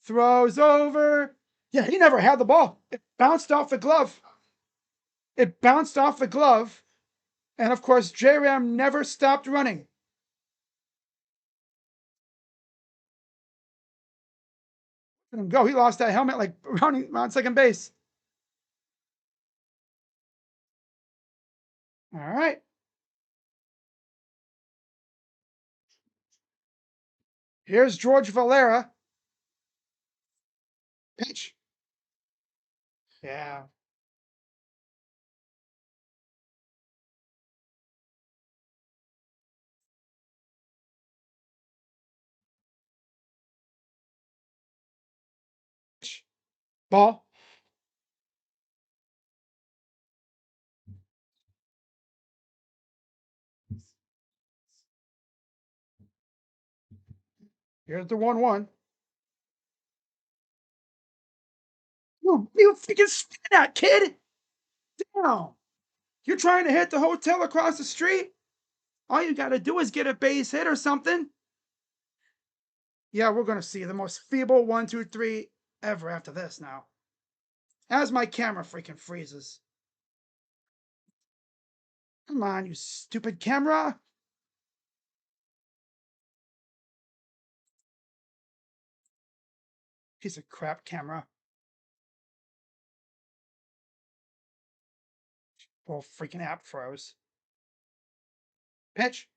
throws over. Yeah, he never had the ball. It bounced off the glove. It bounced off the glove. And of course, J-Ram never stopped running. Let him go. He lost that helmet like running on second base. All right. Here's George Valera. Pitch. Yeah. Ball. Here's the 1-1. You freaking spin that, kid! Damn! You're trying to hit the hotel across the street? All you gotta do is get a base hit or something. Yeah, we're gonna see the most feeble 1-2-3 ever after this now. As my camera freaking freezes. Come on, you stupid camera! Piece of crap camera. Whole freaking app froze. Pitch.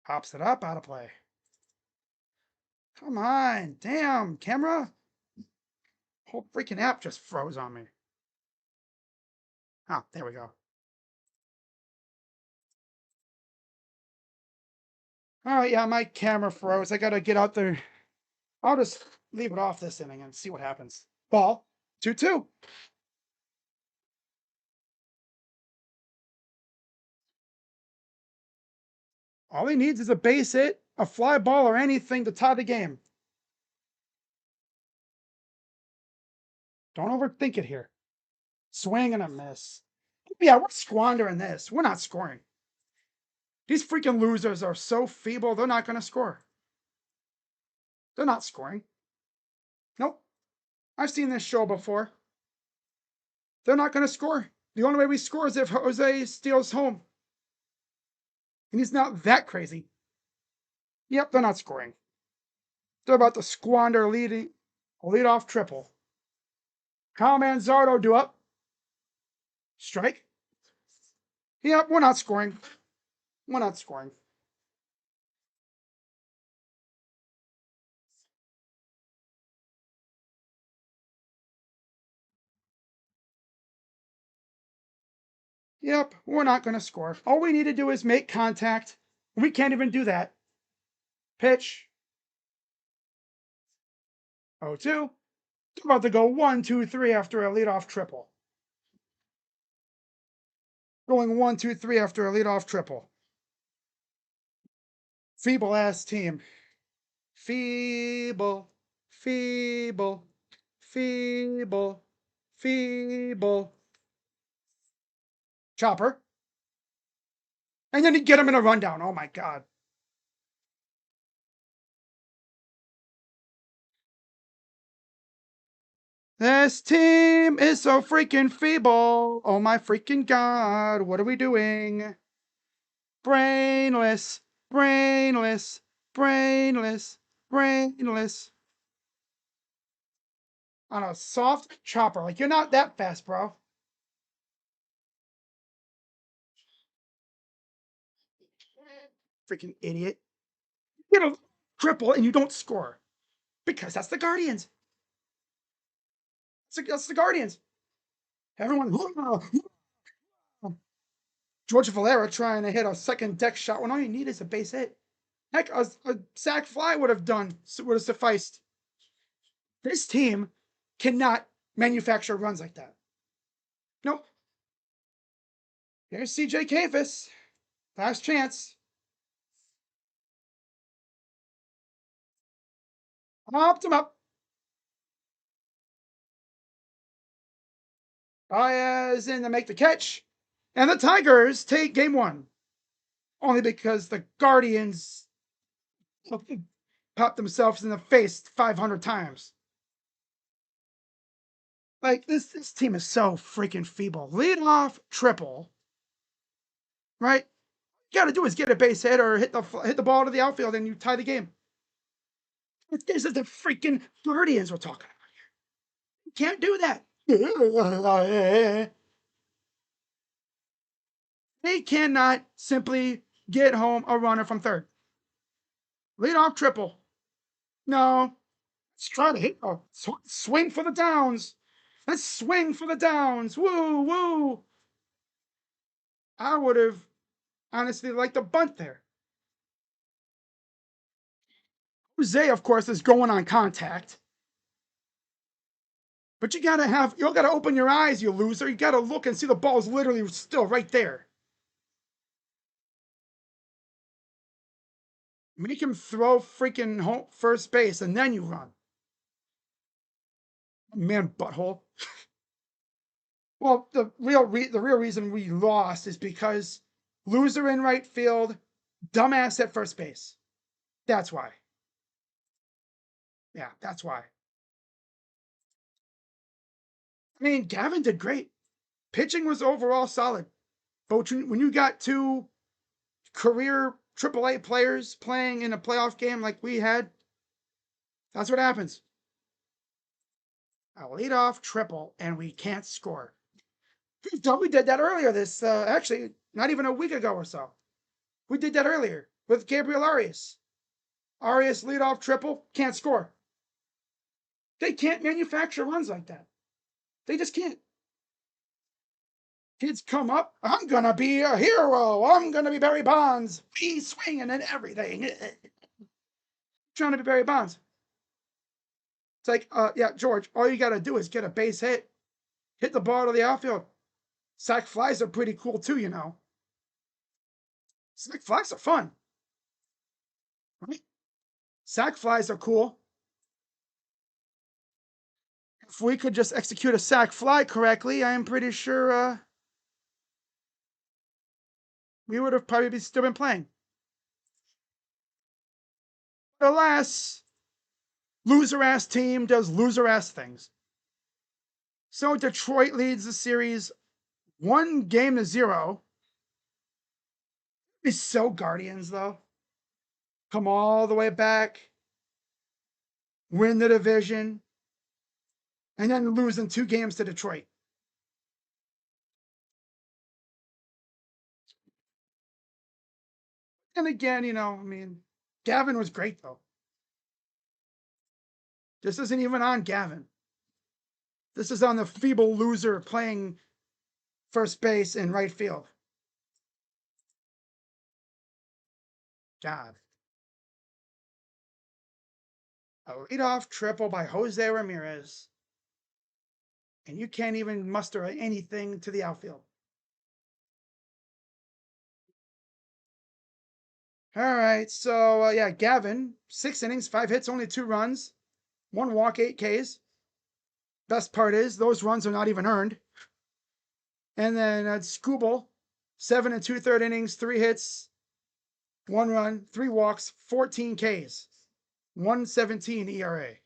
Pops it up, out of play. Come on, damn, camera. Whole freaking app just froze on me. Oh, there we go. All right, yeah, my camera froze. I gotta get out there. I'll just leave it off this inning and see what happens. Ball, 2-2. All he needs is a base hit, a fly ball, or anything to tie the game. Don't overthink it here. Swing and a miss. Yeah, we're squandering this. We're not scoring. These freaking losers are so feeble, they're not going to score. They're not scoring. Nope. I've seen this show before. They're not going to score. The only way we score is if Jose steals home. And he's not that crazy. Yep, they're not scoring. They're about to squander a lead-off triple. Kyle Manzardo do up. Strike. Yep, we're not scoring. We're not scoring. Yep, we're not going to score. All we need to do is make contact. We can't even do that. Pitch. 0-2. They're about to go 1-2-3 after a leadoff triple. Going 1-2-3 after a leadoff triple. Feeble ass team. Feeble, feeble, feeble, feeble. Chopper. And then you get him in a rundown. Oh my God. This team is so freaking feeble. Oh my freaking God. What are we doing? Brainless, brainless, brainless, brainless. On a soft chopper. Like, you're not that fast, bro. Freaking idiot. You get a triple and you don't score because that's the Guardians. That's the Guardians. Everyone, George Valera trying to hit a second deck shot when all you need is a base hit. Heck, a sac fly would have sufficed. This team cannot manufacture runs like that. Nope. Here's CJ Kafis. Last chance. Popped him up. Baez in to make the catch. And the Tigers take game one. Only because the Guardians popped themselves in the face 500 times. Like, this team is so freaking feeble. Lead off triple. Right? You gotta do is get a base hit or hit the ball to the outfield and you tie the game. This is the freaking Guardians we're talking about here. You can't do that. They cannot simply get home a runner from third. Lead off triple. No. Let's try to hit a swing for the downs. Let's swing for the downs. Woo, woo. I would have honestly liked a bunt there. Jose, of course, is going on contact. But you gotta open your eyes, you loser. You gotta look and see the ball's literally still right there. Make him throw freaking home first base and then you run. Man, butthole. Well, the real reason we lost is because loser in right field, dumbass at first base. That's why. Yeah, that's why. I mean, Gavin did great. Pitching was overall solid. But when you got two career AAA players playing in a playoff game like we had, that's what happens. A leadoff triple, and we can't score. We did that earlier actually, not even a week ago or so. We did that earlier with Gabriel Arias. Arias leadoff triple, can't score. They can't manufacture runs like that. They just can't. Kids come up, I'm gonna be a hero. I'm gonna be Barry Bonds. He's swinging and everything. Trying to be Barry Bonds. It's like, yeah, George, all you gotta do is get a base hit the ball to the outfield. Sac flies are pretty cool too, you know. Sac flies are fun. Right? Sac flies are cool. If we could just execute a sac fly correctly, I am pretty sure we would have probably still been playing. But alas, loser-ass team does loser-ass things. So Detroit leads the series 1-0. It's so Guardians, though. Come all the way back, win the division, and then lose in 2 games to Detroit. And again, you know, I mean, Gavin was great, though. This isn't even on Gavin. This is on the feeble loser playing first base and right field. God. A leadoff triple by Jose Ramirez. And you can't even muster anything to the outfield. All right, so yeah, Gavin, 6 innings, 5 hits, only 2 runs, 1 walk, 8 Ks. Best part is those runs are not even earned. And then Scooble, 7 2/3 innings, 3 hits, 1 run, 3 walks, 14 Ks, 1.17 ERA.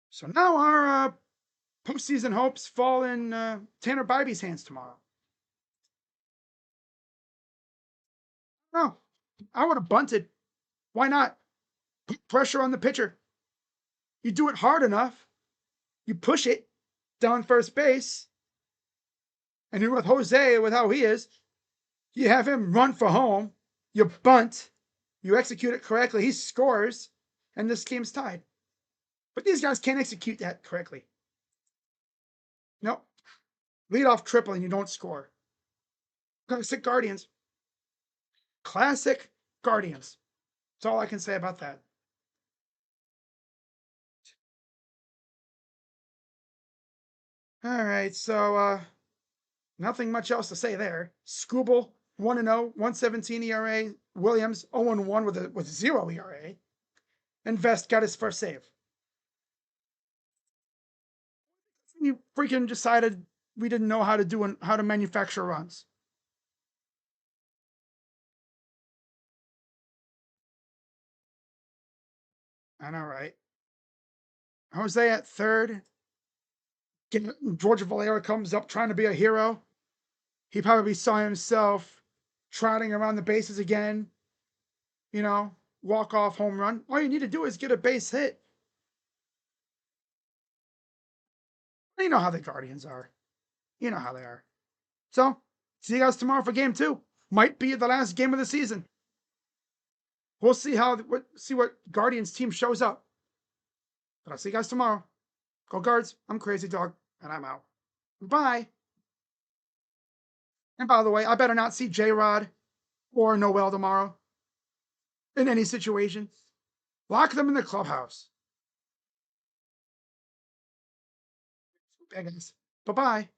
So now our postseason hopes fall in Tanner Bybee's hands tomorrow. No, I would have bunted. Why not? Put pressure on the pitcher. You do it hard enough, you push it down first base, and with Jose, with how he is, You have him run for home. You bunt. You execute it correctly. He scores, and this game's tied. But these guys can't execute that correctly. Nope. Lead off triple and you don't score. Classic Guardians. Classic Guardians. That's all I can say about that. All right, so nothing much else to say there. Skubal 1-0, 1.17 ERA. Williams 0-1 with 0 ERA. And Vest got his first save. He freaking decided we didn't know how to manufacture runs. I know, right? Jose at third. George Valera comes up trying to be a hero. He probably saw himself trotting around the bases again. You know, walk-off home run. All you need to do is get a base hit. You know how the Guardians are. You know how they are. So, see you guys tomorrow for game 2. Might be the last game of the season. We'll see what Guardians team shows up. But I'll see you guys tomorrow. Go Guards. I'm Crazy Dog, and I'm out. Bye. And by the way, I better not see J-Rod or Noel tomorrow. In any situation. Lock them in the clubhouse. Bye, guys. Bye-bye.